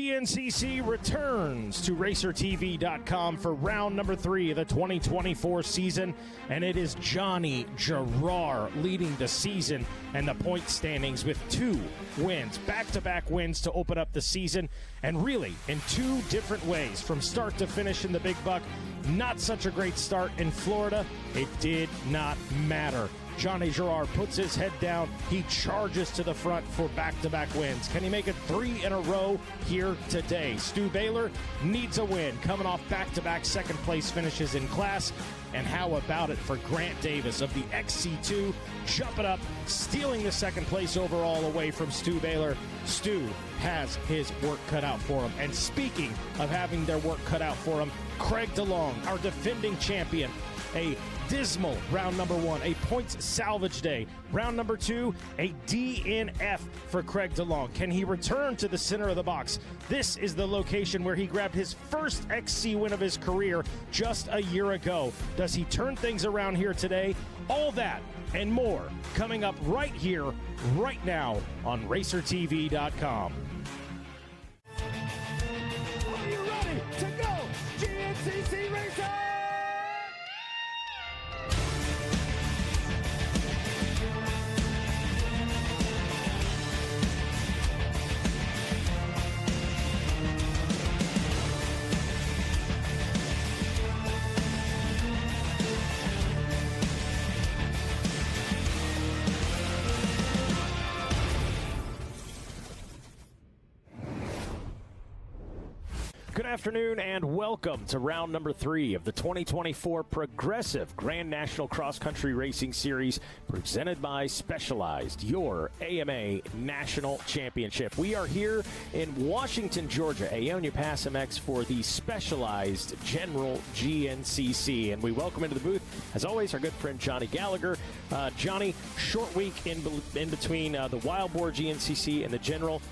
GNCC returns to RacerTV.com for round number 3 of the 2024 season, and it is Johnny Girroir leading the season and the point standings with 2 wins, back-to-back wins to open up the season, and really in 2 different ways, from start to finish in the Big Buck. Not such a great start in Florida. It did not matter. Johnny Girroir puts his head down. He charges to the front for back-to-back wins. Can he make it 3 in a row here today? Stu Baylor needs a win, coming off back-to-back second-place finishes in class. And how about it for Grant Davis of the XC2, jumping up, stealing the second place overall away from Stu Baylor. Stu has his work cut out for him. And speaking of having their work cut out for him, Craig DeLong, our defending champion, a dismal round number 1, a points salvage day. Round number 2, a DNF for Craig DeLong. Can he return to the center of the box? This is the location where he grabbed his first XC win of his career just a year ago. Does he turn things around here today? All that and more coming up right here, right now on RacerTV.com. Are you ready to go? GNCC Racing! Good afternoon and welcome to round number 3 of the 2024 Progressive Grand National Cross Country Racing Series presented by Specialized, your AMA National Championship. We are here in Washington, Georgia, Aonia Pass MX for the Specialized General GNCC. And we welcome into the booth, as always, our good friend Johnny Gallagher. Johnny, short week in between the Wild Boar GNCC and the General.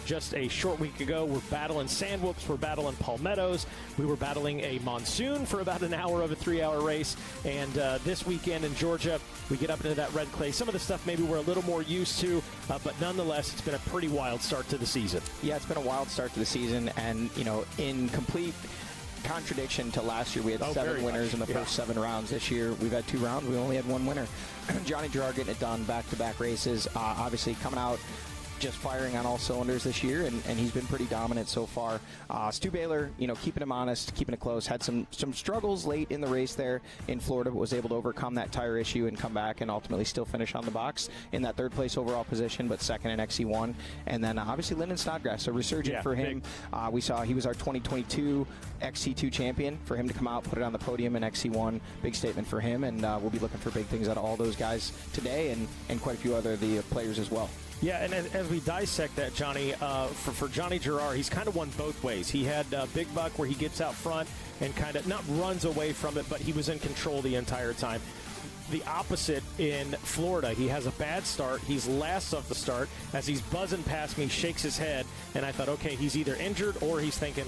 Just a short week ago, we're battling sand whoops, we're battling palmettos, we were battling a monsoon for about an hour of a 3-hour race, and this weekend in Georgia, we get up into that red clay. Some of the stuff maybe we're a little more used to, but nonetheless, it's been a pretty wild start to the season. Yeah, it's been a wild start to the season, and, you know, in complete contradiction to last year, we had 7 winners in the first 7 rounds. This year, we've had 2 rounds, we only had 1 winner. Johnny Girroir getting it done, back-to-back races, obviously coming out just firing on all cylinders this year, and he's been pretty dominant so far. Stu Baylor, you know, keeping him honest, keeping it close, had some struggles late in the race there in Florida, but was able to overcome that tire issue and come back and ultimately still finish on the box in that 3rd place overall position, but 2nd in XC1. And then obviously Lyndon Snodgrass, a resurgent for him. We saw he was our 2022 XC2 champion. For him to come out, put it on the podium in XC1, big statement for him, and we'll be looking for big things out of all those guys today, and quite a few other the players as well. Yeah, and as we dissect that, Johnny, for Johnny Girroir, he's kind of won both ways. He had Big Buck where he gets out front and kind of not runs away from it, but he was in control the entire time. The opposite in Florida. He has a bad start. He's last off the start. As he's buzzing past me, shakes his head, and I thought, okay, he's either injured or he's thinking,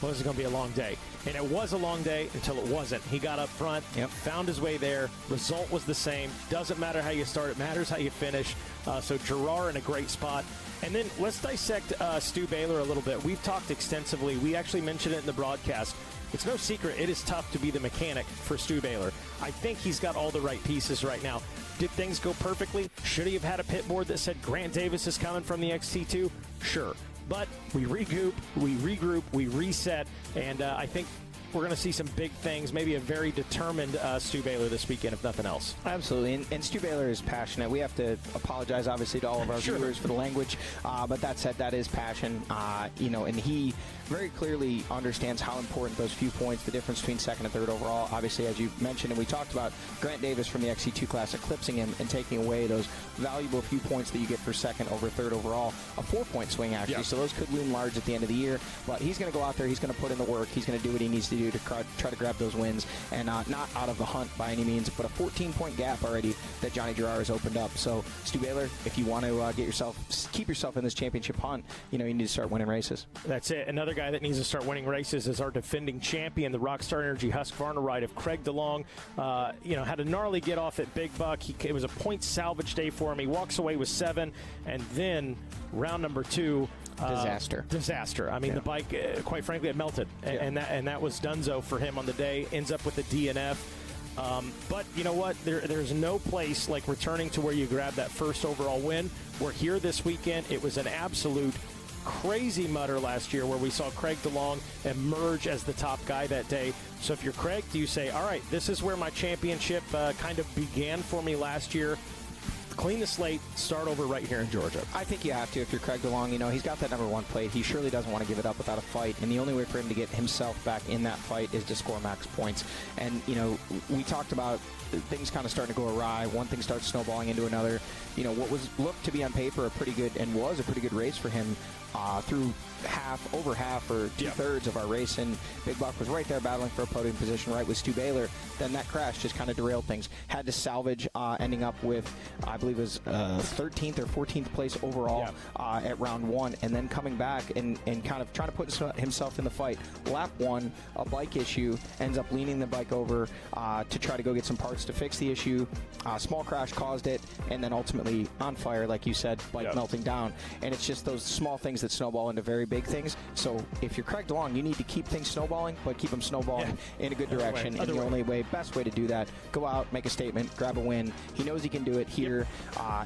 well, this is going to be a long day. And it was a long day until it wasn't. He got up front, found his way there. Result was the same. Doesn't matter how you start. It matters how you finish. So Girroir in a great spot. And then let's dissect Stu Baylor a little bit. We've talked extensively. We actually mentioned it in the broadcast. It's no secret it is tough to be the mechanic for Stu Baylor. I think he's got all the right pieces right now. Did things go perfectly? Should he have had a pit board that said Grant Davis is coming from the XT2? Sure. But we regroup, we reset, and I think we're going to see some big things, maybe a very determined Stu Baylor this weekend, if nothing else. Absolutely, and Stu Baylor is passionate. We have to apologize, obviously, to all of our viewers for the language, but that said, that is passion, you know, and he very clearly understands how important those few points, the difference between 2nd and 3rd overall. Obviously, as you mentioned, and we talked about Grant Davis from the XC2 class eclipsing him and taking away those valuable few points that you get for 2nd over 3rd overall. A 4-point swing, actually, so those could loom large at the end of the year. But he's going to go out there, he's going to put in the work, he's going to do what he needs to do to try to grab those wins, and not out of the hunt by any means, but a 14-point gap already that Johnny Girroir has opened up. So, Stu Baylor, if you want to keep yourself in this championship hunt, you know, you need to start winning races. That's it. Another guy that needs to start winning races is our defending champion, the Rockstar Energy Husqvarna ride of Craig DeLong. You know, had a gnarly get off at Big Buck. It was a point salvage day for him. He walks away with 7, and then round number 2, Disaster. I mean, the bike, quite frankly, it melted, and that was donezo for him on the day. Ends up with the DNF. But you know what? There's no place like returning to where you grab that first overall win. We're here this weekend. It was an absolute crazy mutter last year where we saw Craig DeLong emerge as the top guy that day. So if you're Craig, do you say, all right, this is where my championship kind of began for me last year? Clean the slate, start over right here in Georgia. I think you have to if you're Craig DeLong. You know, he's got that number one plate. He surely doesn't want to give it up without a fight. And the only way for him to get himself back in that fight is to score max points. And, you know, we talked about things kind of starting to go awry. One thing starts snowballing into another. You know, what looked to be on paper a pretty good and was a pretty good race for him through over half or two-thirds of our race, and Big Buck was right there battling for a podium position right with Stu Baylor. Then that crash just kind of derailed things. Had to salvage, ending up with, I believe it was 13th or 14th place overall at round one, and then coming back and kind of trying to put himself in the fight. Lap one, a bike issue, ends up leaning the bike over to try to go get some parts to fix the issue. Small crash caused it, and then ultimately on fire, like you said, bike melting down. And it's just those small things that snowball into very big things. So if you're Craig DeLong, you need to keep things snowballing, but keep them snowballing in a good direction. And the only way, best way to do that, go out, make a statement, grab a win. He knows he can do it here,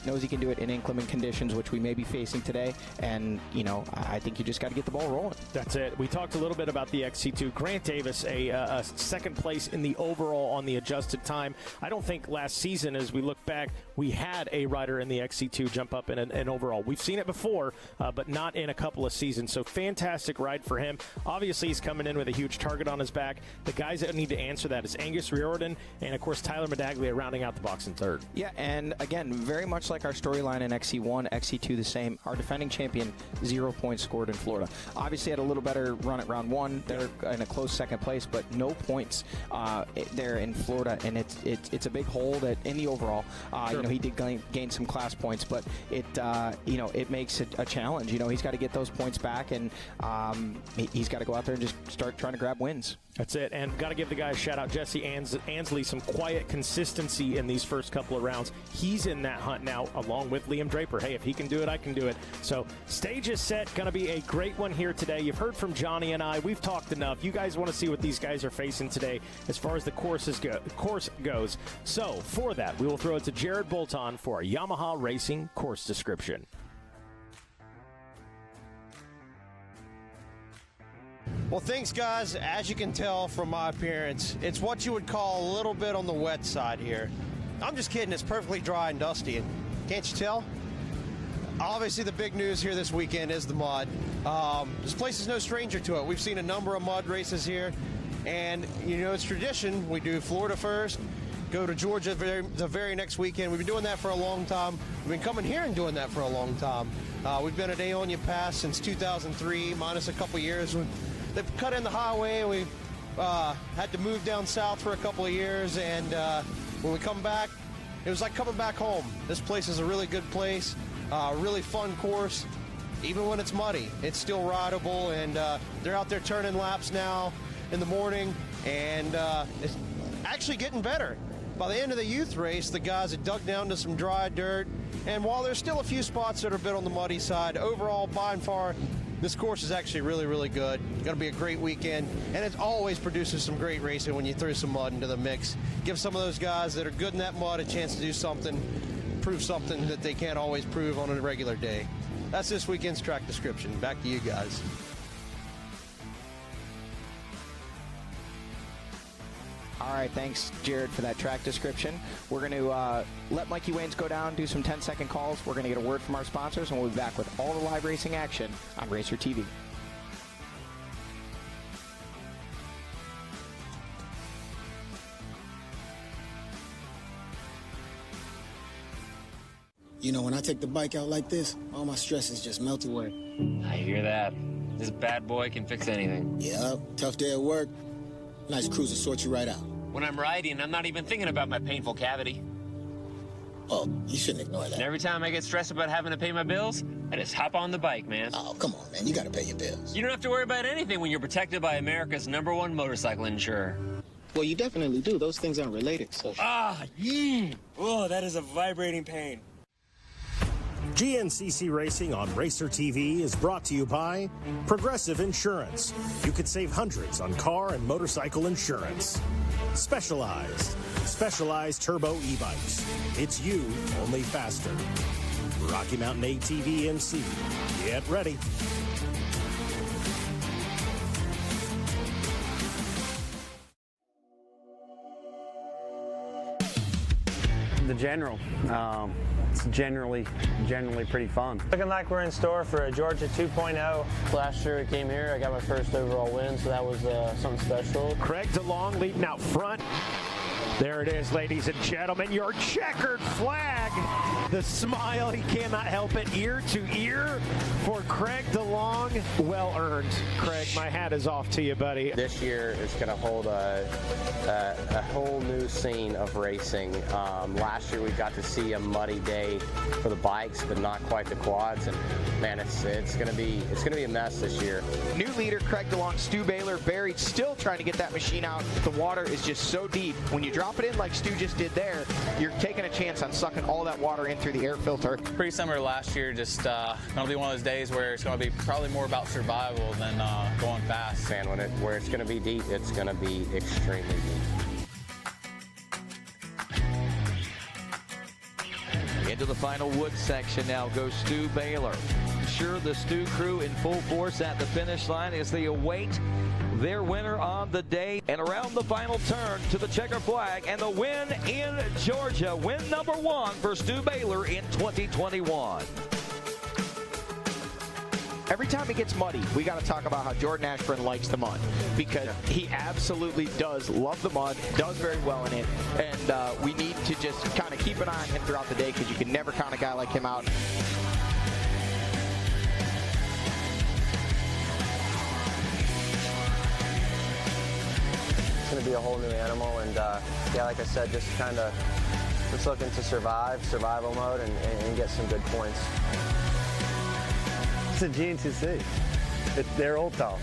knows he can do it in inclement conditions, which we may be facing today. And, you know, I think you just got to get the ball rolling. That's it. We talked a little bit about the XC2. Grant Davis, a second place in the overall on the adjusted time. I don't think last season, as we look back, we had a rider in the XC2 jump up in an overall. We've seen it before, but not in a couple of seasons. So fantastic ride for him. Obviously, he's coming in with a huge target on his back. The guys that need to answer that is Angus Riordan and, of course, Tyler Medaglia rounding out the box in third. Yeah, and again, very much like our storyline in XC1, XC2 the same. Our defending champion, 0 points scored in Florida. Obviously had a little better run at round one. They're in a close second place, but no points there in Florida, and it's a big hole that in the overall. You know, he did gain some class points, but it you know, it makes it a challenge. You know, he's got to get those points back, and he's got to go out there and just start trying to grab wins. That's it. And got to give the guy a shout-out, Jesse Ansley, some quiet consistency in these first couple of rounds. He's in that hunt now, along with Liam Draper. Hey, if he can do it, I can do it. So stage is set. Going to be a great one here today. You've heard from Johnny and I. We've talked enough. You guys want to see what these guys are facing today as far as the course goes. So for that, we will throw it to Jared Bolton for a Yamaha Racing course description. Well, thanks, guys. As you can tell from my appearance, it's what you would call a little bit on the wet side here. I'm just kidding. It's perfectly dry and dusty. Can't you tell? Obviously, the big news here this weekend is the mud. This place is no stranger to it. We've seen a number of mud races here, and, you know, it's tradition. We do Florida first, go to Georgia the very next weekend. We've been doing that for a long time. We've been coming here and doing that for a long time. We've been at Aonia Pass since 2003, minus a couple years. They've cut in the highway. We had to move down south for a couple of years, and when we come back, it was like coming back home. This place is a really good place, really fun course. Even when it's muddy, it's still rideable, and they're out there turning laps now in the morning, and it's actually getting better. By the end of the youth race, the guys had dug down to some dry dirt, and while there's still a few spots that are a bit on the muddy side, overall, by and far, this course is actually really, really good. It's going to be a great weekend, and it always produces some great racing when you throw some mud into the mix. Give some of those guys that are good in that mud a chance to do something, prove something that they can't always prove on a regular day. That's this weekend's track description. Back to you guys. All right, thanks, Jared, for that track description. We're going to let Mikey Waynes go down, do some 10-second calls. We're going to get a word from our sponsors, and we'll be back with all the live racing action on Racer TV. You know, when I take the bike out like this, all my stresses just melt away. I hear that. This bad boy can fix anything. Yep, tough day at work. Nice cruise to sort you right out. When I'm riding, I'm not even thinking about my painful cavity. Oh, you shouldn't ignore that. And every time I get stressed about having to pay my bills, I just hop on the bike, man. Oh, come on, man. You gotta pay your bills. You don't have to worry about anything when you're protected by America's #1 motorcycle insurer. Well, you definitely do. Those things aren't related, so... Oh, that is a vibrating pain. GNCC Racing on Racer TV is brought to you by Progressive Insurance. You could save hundreds on car and motorcycle insurance. Specialized Turbo e-bikes. It's you, only faster. Rocky Mountain ATV MC. Get ready. The general. It's generally pretty fun. Looking like we're in store for a Georgia 2.0. Last year I came here, I got my first overall win, so that was something special. Craig DeLong leading out front. There it is, ladies and gentlemen, your checkered flag. The smile, he cannot help it, ear to ear for Craig DeLong. Well earned. Craig, my hat is off to you, buddy. This year is going to hold a whole new scene of racing. Last year we got to see a muddy day for the bikes, but not quite the quads. And man, it's going to be a mess this year. New leader Craig DeLong, Stu Baylor, buried, still trying to get that machine out. The water is just so deep. When you drop it in like Stu just did there, you're taking a chance on sucking all that water in through the air filter. Pretty similar to last year, just going to be one of those days where it's going to be probably more about survival than going fast. And where it's going to be deep, it's going to be extremely deep. Into the final wood section now goes Stu Baylor. Sure, the Stu crew in full force at the finish line as they await their winner on the day. And around the final turn to the checker flag and the win in Georgia. Win number 1 for Stu Baylor in 2021. Every time it gets muddy, we got to talk about how Jordan Ashburn likes the mud, because he absolutely does love the mud, does very well in it, and we need to just kind of keep an eye on him throughout the day, because you can never count a guy like him out. It's going to be a whole new animal, and yeah, like I said, just looking to survival mode, and get some good points. It's a GNCC. They're old Toth.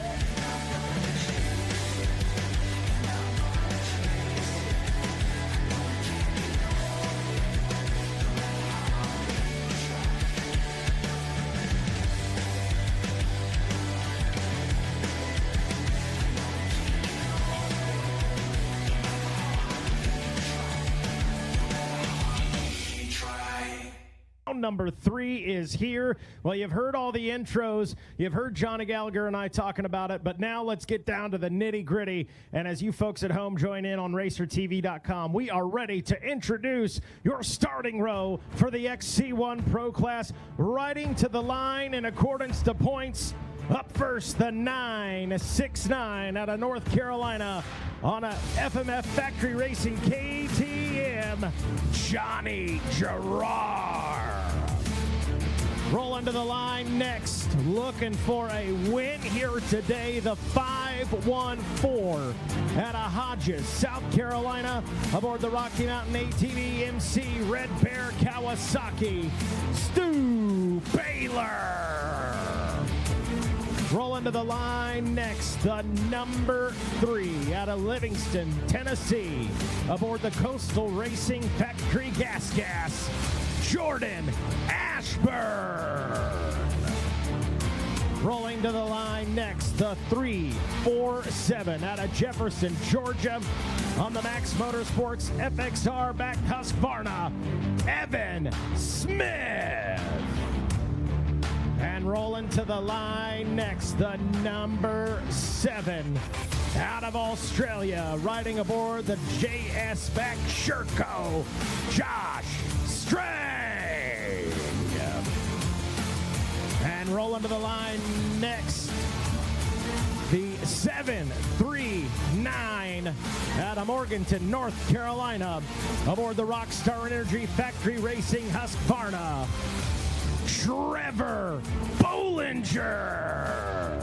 Number 3 is here. Well, you've heard all the intros. You've heard Johnny Gallagher and I talking about it, but now let's get down to the nitty-gritty. And as you folks at home join in on RacerTV.com, we are ready to introduce your starting row for the XC1 Pro Class, riding to the line in accordance to points. Up first, the 969 out of North Carolina on a FMF Factory Racing KTM, Johnny Girroir. Rolling to the line next, looking for a win here today, the 514 out of Hodges, South Carolina, aboard the Rocky Mountain ATV MC Red Bear Kawasaki, Stu Baylor. Rolling to the line next, the number 3 out of Livingston, Tennessee, aboard the Coastal Racing Factory Gas, Jordan Ashburn. Rolling to the line next, the 347 out of Jefferson, Georgia, on the Max Motorsports FXR backed Husqvarna, Evan Smith. And rolling to the line next, the number 7 out of Australia, riding aboard the JS back Sherco, Josh Strang. And rolling to the line next, the 739 out of Morganton, North Carolina, aboard the Rockstar Energy Factory Racing Husqvarna, Trevor Bollinger.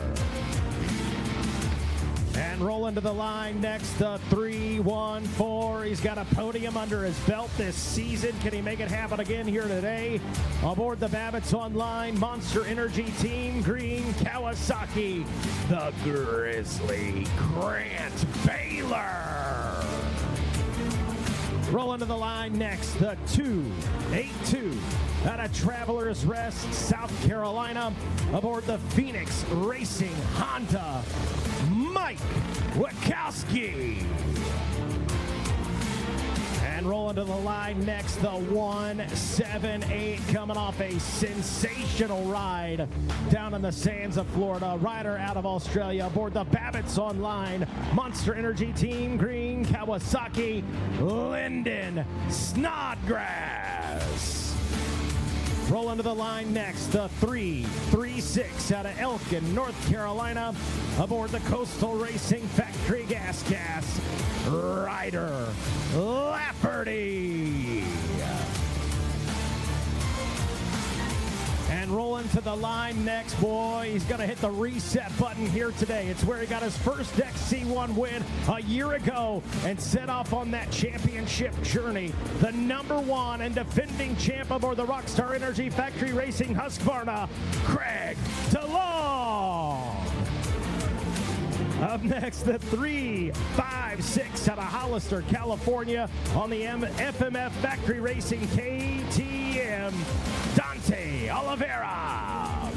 And rolling to the line next, the 314. He's got a podium under his belt this season. Can he make it happen again here today? Aboard the Babbitts Online Monster Energy Team Green Kawasaki, the Grizzly Grant Baylor. Rolling to the line next, the 282 out of Travelers Rest, South Carolina, aboard the Phoenix Racing Honda, Mike Wachowski. And rolling to the line next, the 178, coming off a sensational ride down in the sands of Florida. Rider out of Australia aboard the Babbitts Online Monster Energy Team Green Kawasaki, Lyndon Snodgrass. Rolling to the line next, the 336 out of Elkin, North Carolina, aboard the Coastal Racing Factory Gas Ryder Lafferty. And rolling to the line next, boy, he's going to hit the reset button here today. It's where he got his first XC1 win a year ago and set off on that championship journey. The #1 and defending champ aboard the Rockstar Energy Factory Racing Husqvarna, Craig DeLong. Up next, the 356 out of Hollister, California, on the FMF Factory Racing KTM, Dante Oliveira.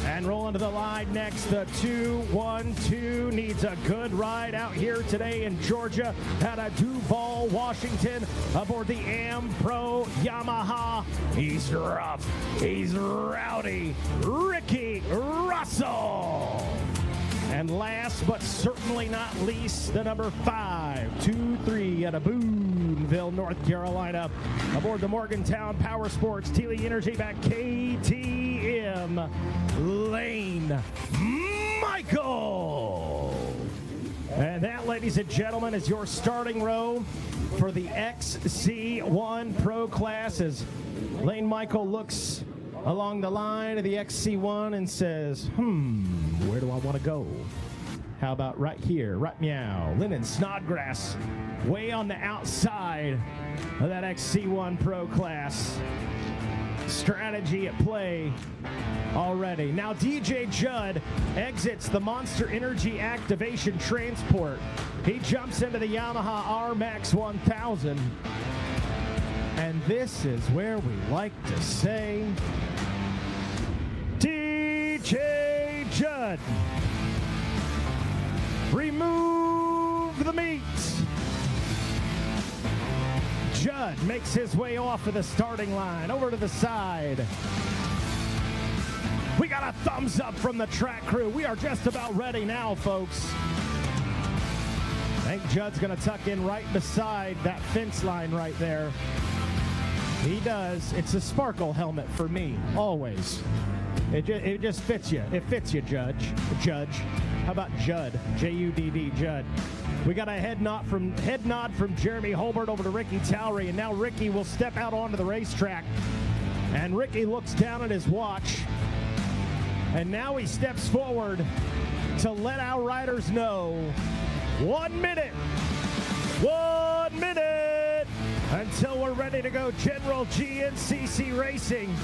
And rolling to the line next, the 212 needs a good ride out here today in Georgia, out of Duval, Washington, aboard the Am-Pro Yamaha. He's rough, he's rowdy, Ricky Russell. And last but certainly not least, the number 523 out of Boonville, North Carolina, aboard the Morgantown Power Sports Teely Energy Back KTM, Lane Michael. And that, ladies and gentlemen, is your starting row for the XC1 Pro class, as Lane Michael looks along the line of the XC1 and says, where do I want to go? How about right here, right meow? Lyndon Snodgrass way on the outside of that XC1 Pro class. Strategy at play already. Now DJ Judd exits the Monster Energy Activation Transport. He jumps into the Yamaha R-Max 1000. And this is where we like to say, DJ Judd, remove the meat. Judd makes his way off of the starting line, over to the side. We got a thumbs up from the track crew. We are just about ready now, folks. I think Judd's going to tuck in right beside that fence line right there. He does. It's a sparkle helmet for me, always. It just fits you. It fits you, Judge. How about Judd? J-U-D-D, Judd. We got a head nod from Jeremy Holbert over to Ricky Towery, and now Ricky will step out onto the racetrack. And Ricky looks down at his watch, and now he steps forward to let our riders know 1 minute. 1 minute until we're ready to go. General GNCC Racing.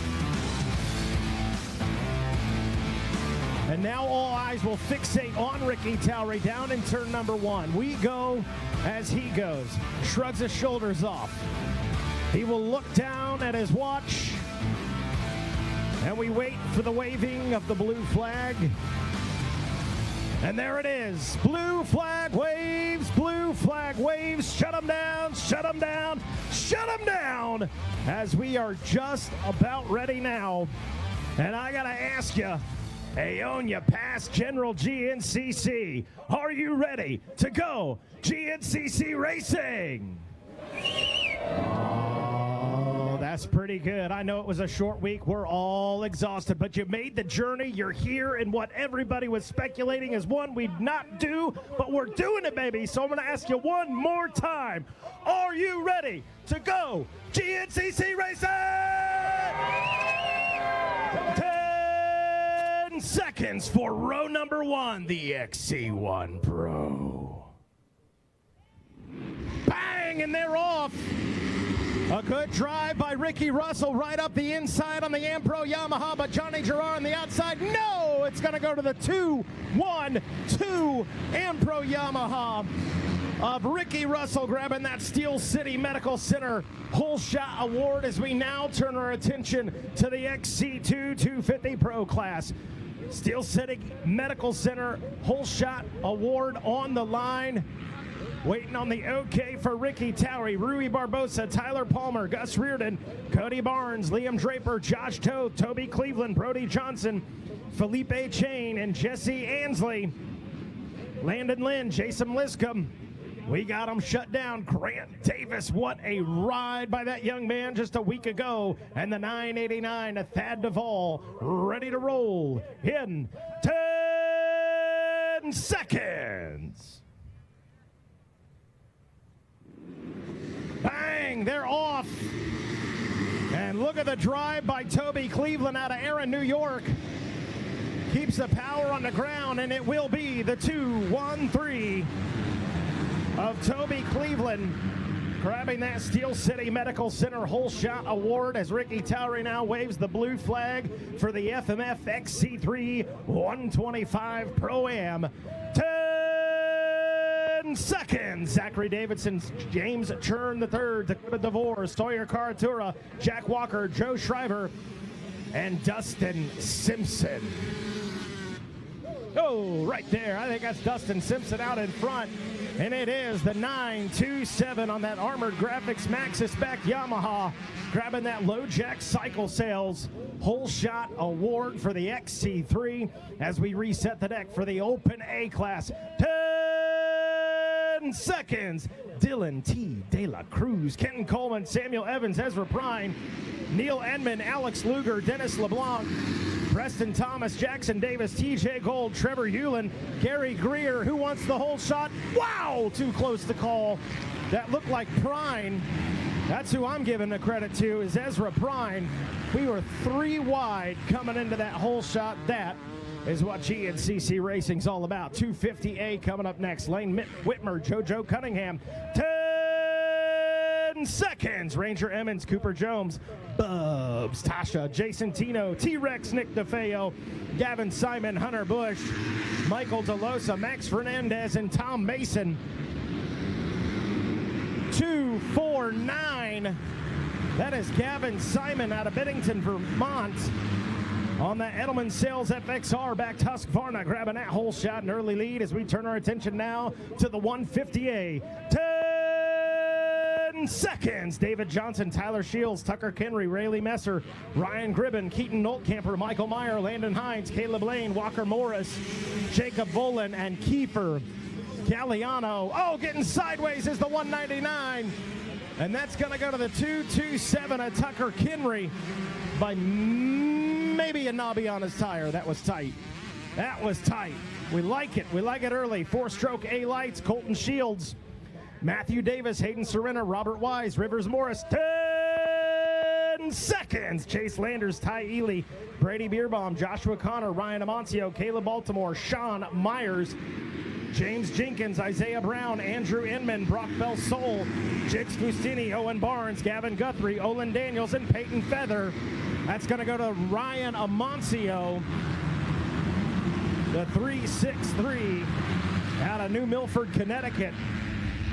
And now all eyes will fixate on Ricky Towery down in turn number 1. We go as he goes. Shrugs his shoulders off. He will look down at his watch. And we wait for the waving of the blue flag. And there it is. Blue flag waves, blue flag waves. Shut them down, shut them down, shut them down. As we are just about ready now. And I got to ask you, Aonia past General GNCC, are you ready to go GNCC Racing? Oh, that's pretty good. I know it was a short week. We're all exhausted, but you made the journey. You're here, and what everybody was speculating is one we'd not do, but we're doing it, baby. So I'm going to ask you one more time. Are you ready to go GNCC Racing? 10 seconds for row number 1, the XC1 Pro. Bang, and they're off. A good drive by Ricky Russell right up the inside on the Am-Pro Yamaha, but Johnny Girroir on the outside. No, it's going to go to the 2-1-2 Am-Pro Yamaha of Ricky Russell grabbing that Steel City Medical Center Hole Shot Award as we now turn our attention to the XC2 250 Pro class. Steel City Medical Center Hole Shot Award on the line. Waiting on the OK for Ricky Towery, Rui Barbosa, Tyler Palmer, Gus Reardon, Cody Barnes, Liam Draper, Josh Toth, Toby Cleveland, Brody Johnson, Felipe Chain, and Jesse Ansley. Landon Lynn, Jason Liscombe. We got him shut down. Grant Davis, what a ride by that young man just a week ago. And the 989 of Thad Duvall, ready to roll in 10 seconds. Bang, they're off. And look at the drive by Toby Cleveland out of Erin, New York. Keeps the power on the ground, and it will be the 2-1-3 of Toby Cleveland grabbing that Steel City Medical Center Hole Shot Award as Ricky Towery now waves the blue flag for the FMF XC3 125 Pro-Am. 10 seconds. Zachary Davidson, James Churn III, Dakota DeVore, Sawyer Caratura, Jack Walker, Joe Shriver, and Dustin Simpson. Oh, right there. I think that's Dustin Simpson out in front. And it is the 927 on that Armored Graphics Maxxis Spec Yamaha, grabbing that Low Jack Cycle Sales Hole Shot Award for the XC3 as we reset the deck for the Open A class. 10 seconds. Dylan T. De La Cruz, Kenton Coleman, Samuel Evans, Ezra Prine, Neil Edmond, Alex Luger, Dennis LeBlanc, Preston Thomas, Jackson Davis, TJ Gold, Trevor Hewlin, Gary Greer. Who wants the whole shot? Wow, too close to call. That looked like Prine. That's who I'm giving the credit to, is Ezra Prine. We were 3 wide coming into that whole shot. That is what GNCC Racing's all about. 250A coming up next. Lane Whitmer, JoJo Cunningham. 10 seconds. Ranger Emmons, Cooper Jones, Bubs, Tasha, Jason Tino, T-Rex, Nick DeFeo, Gavin Simon, Hunter Bush, Michael DeLosa, Max Fernandez, and Tom Mason. 249. That is Gavin Simon out of Bennington, Vermont. On the Edelman Sales FXR, back Husqvarna grabbing that whole shot, an early lead as we turn our attention now to the 150A. 10 seconds. David Johnson, Tyler Shields, Tucker Kenry, Rayleigh Messer, Ryan Gribben, Keaton Noltcamper, Michael Meyer, Landon Hines, Caleb Lane, Walker Morris, Jacob Volan, and Kiefer Galliano. Oh, getting sideways is the 199. And that's going to go to the 227 of Tucker Kenry by maybe a knobby on his tire. That was tight. That was tight. We like it. We like it early. 4-stroke A lights. Colton Shields, Matthew Davis, Hayden Serena, Robert Wise, Rivers Morris. 10 seconds. Chase Landers, Ty Ely, Brady Beerbaum, Joshua Connor, Ryan Amancio, Caleb Baltimore, Sean Myers, James Jenkins, Isaiah Brown, Andrew Inman, Brock Bell-Sol, Jix Fustini, Owen Barnes, Gavin Guthrie, Olin Daniels, and Peyton Feather. That's going to go to Ryan Amancio, the 363 out of New Milford, Connecticut.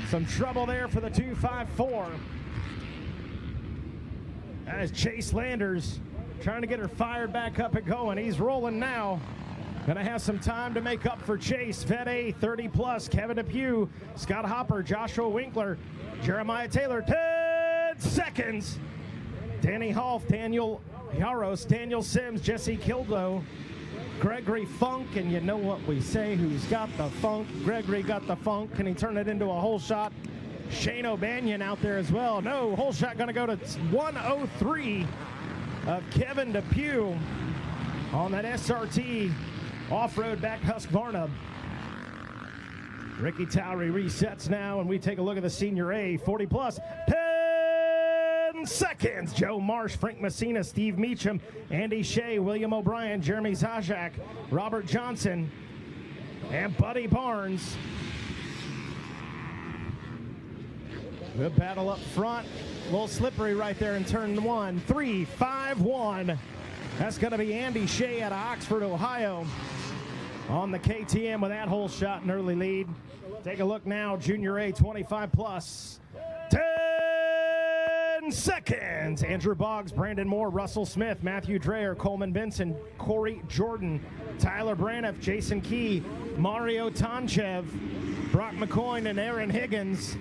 Some trouble there for the 254. That is Chase Landers trying to get her fired back up and going. He's rolling now. Gonna have some time to make up for Chase. Vet A, 30 plus, Kevin DePue, Scott Hopper, Joshua Winkler, Jeremiah Taylor. 10 seconds. Danny Hoff, Daniel Yaros, Daniel Sims, Jesse Kildo, Gregory Funk, and you know what we say, who's got the funk? Gregory got the funk. Can he turn it into a whole shot? Shane O'Banion out there as well. No, whole shot gonna go to 103 of Kevin DePue on that SRT off-road back Husqvarna. Ricky Towery resets now, and we take a look at the Senior A, 40 plus. 10 seconds. Joe Marsh, Frank Messina, Steve Meacham, Andy Shea, William O'Brien, Jeremy Zajac, Robert Johnson, and Buddy Barnes. Good battle up front. A little slippery right there in turn 1. 3-5-1. That's going to be Andy Shea out of Oxford, Ohio. on the KTM with that hole shot, an early lead. Take a look now, Junior A 25 plus. 10 seconds. Andrew Boggs, Brandon Moore, Russell Smith, Matthew Dreyer, Coleman Benson, Corey Jordan, Tyler Braniff, Jason Key, Mario Tonchev, Brock McCoy, and Aaron Higgins.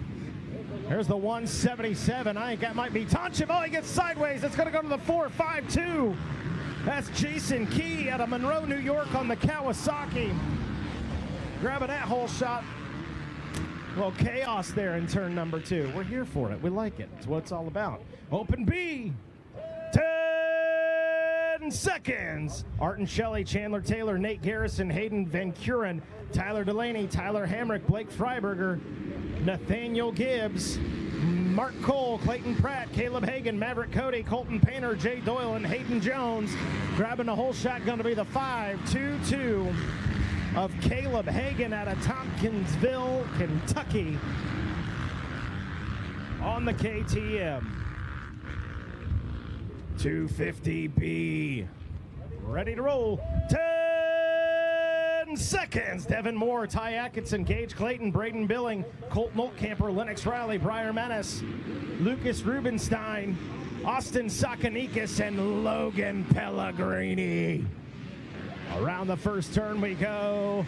There's the 177. I think that might be Tonchev. Oh, he gets sideways. It's going to go to the 4.52. That's Jason Key out of Monroe, New York on the Kawasaki. Grabbing that hole shot. Well, chaos there in turn number 2. We're here for it. We like it. It's what it's all about. Open B. 10 seconds. Arton Shelley, Chandler Taylor, Nate Garrison, Hayden Van Kuren, Tyler Delaney, Tyler Hamrick, Blake Freiberger, Nathaniel Gibbs, Mark Cole, Clayton Pratt, Caleb Hagan, Maverick Cody, Colton Painter, Jay Doyle, and Hayden Jones. Grabbing the whole shot, going to be the 5.22 of Caleb Hagan out of Tompkinsville, Kentucky on the KTM. 250B. Ready to roll. 10 seconds. Devin Moore, Ty Atkinson, Gage Clayton, Braden Billing, Colt Moltkamper, Lennox Riley, Briar Menace, Lucas Rubenstein, Austin Sakanikis, and Logan Pellegrini. Around the first turn we go.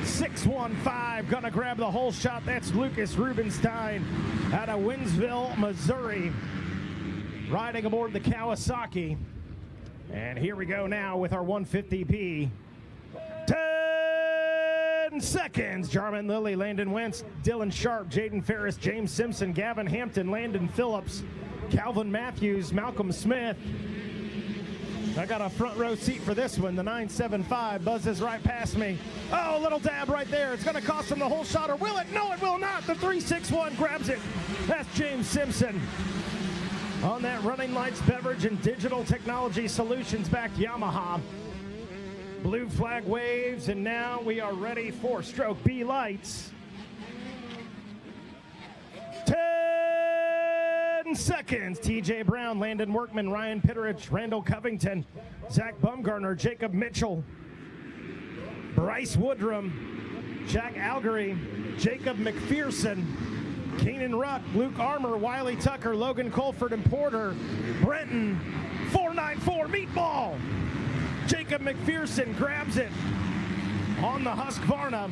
615, gonna grab the whole shot. That's Lucas Rubenstein out of Winsville, Missouri, riding aboard the Kawasaki. And here we go now with our 150B. 10 seconds. Jarman Lilly, Landon Wentz, Dylan Sharp, Jaden Ferris, James Simpson, Gavin Hampton, Landon Phillips, Calvin Matthews, Malcolm Smith. I got a front row seat for this one. The 975 buzzes right past me. Oh, a little dab right there. It's going to cost him the whole shot, or will it? No, it will not. The 361 grabs it. That's James Simpson on that Running Lights Beverage and Digital Technology Solutions backed Yamaha. Blue flag waves, and now we are ready for stroke B lights. 10 seconds. TJ Brown, Landon Workman, Ryan Pitterich, Randall Covington, Zach Bumgarner, Jacob Mitchell, Bryce Woodrum, Jack Algery, Jacob McPherson, Keenan Ruck, Luke Armour, Wiley Tucker, Logan Colford, and Porter, Brenton, 494 meatball. Jacob McPherson grabs it on the Husqvarna.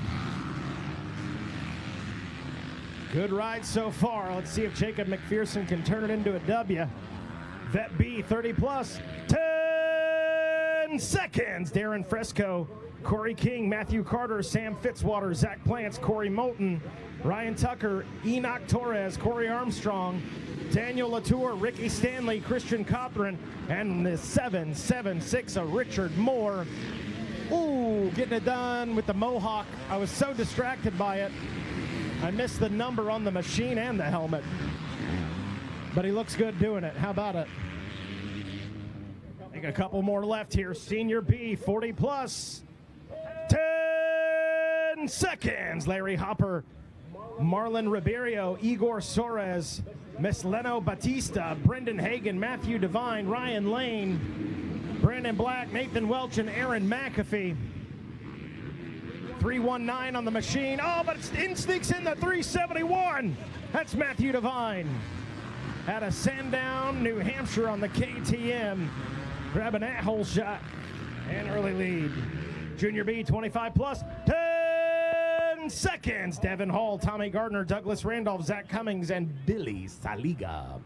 Good ride so far. Let's see if Jacob McPherson can turn it into a W. Vet B, 30 plus. 10 seconds. Darren Fresco, Corey King, Matthew Carter, Sam Fitzwater, Zach Plants, Corey Moulton, Ryan Tucker, Enoch Torres, Corey Armstrong, Daniel Latour, Ricky Stanley, Christian Cothran, and the 776 of Richard Moore. Ooh, getting it done with the Mohawk. I was so distracted by it. I missed the number on the machine and the helmet. But he looks good doing it. How about it? I think a couple more left here. Senior B, 40 plus. 10 seconds. Larry Hopper, Marlon Ribeiro, Igor Soares, Miss Leno Batista, Brendan Hagan, Matthew Devine, Ryan Lane, Brandon Black, Nathan Welch, and Aaron McAfee. 319 on the machine. Oh, but it sneaks in the 371. That's Matthew Devine out of Sandown, New Hampshire on the KTM. Grabbing that whole shot and early lead. Junior B, 25 plus. 10 seconds. Devin Hall, Tommy Gardner, Douglas Randolph, Zach Cummings, and Billy Saliga.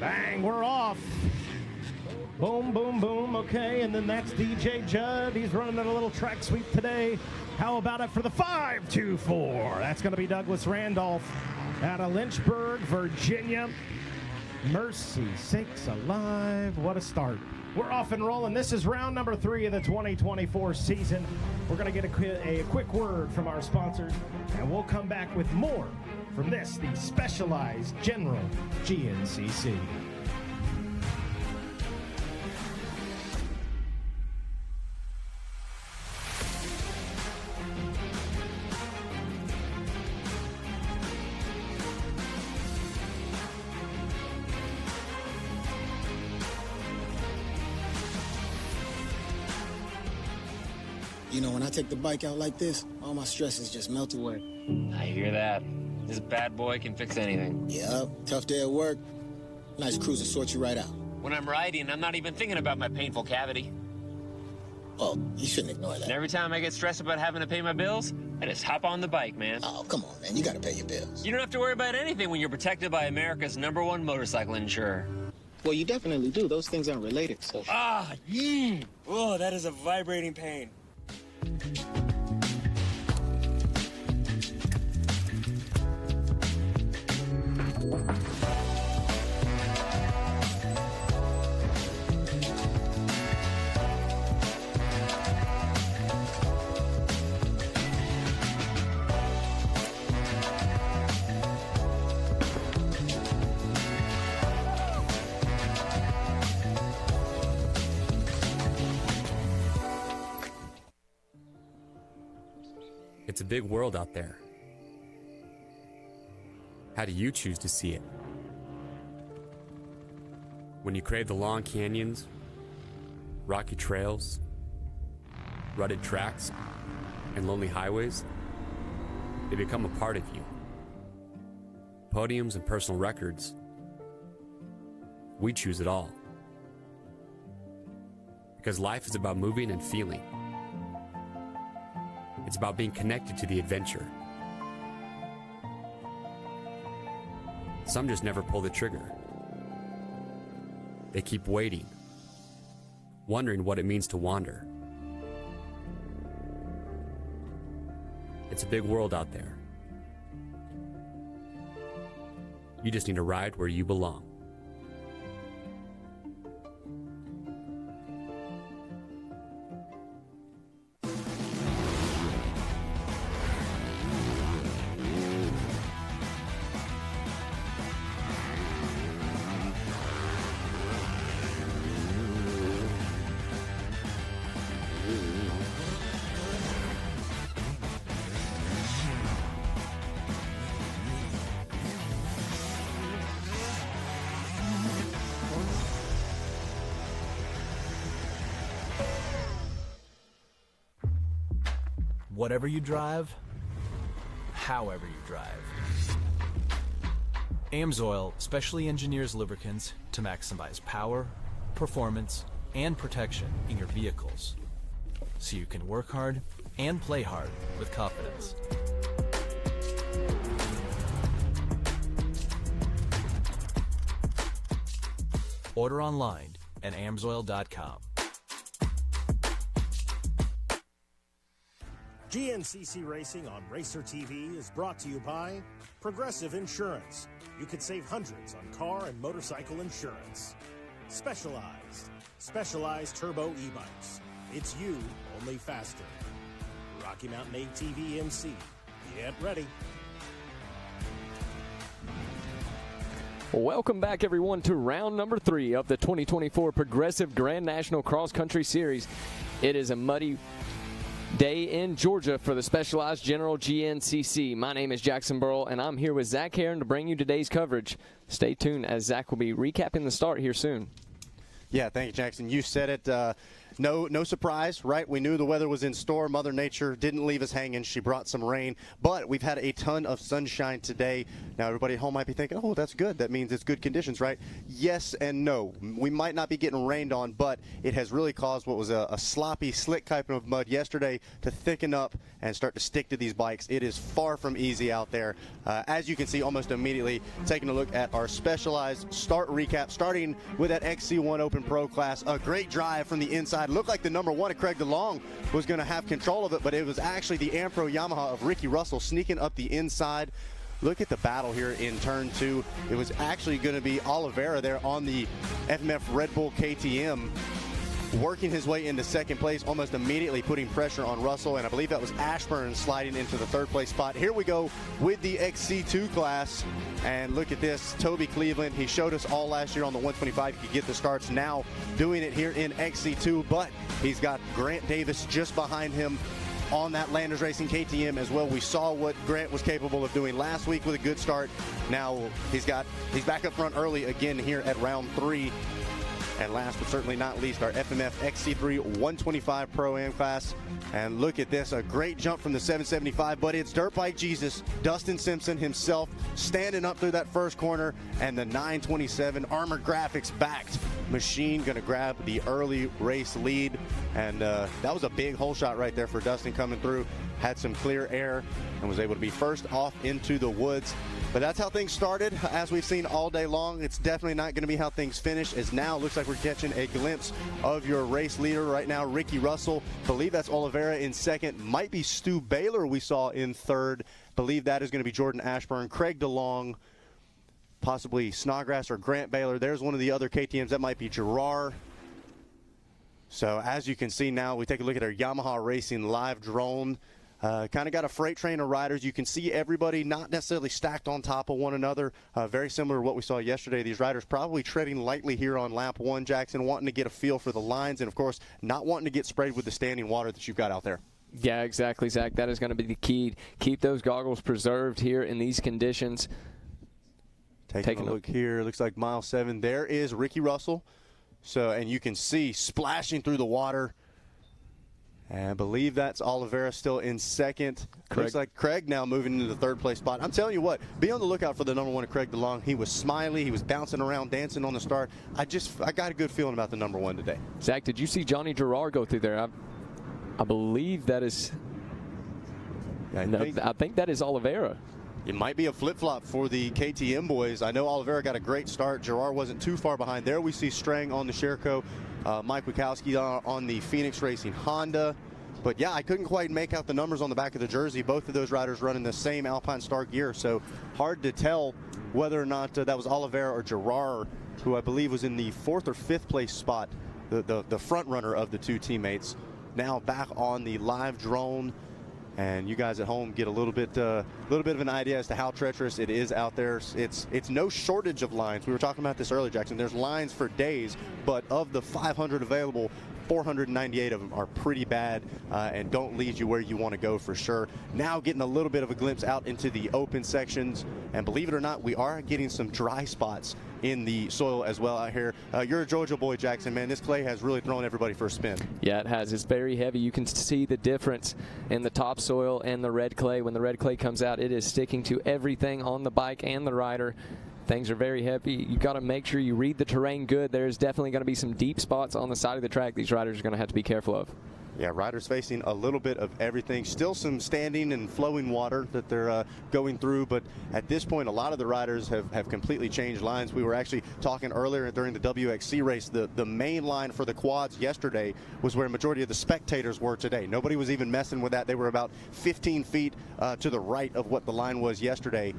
Bang, we're off. Boom, boom, boom. Okay, and then that's DJ Judd. He's running a little track sweep today. How about it for the 5-2-4? That's going to be Douglas Randolph out of Lynchburg, Virginia. Mercy sakes alive. What a start. We're off and rolling. This is round number 3 of the 2024 season. We're going to get a quick word from our sponsors, and we'll come back with more from this, the Specialized General GNCC. You know, when I take the bike out like this, all my stresses just melt away. I hear that. This bad boy can fix anything. Yep, tough day at work. Nice cruiser sorts you right out. When I'm riding, I'm not even thinking about my painful cavity. Oh, you shouldn't ignore that. And every time I get stressed about having to pay my bills, I just hop on the bike, man. Oh, come on, man. You gotta pay your bills. You don't have to worry about anything when you're protected by America's #1 motorcycle insurer. Well, you definitely do. Those things aren't related, so... Oh, that is a vibrating pain. It's a big world out there. How do you choose to see it? When you crave the long canyons, rocky trails, rutted tracks, and lonely highways, they become a part of you. Podiums and personal records, we choose it all. Because life is about moving and feeling. It's about being connected to the adventure. Some just never pull the trigger. They keep waiting, wondering what it means to wander. It's a big world out there. You just need to ride where you belong. Whatever you drive, however you drive. AMSOIL specially engineers lubricants to maximize power, performance, and protection in your vehicles, so you can work hard and play hard with confidence. Order online at amsoil.com. GNCC Racing on Racer TV is brought to you by Progressive Insurance. You can save hundreds on car and motorcycle insurance. Specialized turbo e-bikes. It's you, only faster. Rocky Mountain ATV MC. Get ready. Welcome back, everyone, to round number 3 of the 2024 Progressive Grand National Cross Country Series. It is a muddy day in Georgia for the Specialized General GNCC. My name is Jackson Burrell, and I'm here with Zach Herron to bring you today's coverage. Stay tuned as Zach will be recapping the start here soon. Yeah, thank you, Jackson. You said it. No surprise, right? We knew the weather was in store. Mother Nature didn't leave us hanging. She brought some rain, but we've had a ton of sunshine today. Now, everybody at home might be thinking, oh, that's good. That means it's good conditions, right? Yes and no. We might not be getting rained on, but it has really caused what was a sloppy, slick type of mud yesterday to thicken up and start to stick to these bikes. It is far from easy out there. As you can see almost immediately, taking a look at our Specialized start recap, starting with that XC1 Open Pro class. A great drive from the inside. Looked like the number 1 at Craig DeLong was going to have control of it, but it was actually the Ampro Yamaha of Ricky Russell sneaking up the inside. Look at the battle here in turn 2. It was actually going to be Oliveira there on the FMF Red Bull KTM, working his way into second place, almost immediately putting pressure on Russell, and I believe that was Ashburn sliding into the third place spot. Here we go with the XC2 class, and look at this. Toby Cleveland, he showed us all last year on the 125 he could get the starts, now doing it here in XC2, but he's got Grant Davis just behind him on that Landers Racing KTM as well. We saw what Grant was capable of doing last week with a good start. Now he's back up front early again here at round 3. And last but certainly not least, our FMF XC3 125 Pro-Am class. And look at this, a great jump from the 775, but it's Dirt Bike Jesus, Dustin Simpson himself, standing up through that first corner, and the 927 Armored Graphics backed machine going to grab the early race lead. And that was a big hole shot right there for Dustin coming through. Had some clear air and was able to be first off into the woods. But that's how things started, as we've seen all day long. It's definitely not going to be how things finish, as now it looks like we're catching a glimpse of your race leader right now, Ricky Russell. Believe that's Oliveira in second. Might be Stu Baylor we saw in third. Believe that is going to be Jordan Ashburn, Craig DeLong, possibly Snodgrass or Grant Baylor. There's one of the other KTMs. That might be Girroir. So as you can see now, we take a look at our Yamaha Racing live drone. Kind of got a freight train of riders. You can see everybody not necessarily stacked on top of one another. Very similar to what we saw yesterday. These riders probably treading lightly here on lap one, Jackson, wanting to get a feel for the lines and, of course, not wanting to get sprayed with the standing water that you've got out there. Yeah, exactly, Zach. That is going to be the key. Keep those goggles preserved here in these conditions. Taking a look here. Looks like mile 7. There is Ricky Russell. So, and you can see splashing through the water. And I believe that's Oliveira still in second. Looks like Craig now moving into the third place spot. I'm telling you what, be on the lookout for the number 1 Craig DeLong. He was smiley. He was bouncing around, dancing on the start. I got a good feeling about the number 1 today. Zach, did you see Johnny Girroir go through there? I believe that is. I think that is Oliveira. It might be a flip-flop for the KTM boys. I know Oliveira got a great start. Girroir wasn't too far behind. There we see Strang on the Sherco. Mike Wachowski on the Phoenix Racing Honda. But yeah, I couldn't quite make out the numbers on the back of the jersey. Both of those riders running the same Alpine Star gear, so hard to tell whether or not that was Oliveira or Girroir, who I believe was in the 4th or 5th place spot, the front runner of the two teammates. Now back on the live drone, and you guys at home get a little bit of an idea as to how treacherous it is out there. It's no shortage of lines. We were talking about this earlier, Jackson. There's lines for days, but of the 500 available, 498 of them are pretty bad and don't lead you where you want to go for sure. Now getting a little bit of a glimpse out into the open sections, and believe it or not, we are getting some dry spots in the soil as well out here. You're a Georgia boy, Jackson, man. This clay has really thrown everybody for a spin. Yeah, it has. It's very heavy. You can see the difference in the topsoil and the red clay. When the red clay comes out, it is sticking to everything on the bike and the rider. Things are very heavy. You've got to make sure you read the terrain good. There's definitely going to be some deep spots on the side of the track these riders are going to have to be careful of. Yeah, riders facing a little bit of everything. Still some standing and flowing water that they're going through, but at this point, a lot of the riders have completely changed lines. We were actually talking earlier during the WXC race. The main line for the quads yesterday was where a majority of the spectators were today. Nobody was even messing with that. They were about 15 feet to the right of what the line was yesterday.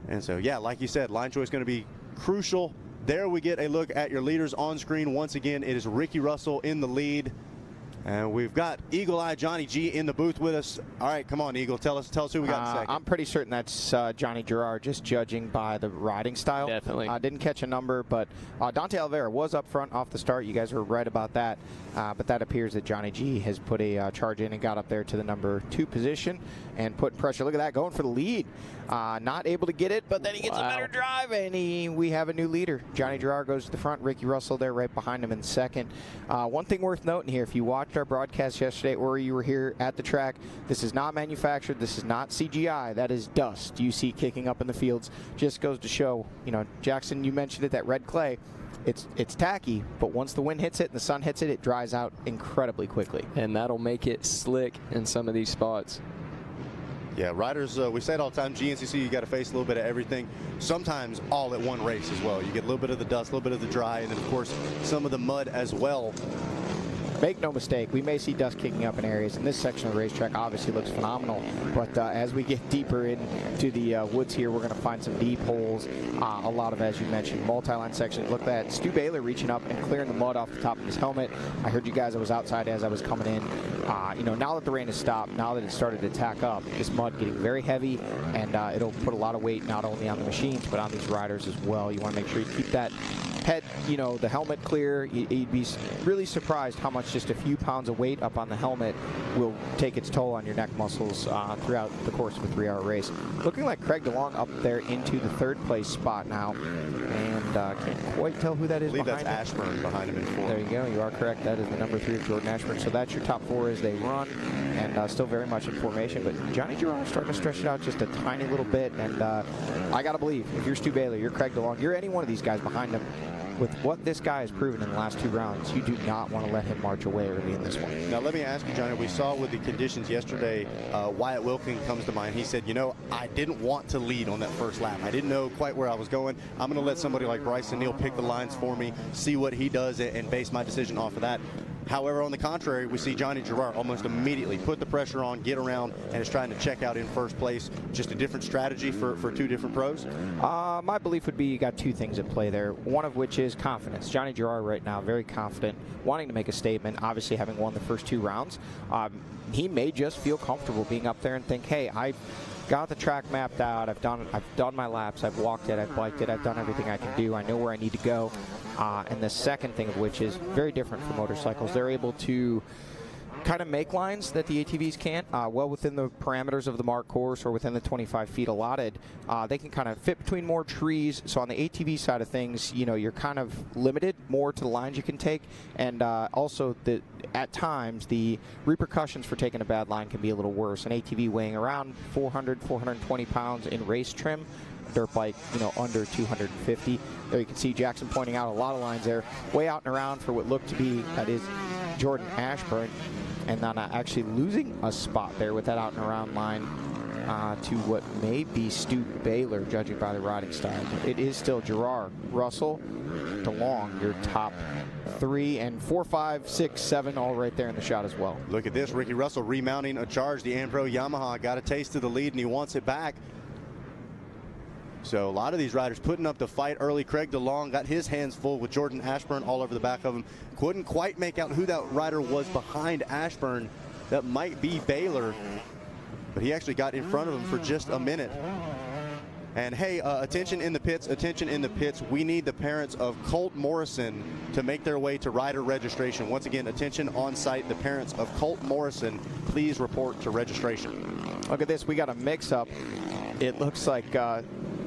And so, yeah, like you said, line choice going to be crucial. There we get a look at your leaders on screen. Once again, it is Ricky Russell in the lead. And we've got Eagle Eye Johnny G in the booth with us. All right, come on, Eagle. Tell us who we got in second. I'm pretty certain that's Johnny Girroir, just judging by the riding style. Definitely. Didn't catch a number, but Dante Oliveira was up front off the start. You guys were right about that. But that appears that Johnny G has put a charge in and got up there to the number 2 position and put pressure. Look at that, going for the lead. Not able to get it, but then he gets a better drive, and we have a new leader. Johnny Girroir goes to the front. Ricky Russell there right behind him in second. One thing worth noting here, if you watched our broadcast yesterday or you were here at the track, this is not manufactured. This is not CGI. That is dust you see kicking up in the fields. Just goes to show, Jackson, you mentioned it, that red clay. It's tacky, but once the wind hits it and the sun hits it, it dries out incredibly quickly. And that'll make it slick in some of these spots. Yeah, riders, we say it all the time, GNCC, you got to face a little bit of everything. Sometimes all at one race as well. You get a little bit of the dust, a little bit of the dry, and then, of course, some of the mud as well. Make no mistake, we may see dust kicking up in areas, and this section of the racetrack obviously looks phenomenal. But as we get deeper into the woods here, we're going to find some deep holes. A lot of, as you mentioned, multi-line sections. Look at that, Stu Baylor reaching up and clearing the mud off the top of his helmet. I heard you guys, I was outside as I was coming in. Now that the rain has stopped, now that it started to tack up, this mud getting very heavy, and it'll put a lot of weight not only on the machines, but on these riders as well. You want to make sure you keep that head, the helmet clear. You'd be really surprised how much just a few pounds of weight up on the helmet will take its toll on your neck muscles throughout the course of a 3-hour race. Looking like Craig DeLong up there into the 3rd place spot now. And can't quite tell who that is I believe behind that's him. Ashburn behind him in 4. There you go. You are correct. That is the number 3 of Jordan Ashburn. So that's your top 4 as they run, and still very much in formation. But Johnny Girroir starting to stretch it out just a tiny little bit, and I got to believe, if you're Stu Baylor, you're Craig DeLong, you're any one of these guys behind him, with what this guy has proven in the last 2 rounds, you do not want to let him march away early in this one. Now, let me ask you, Johnny, we saw with the conditions yesterday, Wyatt Wilking comes to mind. He said, you know, I didn't want to lead on that first lap. I didn't know quite where I was going. I'm going to let somebody like Bryson Neal pick the lines for me, see what he does, and base my decision off of that. However, on the contrary, we see Johnny Girroir almost immediately put the pressure on, get around, and is trying to check out in first place. Just a different strategy for 2 different pros? My belief would be you got 2 things at play there, one of which is confidence. Johnny Girroir right now, very confident, wanting to make a statement, obviously having won the first 2 rounds. He may just feel comfortable being up there and think, hey, I've got the track mapped out, I've done my laps, I've walked it, I've biked it, I've done everything I can do, I know where I need to go. And the second thing of which is very different from motorcycles. They're able to kind of make lines that the ATVs can't, well within the parameters of the marked course or within the 25 feet allotted. They can kind of fit between more trees. So on the ATV side of things, you know, you're kind of limited more to the lines you can take, and also at times the repercussions for taking a bad line can be a little worse. An ATV weighing around 420 pounds in race trim, dirt bike, you know, under 250. There you can see Jackson pointing out a lot of lines there, way out and around for what looked to be, that is Jordan Ashburn, and then actually losing a spot there with that out and around line to what may be Stu Baylor, judging by the riding style. It is still Girroir, Russell, DeLong, your top 3, and 4, 5, 6, 7 all right there in the shot as well. Look at this, Ricky Russell remounting a charge. The Ampro Yamaha got a taste of the lead, and he wants it back. So a lot of these riders putting up the fight early. Craig DeLong got his hands full with Jordan Ashburn all over the back of him. Couldn't quite make out who that rider was behind Ashburn. That might be Baylor, but he actually got in front of him for just a minute. And hey, attention in the pits, attention in the pits. We need the parents of Colt Morrison to make their way to rider registration. Once again, attention on site, the parents of Colt Morrison, please report to registration. Look at this, we got a mix-up. It looks like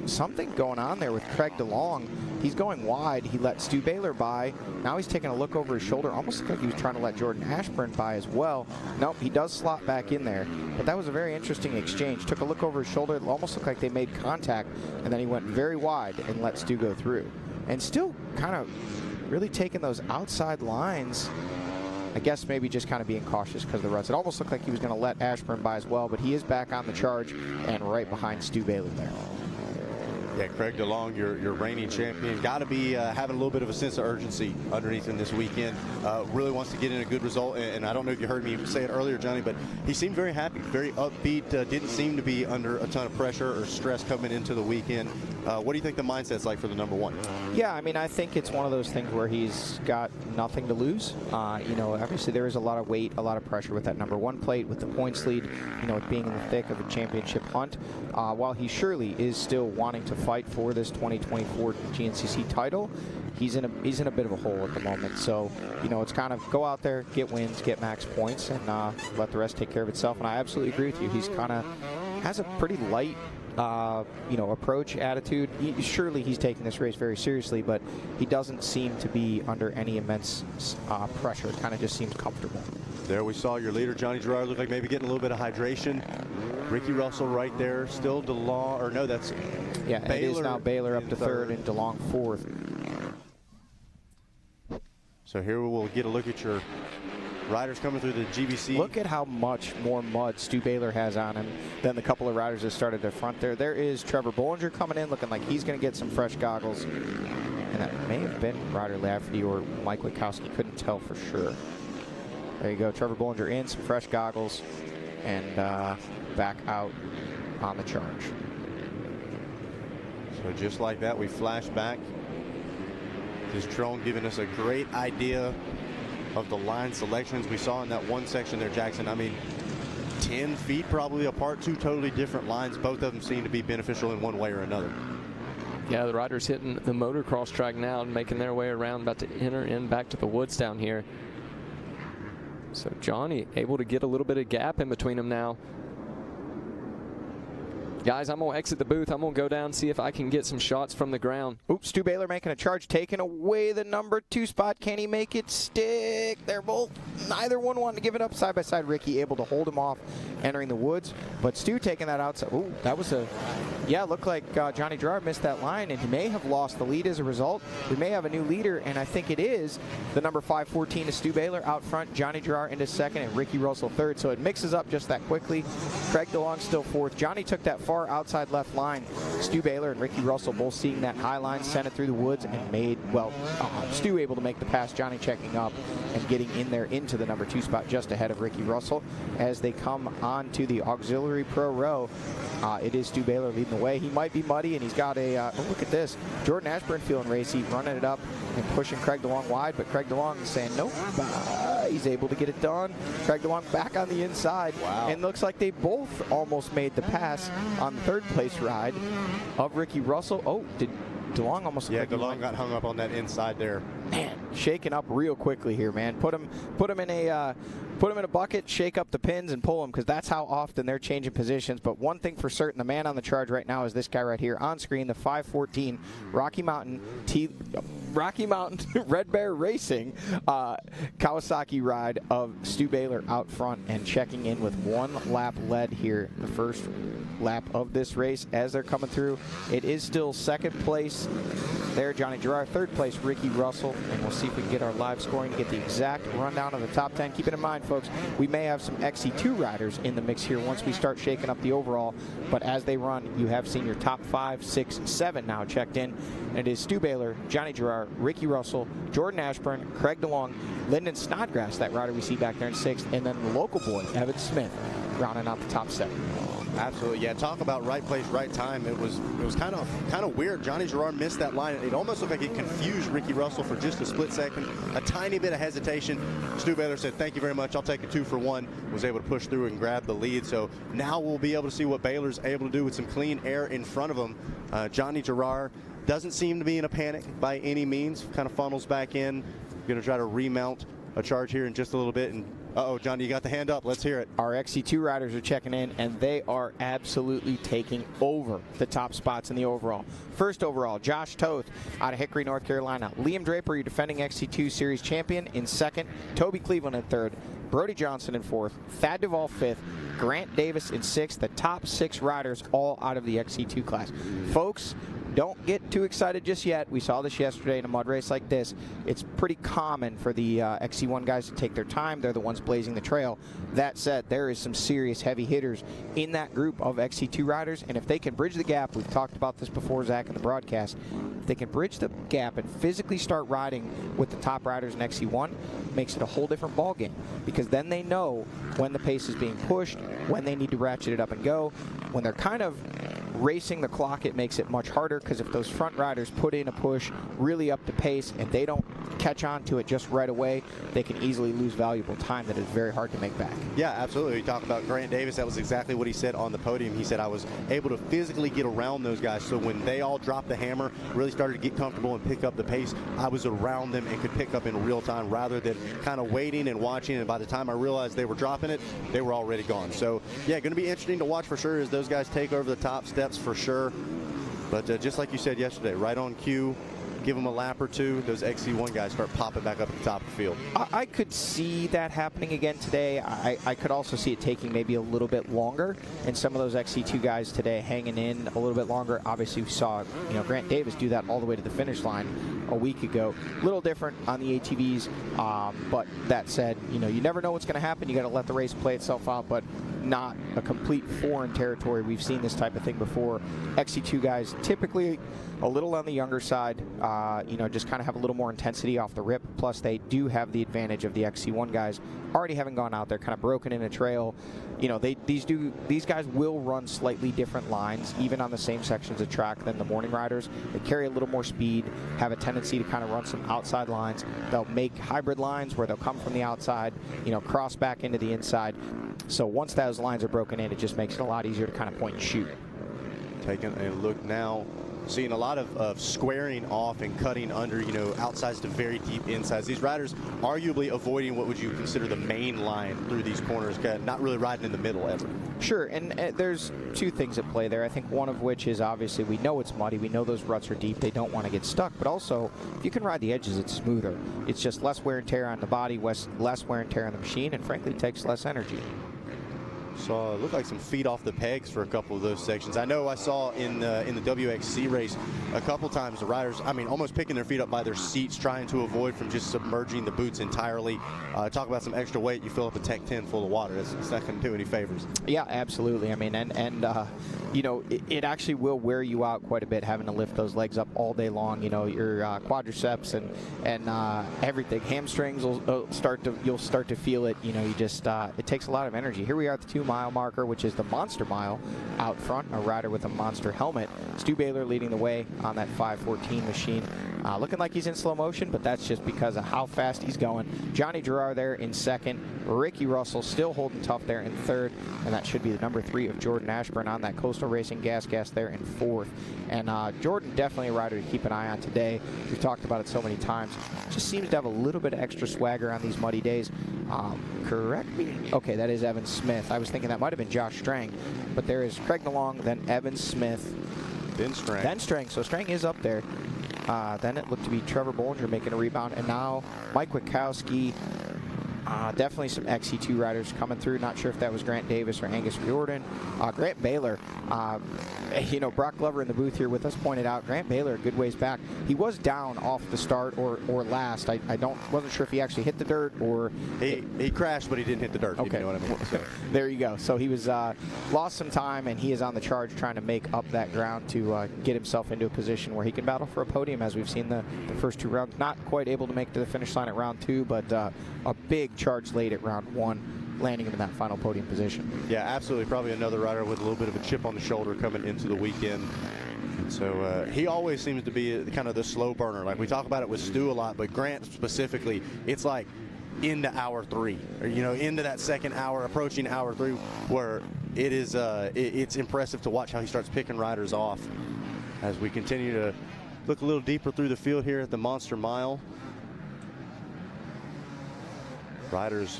something going on there with Craig DeLong. He's going wide. He let Stu Baylor by. Now he's taking a look over his shoulder, almost like he was trying to let Jordan Ashburn by as well. Nope, he does slot back in there. But that was a very interesting exchange. Took a look over his shoulder. It almost looked like they made contact, and then he went very wide and let Stu go through. And still kind of really taking those outside lines. I guess maybe just kind of being cautious because of the ruts. It almost looked like he was going to let Ashburn by as well, but he is back on the charge and right behind Stu Baylor there. Yeah, Craig DeLong, your reigning champion, got to be having a little bit of a sense of urgency underneath him this weekend. Really wants to get in a good result, and I don't know if you heard me say it earlier, Johnny, but he seemed very happy, very upbeat, didn't seem to be under a ton of pressure or stress coming into the weekend. What do you think the mindset's like for the number 1? Yeah, I mean, I think it's one of those things where he's got nothing to lose. You know, obviously there is a lot of weight, a lot of pressure with that number 1 plate, with the points lead, you know, it being in the thick of a championship hunt. While he surely is still wanting to fight for this 2024 GNCC title, he's in a bit of a hole at the moment. So, you know, it's kind of go out there, get wins, get max points, and let the rest take care of itself. And I absolutely agree with you. He's kind of has a pretty light you know, approach, attitude. Surely he's taking this race very seriously, but he doesn't seem to be under any immense pressure. It kind of just seems comfortable. There we saw your leader, Johnny Girroir, look like maybe getting a little bit of hydration. Ricky Russell right there, still DeLong, or no, that's Baylor. It is now Baylor up to third and DeLong 4th. So here we'll get a look at your riders coming through the GBC. Look at how much more mud Stu Baylor has on him than the couple of riders that started at front there. There is Trevor Bollinger coming in, looking like he's going to get some fresh goggles. And that may have been Ryder Lafferty or Mike Witkowski. Couldn't tell for sure. There you go, Trevor Bollinger in, some fresh goggles, and back out on the charge. So just like that, we flash back. This drone giving us a great idea of the line selections we saw in that one section there, Jackson. I mean, 10 feet probably apart, 2 totally different lines. Both of them seem to be beneficial in one way or another. Yeah, the riders hitting the motocross track now and making their way around, about to enter in back to the woods down here. So Johnny able to get a little bit of gap in between them now. Guys, I'm going to exit the booth. I'm going to go down and see if I can get some shots from the ground. Oops, Stu Baylor making a charge, taking away the number 2 spot. Can he make it stick? They're both, neither one wanting to give it up. Side by side, Ricky able to hold him off entering the woods. But Stu taking that outside. Ooh, that was looked like Johnny Girroir missed that line, and he may have lost the lead as a result. We may have a new leader, and I think it is the number 514 is Stu Baylor out front, Johnny Girroir into second, and Ricky Russell third. So it mixes up just that quickly. Craig DeLong still fourth. Johnny took that far outside left line. Stu Baylor and Ricky Russell both seeing that high line, sent it through the woods, and made, Stu able to make the pass, Johnny checking up and getting in there into the number 2 spot just ahead of Ricky Russell. As they come on to the auxiliary pro row, it is Stu Baylor leading the way. He might be muddy, and he's got a, look at this, Jordan Ashburn feeling racy, running it up and pushing Craig DeLong wide, but Craig DeLong is saying nope. He's able to get it done. Craig DeLong back on the inside. Wow. And looks like they both almost made the pass on the third place ride of Ricky Russell. Oh, did DeLong almost? Yeah, DeLong got hung up on that inside there. Man, shaking up real quickly here, man. Put him in a bucket, shake up the pins, and pull him, because that's how often they're changing positions. But one thing for certain, the man on the charge right now is this guy right here on screen, the 514 Rocky Mountain Red Bear Racing Kawasaki ride of Stu Baylor out front and checking in with 1 lap led here, the first lap of this race as they're coming through. It is still second place there, Johnny Girroir. Third place, Ricky Russell. And we'll see if we can get our live scoring, get the exact rundown of the top 10. Keep it in mind, folks, we may have some XC2 riders in the mix here once we start shaking up the overall. But as they run, you have seen your top 5, 6, 7 now checked in. And it is Stu Baylor, Johnny Girroir, Ricky Russell, Jordan Ashburn, Craig DeLong, Lyndon Snodgrass, that rider we see back there in 6th, and then the local boy, Evan Smith, rounding out the top 7. Absolutely, yeah. Talk about right place, right time. It was kind of weird. Johnny Girroir missed that line. It almost looked like it confused Ricky Russell for just a split second. A tiny bit of hesitation. Stu Baylor said, "Thank you very much. I'll take a 2 for 1." Was able to push through and grab the lead. So now we'll be able to see what Baylor's able to do with some clean air in front of him. Johnny Girroir doesn't seem to be in a panic by any means. Kind of funnels back in. Going to try to remount a charge here in just a little bit. And uh-oh, Johnny, you got the hand up. Let's hear it. Our XC2 riders are checking in, and they are absolutely taking over the top spots in the overall. First overall, Josh Toth out of Hickory, North Carolina. Liam Draper, your defending XC2 Series champion, in second. Toby Cleveland in third. Brody Johnson in fourth. Thad Duvall fifth. Grant Davis in sixth. The top 6 riders all out of the XC2 class. Folks, don't get too excited just yet. We saw this yesterday in a mud race like this. It's pretty common for the XC1 guys to take their time. They're the ones blazing the trail. That said, there is some serious heavy hitters in that group of XC2 riders, and if they can bridge the gap, we've talked about this before, Zach, in the broadcast, if they can bridge the gap and physically start riding with the top riders in XC1, makes it a whole different ballgame, because then they know when the pace is being pushed, when they need to ratchet it up and go. When they're kind of racing the clock, it makes it much harder, because if those front riders put in a push really up the pace and they don't catch on to it just right away, they can easily lose valuable time that is very hard to make back. Yeah, absolutely. You talk about Grant Davis. That was exactly what he said on the podium. He said, I was able to physically get around those guys, so when they all dropped the hammer, really started to get comfortable and pick up the pace, I was around them and could pick up in real time rather than kind of waiting and watching, and by the time I realized they were dropping it, they were already gone. So yeah, going to be interesting to watch for sure as those guys take over the top steps for sure. But just like you said yesterday, right on cue, give them a lap or two, those XC1 guys start popping back up at the top of the field. I could see that happening again today. I could also see it taking maybe a little bit longer, and some of those XC2 guys today hanging in a little bit longer. Obviously, we saw Grant Davis do that all the way to the finish line a week ago. A little different on the ATVs, but that said, you never know what's going to happen. You got to let the race play itself out, but not a complete foreign territory. We've seen this type of thing before. XC2 guys typically a little on the younger side, just kind of have a little more intensity off the rip. Plus, they do have the advantage of the XC1 guys already having gone out there, kind of broken in a trail. These guys will run slightly different lines, even on the same sections of track than the morning riders. They carry a little more speed, have a tendency to kind of run some outside lines. They'll make hybrid lines where they'll come from the outside, cross back into the inside. So once those lines are broken in, it just makes it a lot easier to kind of point and shoot. Taking a look now, seeing a lot of squaring off and cutting under, outsides to very deep insides. These riders arguably avoiding what would you consider the main line through these corners, not really riding in the middle ever. Sure, and there's two things at play there. I think one of which is obviously we know it's muddy. We know those ruts are deep. They don't want to get stuck. But also, if you can ride the edges, it's smoother. It's just less wear and tear on the body, less wear and tear on the machine, and frankly, takes less energy. Saw it looked like some feet off the pegs for a couple of those sections. I know I saw in the WXC race a couple times the riders, almost picking their feet up by their seats, trying to avoid from just submerging the boots entirely. Talk about some extra weight. You fill up a Tech 10 full of water. It's not going to do any favors. Yeah, absolutely. It actually will wear you out quite a bit having to lift those legs up all day long. Your quadriceps and everything. Hamstrings you'll start to feel it. It takes a lot of energy. Here we are at the 2-mile marker, which is the monster mile out front. A rider with a monster helmet. Stu Baylor leading the way on that 5:14 machine. Looking like he's in slow motion, but that's just because of how fast he's going. Johnny Girroir there in second. Ricky Russell still holding tough there in third, and that should be the number 3 of Jordan Ashburn on that Coastal Racing gas there in fourth. And Jordan, definitely a rider to keep an eye on today. We've talked about it so many times. Just seems to have a little bit of extra swagger on these muddy days. Correct me? Okay, that is Evan Smith. I was thinking that might have been Josh Strang, but there is Craig DeLong, then Evan Smith, then Strang. Then Strang. So Strang is up there. Then it looked to be Trevor Bollinger making a rebound, and now Mike Witkowski. Definitely some XC2 riders coming through. Not sure if that was Grant Davis or Angus Riordan. Grant Baylor, Brock Glover in the booth here with us pointed out Grant Baylor a good ways back. He was down off the start or last. I wasn't sure if he actually hit the dirt or he crashed, but he didn't hit the dirt. Okay, if you know what I mean. So. There you go. So he was lost some time, and he is on the charge trying to make up that ground to get himself into a position where he can battle for a podium, as we've seen the first 2 rounds. Not quite able to make it to the finish line at round 2, but a big charge late at round 1, landing him in that final podium position. Yeah, absolutely. Probably another rider with a little bit of a chip on the shoulder coming into the weekend. So he always seems to be kind of the slow burner. Like we talk about it with Stu a lot, but Grant specifically, it's like into hour 3, or into that second hour, approaching hour 3, where it is it's impressive to watch how he starts picking riders off. As we continue to look a little deeper through the field here at the Monster Mile. Riders.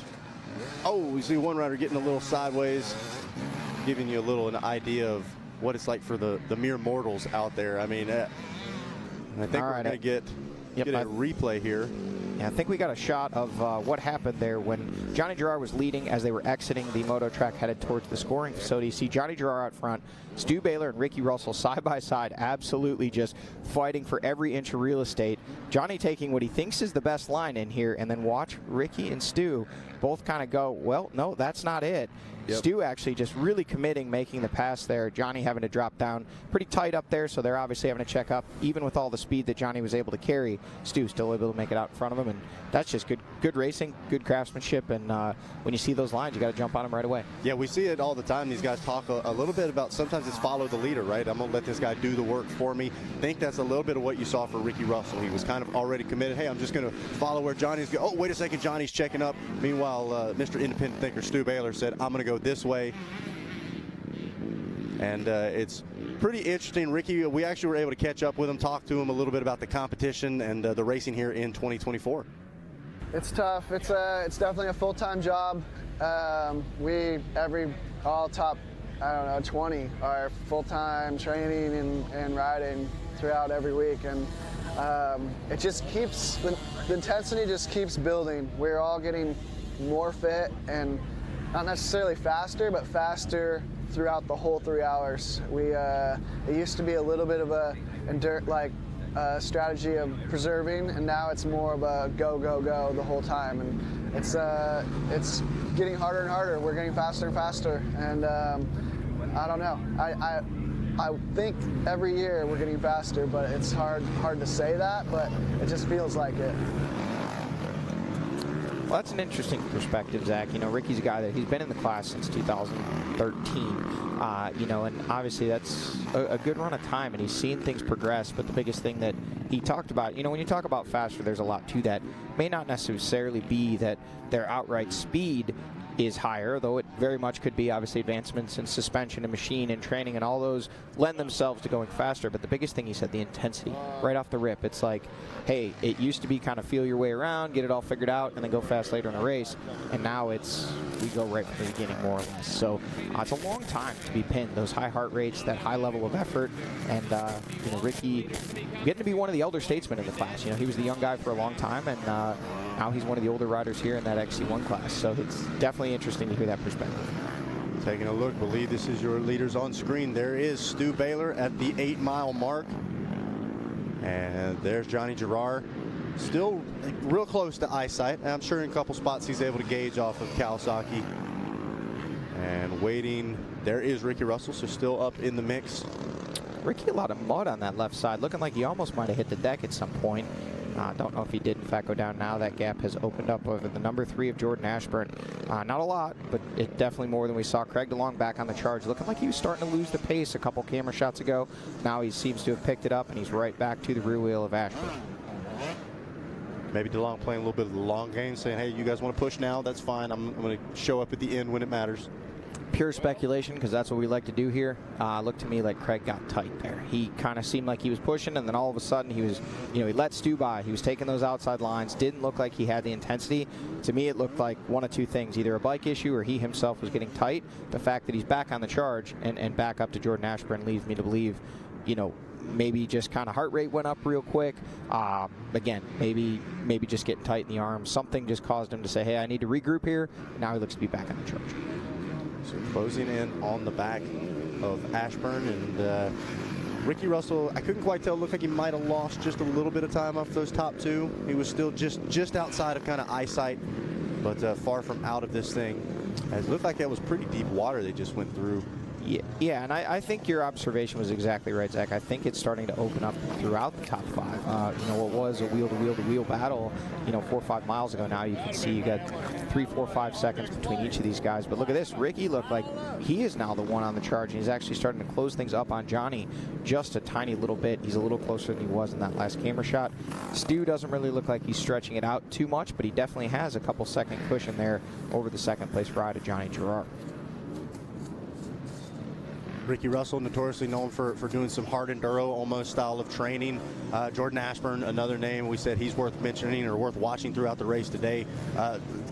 Oh, we see one rider getting a little sideways, giving you a little an idea of what it's like for the mere mortals out there. I think we're going to get a replay here. Yeah, I think we got a shot of what happened there when Johnny Girroir was leading as they were exiting the moto track headed towards the scoring facility. You see Johnny Girroir out front, Stu Baylor and Ricky Russell side by side, absolutely just fighting for every inch of real estate. Johnny taking what he thinks is the best line in here, and then watch Ricky and Stu both kind of go, well, no, that's not it. Yep. Stu actually just really committing, making the pass there. Johnny having to drop down pretty tight up there, so they're obviously having to check up. Even with all the speed that Johnny was able to carry, Stu still able to make it out in front of him, and that's just good racing, good craftsmanship, and when you see those lines, you got to jump on them right away. Yeah, we see it all the time. These guys talk a little bit about sometimes it's follow the leader, right? I'm going to let this guy do the work for me. I think that's a little bit of what you saw for Ricky Russell. He was kind of already committed. Hey, I'm just going to follow where Johnny's going. Oh, wait a second, Johnny's checking up. Meanwhile, Mr. Independent Thinker Stu Baylor said, I'm going to go this way. And it's pretty interesting. Ricky, we actually were able to catch up with him, talk to him a little bit about the competition and the racing here in 2024. It's tough. It's definitely a full-time job. All top, 20 are full-time training and riding throughout every week, and it just keeps the intensity just keeps building. We're all getting more fit and not necessarily faster, but faster throughout the whole 3 hours. It used to be a little bit of a strategy of preserving, and now it's more of a go the whole time, and it's getting harder and harder. We're getting faster and faster, and I don't know. I think every year we're getting faster, but it's hard to say that, but it just feels like it. Well, that's an interesting perspective, Zach. Ricky's a guy that he's been in the class since 2013. And obviously that's a good run of time, and he's seen things progress. But the biggest thing that he talked about, when you talk about faster, there's a lot to that. May not necessarily be that their outright speed is higher, though it very much could be. Obviously, advancements in suspension and machine and training and all those lend themselves to going faster. But the biggest thing he said, the intensity, right off the rip. It's like, hey, it used to be kind of feel your way around, get it all figured out, and then go fast later in a race. And now we go right from the beginning, more or less. So it's a long time to be pinned. Those high heart rates, that high level of effort, and Ricky getting to be one of the elder statesmen in the class. He was the young guy for a long time, and now he's one of the older riders here in that XC1 class. So it's definitely interesting to hear that perspective. Taking a look, believe this is your leaders on screen. There is Stu Baylor at the 8-mile mark. And there's Johnny Girroir, still real close to eyesight. And I'm sure in a couple spots he's able to gauge off of Kawasaki. And waiting, there is Ricky Russell, so still up in the mix. Ricky, a lot of mud on that left side, looking like he almost might have hit the deck at some point. Don't know if he did, in fact, go down now. That gap has opened up over the number 3 of Jordan Ashburn. Not a lot, but it definitely more than we saw. Craig DeLong back on the charge, looking like he was starting to lose the pace a couple camera shots ago. Now he seems to have picked it up, and he's right back to the rear wheel of Ashburn. Maybe DeLong playing a little bit of the long game, saying, hey, you guys want to push now? That's fine. I'm going to show up at the end when it matters. Pure speculation, because that's what we like to do here. Looked to me like Craig got tight there. He kind of seemed like he was pushing, and then all of a sudden he was, he let Stu by. He was taking those outside lines. Didn't look like he had the intensity. To me, it looked like one of two things: either a bike issue or he himself was getting tight. The fact that he's back on the charge and back up to Jordan Ashburn leads me to believe, maybe just kind of heart rate went up real quick. Again, maybe just getting tight in the arms. Something just caused him to say, hey, I need to regroup here. Now he looks to be back on the charge. So closing in on the back of Ashburn, and Ricky Russell, I couldn't quite tell. Looked like he might have lost just a little bit of time off those top two. He was still just outside of kind of eyesight, but far from out of this thing. It looked like that was pretty deep water they just went through. Yeah, and I think your observation was exactly right, Zach. I think it's starting to open up throughout the top 5. What was a wheel-to-wheel-to-wheel battle, 4 or 5 miles ago, now you can see you got 3, 4, 5 seconds between each of these guys. But look at this. Ricky looked like he is now the one on the charge, and he's actually starting to close things up on Johnny just a tiny little bit. He's a little closer than he was in that last camera shot. Stu doesn't really look like he's stretching it out too much, but he definitely has a couple second cushion there over the second place ride of Johnny Girroir. Ricky Russell, notoriously known for doing some hard enduro almost style of training. Jordan Ashburn, another name we said he's worth mentioning or worth watching throughout the race today.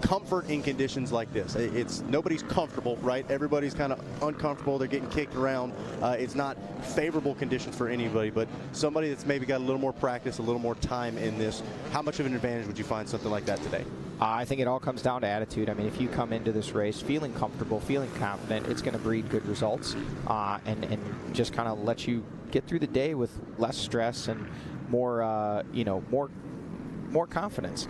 Comfort in conditions like this. Nobody's comfortable, right? Everybody's kind of uncomfortable. They're getting kicked around. It's not favorable conditions for anybody, but somebody that's maybe got a little more practice, a little more time in this. How much of an advantage would you find something like that today? I think it all comes down to attitude. I mean, if you come into this race feeling comfortable, feeling confident, it's going to breed good results and just kind of let you get through the day with less stress and more, more confidence.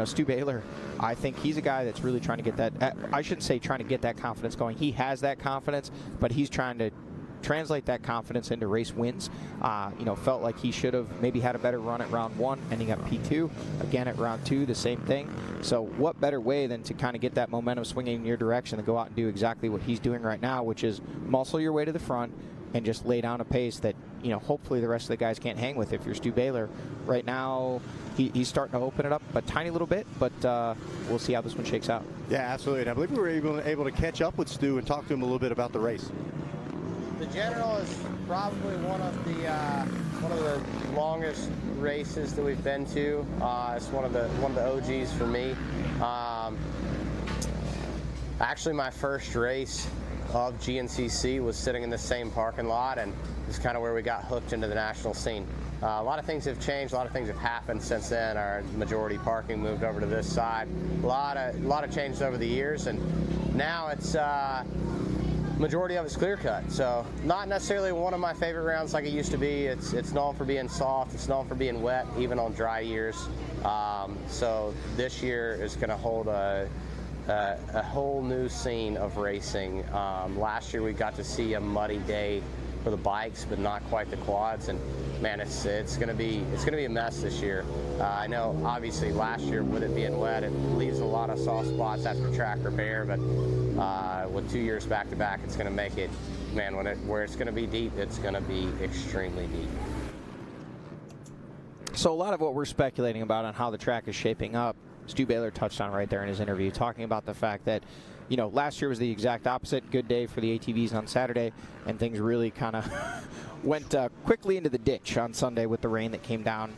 Stu Baylor, I think he's a guy that's really trying to get that, I shouldn't say trying to get that confidence going. He has that confidence, but he's trying to translate that confidence into race wins. Felt like he should have maybe had a better run at round 1, ending up P2. Again at round 2, the same thing. So what better way than to kind of get that momentum swinging in your direction than go out and do exactly what he's doing right now, which is muscle your way to the front and just lay down a pace that, hopefully the rest of the guys can't hang with if you're Stu Baylor. Right now, he's starting to open it up a tiny little bit, but we'll see how this one shakes out. Yeah, absolutely. And I believe we were able to catch up with Stu and talk to him a little bit about the race. The General is probably one of the longest races that we've been to. It's one of the OGs for me. Actually, my first race of GNCC was sitting in the same parking lot, and it's kind of where we got hooked into the national scene. A lot of things have changed. A lot of things have happened since then. Our majority parking moved over to this side. A lot of changes over the years, and now it's. Majority of it's clear cut, so not necessarily one of my favorite rounds like it used to be. It's known for being soft, it's known for being wet, even on dry years. So this year is going to hold a whole new scene of racing. Last year we got to see a muddy day for the bikes, but not quite the quads. And man, it's going to be a mess this year. I know obviously last year with it being wet, it leaves a lot of soft spots after track repair, but with 2 years back to back, it's going to make it, man, where it's going to be deep, it's going to be extremely deep. So a lot of what we're speculating about on how the track is shaping up, Stu Baylor touched on right there in his interview, talking about the fact that, last year was the exact opposite. Good day for the ATVs on Saturday, and things really kind of went quickly into the ditch on Sunday with the rain that came down.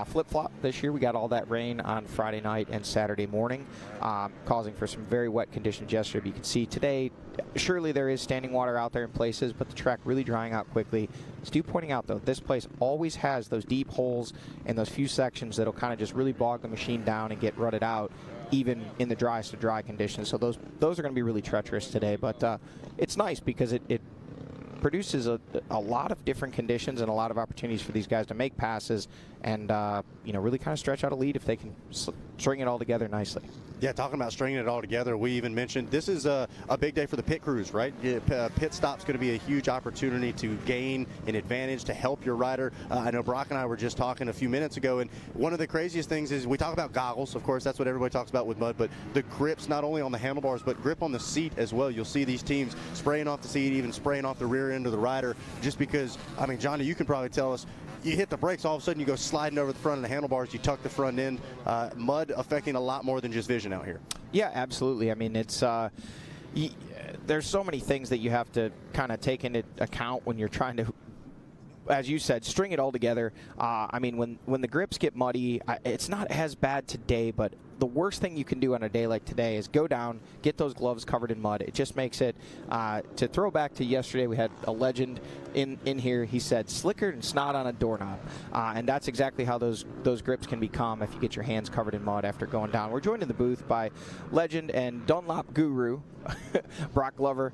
Flip-flop this year. We got all that rain on Friday night and Saturday morning, causing for some very wet conditions yesterday. But you can see today, surely there is standing water out there in places, but the track really drying out quickly. Stu pointing out, though, this place always has those deep holes and those few sections that'll kind of just really bog the machine down and get rutted out, even in the driest of dry conditions. So those are going to be really treacherous today. But it's nice because it produces a lot of different conditions and a lot of opportunities for these guys to make passes and really kind of stretch out a lead if they can string it all together nicely. Yeah, talking about stringing it all together, we even mentioned this is a big day for the pit crews, right? Pit stop's going to be a huge opportunity to gain an advantage, to help your rider. I know Brock and I were just talking a few minutes ago, and one of the craziest things is we talk about goggles. Of course, that's what everybody talks about with mud, but the grips not only on the handlebars, but grip on the seat as well. You'll see these teams spraying off the seat, even spraying off the rear end of the rider, just because, I mean, Johnny, you can probably tell us, you hit the brakes, all of a sudden you go sliding over the front of the handlebars, you tuck the front end. Mud affecting a lot more than just vision out here. Yeah, absolutely. I mean, it's there's so many things that you have to kind of take into account when you're trying to, as you said, string it all together. I mean, when the grips get muddy, it's not as bad today, but the worst thing you can do on a day like today is go down, get those gloves covered in mud. It just makes it, to throw back to yesterday, we had a legend in here. He said, slicker than snot on a doorknob. And that's exactly how those grips can become if you get your hands covered in mud after going down. We're joined in the booth by legend and Dunlop guru, Brock Glover.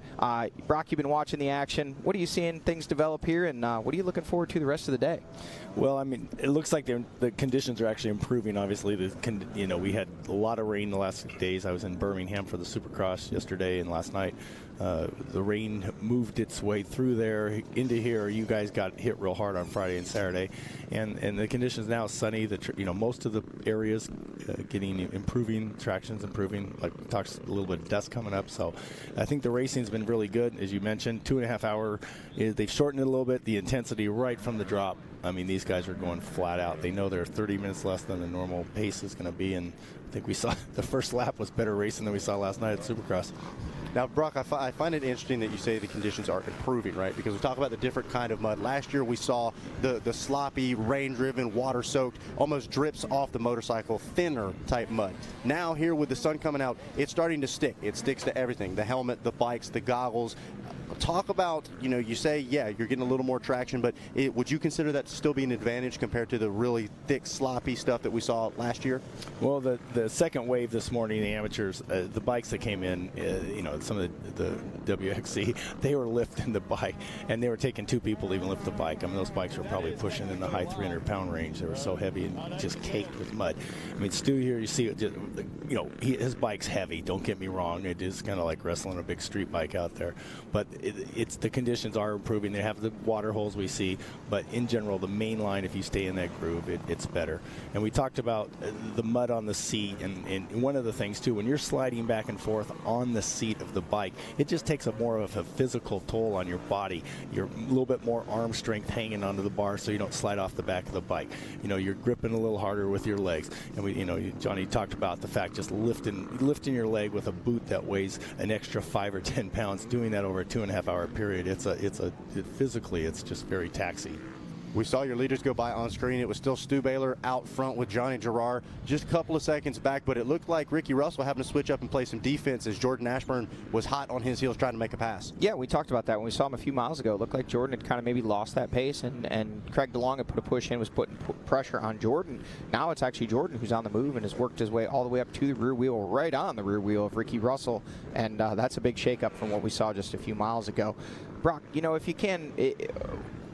Brock, you've been watching the action. What are you seeing things develop here, and what are you looking forward to the rest of the day? Well, I mean, it looks like the conditions are actually improving. Obviously, we had a lot of rain the last 6 days. I was in Birmingham for the Supercross yesterday and last night. The rain moved its way through there into here. You guys got hit real hard on Friday and Saturday, and the conditions now sunny. Most of the areas improving, traction's improving. Like we talked, a little bit of dust coming up. So I think the racing's been really good, as you mentioned. 2.5 hour. They've shortened it a little bit. The intensity right from the drop. I mean, these guys are going flat out. They know they're 30 minutes less than the normal pace is going to be, and I think we saw the first lap was better racing than we saw last night at Supercross. Now, Brock, I find it interesting that you say the conditions are improving, right? Because we talk about the different kind of mud. Last year we saw the sloppy, rain-driven, water-soaked, almost drips off the motorcycle, thinner type mud. Now here with the sun coming out, it's starting to stick. It sticks to everything, the helmet, the bikes, the goggles. Talk about, you say, yeah, you're getting a little more traction, but would you consider that to still be an advantage compared to the really thick, sloppy stuff that we saw last year? Well, the second wave this morning, the amateurs, the bikes that came in, some of the WXC, they were lifting the bike, and they were taking two people to even lift the bike. I mean, those bikes were probably pushing in the high 300-pound range. They were so heavy and just caked with mud. I mean, Stu here, you see, his bike's heavy. Don't get me wrong. It is kind of like wrestling a big street bike out there. But it's the conditions are improving. They have the water holes we see, but in general, the main line, if you stay in that groove, it's better. And we talked about the mud on the seat, and one of the things too, when you're sliding back and forth on the seat of the bike, it just takes more of a physical toll on your body. You're a little bit more arm strength hanging onto the bar, so you don't slide off the back of the bike. You're gripping a little harder with your legs. And Johnny talked about the fact just lifting your leg with a boot that weighs an extra 5 or 10 pounds, doing that over a 2.5 hour period. Physically, it's just very taxing. We saw your leaders go by on screen. It was still Stu Baylor out front with Johnny Girroir just a couple of seconds back, but it looked like Ricky Russell having to switch up and play some defense as Jordan Ashburn was hot on his heels trying to make a pass. Yeah, we talked about that when we saw him a few miles ago. It looked like Jordan had kind of maybe lost that pace, and Craig DeLong had put a push in, was putting pressure on Jordan. Now it's actually Jordan who's on the move and has worked his way all the way up to the rear wheel, right on the rear wheel of Ricky Russell, and that's a big shakeup from what we saw just a few miles ago. Brock, if you can...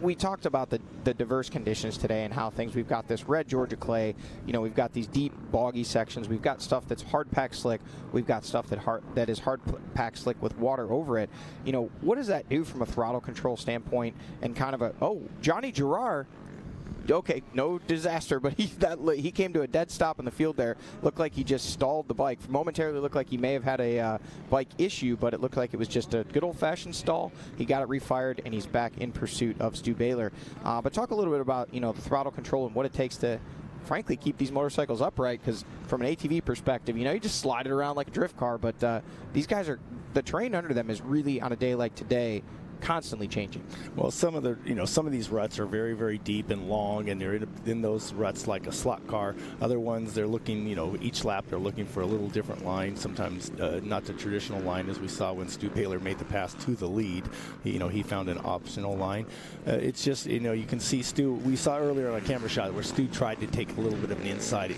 we talked about the diverse conditions today and how we've got this red Georgia clay, we've got these deep boggy sections, we've got stuff that's hard packed slick, we've got stuff that is hard packed slick with water over it. What does that do from a throttle control standpoint and kind of Johnny Girroir, okay, no disaster, but he came to a dead stop in the field there. Looked like he just stalled the bike. Momentarily looked like he may have had a bike issue, but it looked like it was just a good old-fashioned stall. He got it refired, and he's back in pursuit of Stu Baylor. But talk a little bit about the throttle control and what it takes to frankly, keep these motorcycles upright, because from an ATV perspective, you just slide it around like a drift car, but these guys the terrain under them is really, on a day like today, constantly changing. Well, some of these ruts are very, very deep and long, and they're in those ruts like a slot car. Other ones, they're looking, each lap they're looking for a little different line. Sometimes not the traditional line, as we saw when Stu Baylor made the pass to the lead. He found an optional line. It's just, you can see Stu. We saw earlier on a camera shot where Stu tried to take a little bit of an inside.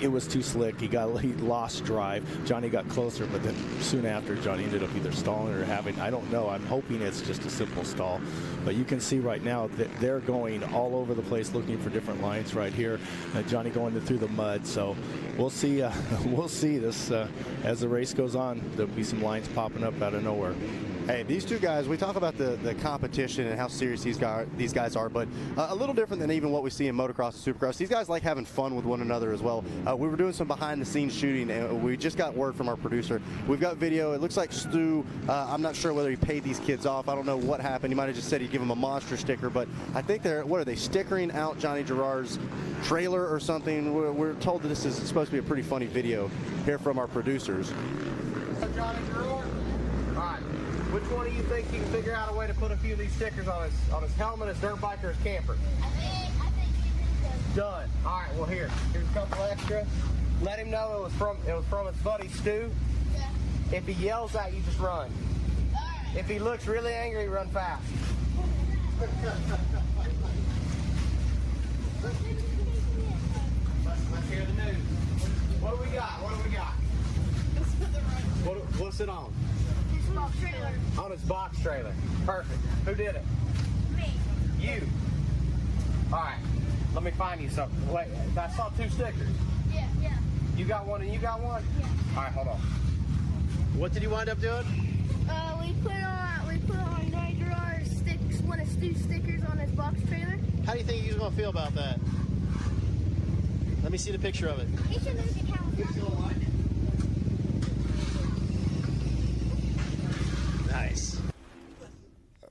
It was too slick. He lost drive. Johnny got closer, but then soon after, Johnny ended up either stalling or I don't know. I'm hoping it's just a simple stall, but you can see right now that they're going all over the place looking for different lines right here. Johnny going through the mud, so we'll see. We'll see this as the race goes on. There'll be some lines popping up out of nowhere. Hey, these two guys, we talk about the competition and how serious these guys are, but a little different than even what we see in motocross and supercross. These guys like having fun with one another as well. We were doing some behind-the-scenes shooting, and we just got word from our producer. We've got video. It looks like Stu, I'm not sure whether he paid these kids off. I don't know what happened. He might have just said he'd give them a monster sticker, but I think what are they, stickering out Johnny Girroir's trailer or something? We're told that this is supposed to be a pretty funny video here from our producers. Johnny Girroir? All right. Which one do you think you can figure out a way to put a few of these stickers on his helmet, his dirt bike, or his camper? I think he's done. All right, well here's a couple extra. Let him know it was from his buddy Stu. Yeah. If he yells at you, just run. All right. If he looks really angry, run fast. Let's hear the news. What do we got? What's it on? Box trailer. On his box trailer. Perfect. Who did it? Me. You. All right. Let me find you something. Wait, I saw two stickers. Yeah. You got one and you got one? Yeah. All right, hold on. What did you wind up doing? We put on Johnny Girroir's one of Stu's stickers on his box trailer. How do you think he's going to feel about that? Let me see the picture of it. He should lose the camera. Nice.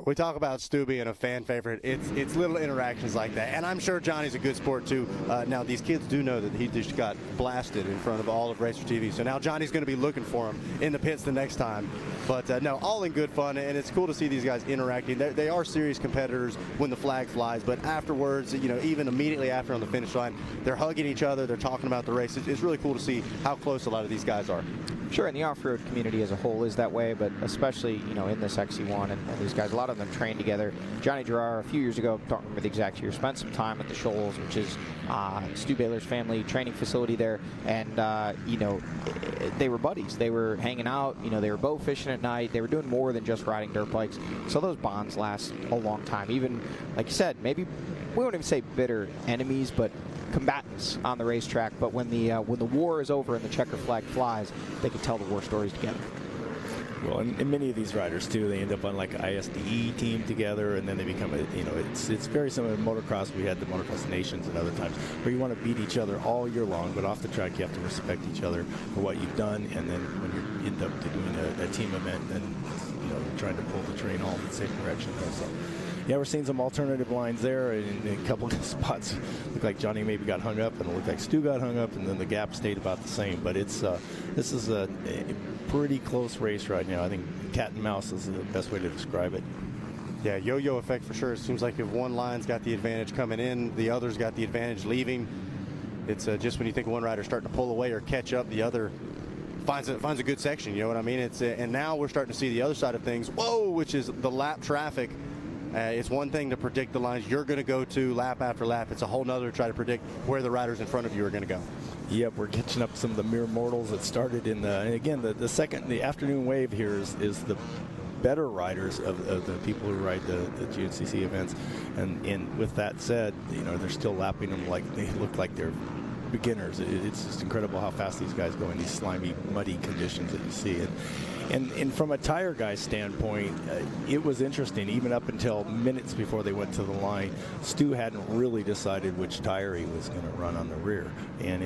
We talk about Stu being a fan favorite. It's little interactions like that, and I'm sure Johnny's a good sport too. Now these kids do know that he just got blasted in front of all of Racer TV, so now Johnny's going to be looking for him in the pits the next time. But no, all in good fun, and it's cool to see these guys interacting. They are serious competitors when the flag flies, but afterwards, even immediately after on the finish line, they're hugging each other, they're talking about the race. It's really cool to see how close a lot of these guys are. Sure, and the off-road community as a whole is that way, but especially, in this XC1 and these guys, a lot of them train together. Johnny Girroir, a few years ago, don't remember the exact year, spent some time at the Shoals, which is Stu Baylor's family training facility there, and, they were buddies. They were hanging out, they were bow fishing at night. They were doing more than just riding dirt bikes, so those bonds last a long time. Even, like you said, maybe, we won't even say bitter enemies, but combatants on the racetrack, but when the war is over and the checker flag flies, they can tell the war stories together. Well, and many of these riders too, they end up on like an ISDE team together, and then they become it's very similar to motocross. We had the Motocross Nations and other times where you want to beat each other all year long, but off the track you have to respect each other for what you've done, and then when you end up doing a team event, then trying to pull the train all in the same direction. So, yeah, we're seeing some alternative lines there, and a couple of spots look like Johnny maybe got hung up, and it looked like Stu got hung up, and then the gap stayed about the same. But this is a pretty close race right now. I think cat and mouse is the best way to describe it. Yeah, yo-yo effect for sure. It seems like if one line's got the advantage coming in, the other's got the advantage leaving. It's just when you think one rider's starting to pull away or catch up, the other finds a good section. You know what I mean? And now we're starting to see the other side of things. Whoa, which is the lap traffic. It's one thing to predict the lines you're going to go to lap after lap. It's a whole nother to try to predict where the riders in front of you are going to go. Yep, we're catching up some of the mere mortals that started in and again, the afternoon wave here is the better riders of the people who ride the GNCC events. And with that said, they're still lapping them like they look like they're beginners. It's just incredible how fast these guys go in these slimy, muddy conditions that you see. And from a tire guy's standpoint, it was interesting. Even up until minutes before they went to the line, Stu hadn't really decided which tire he was going to run on the rear. And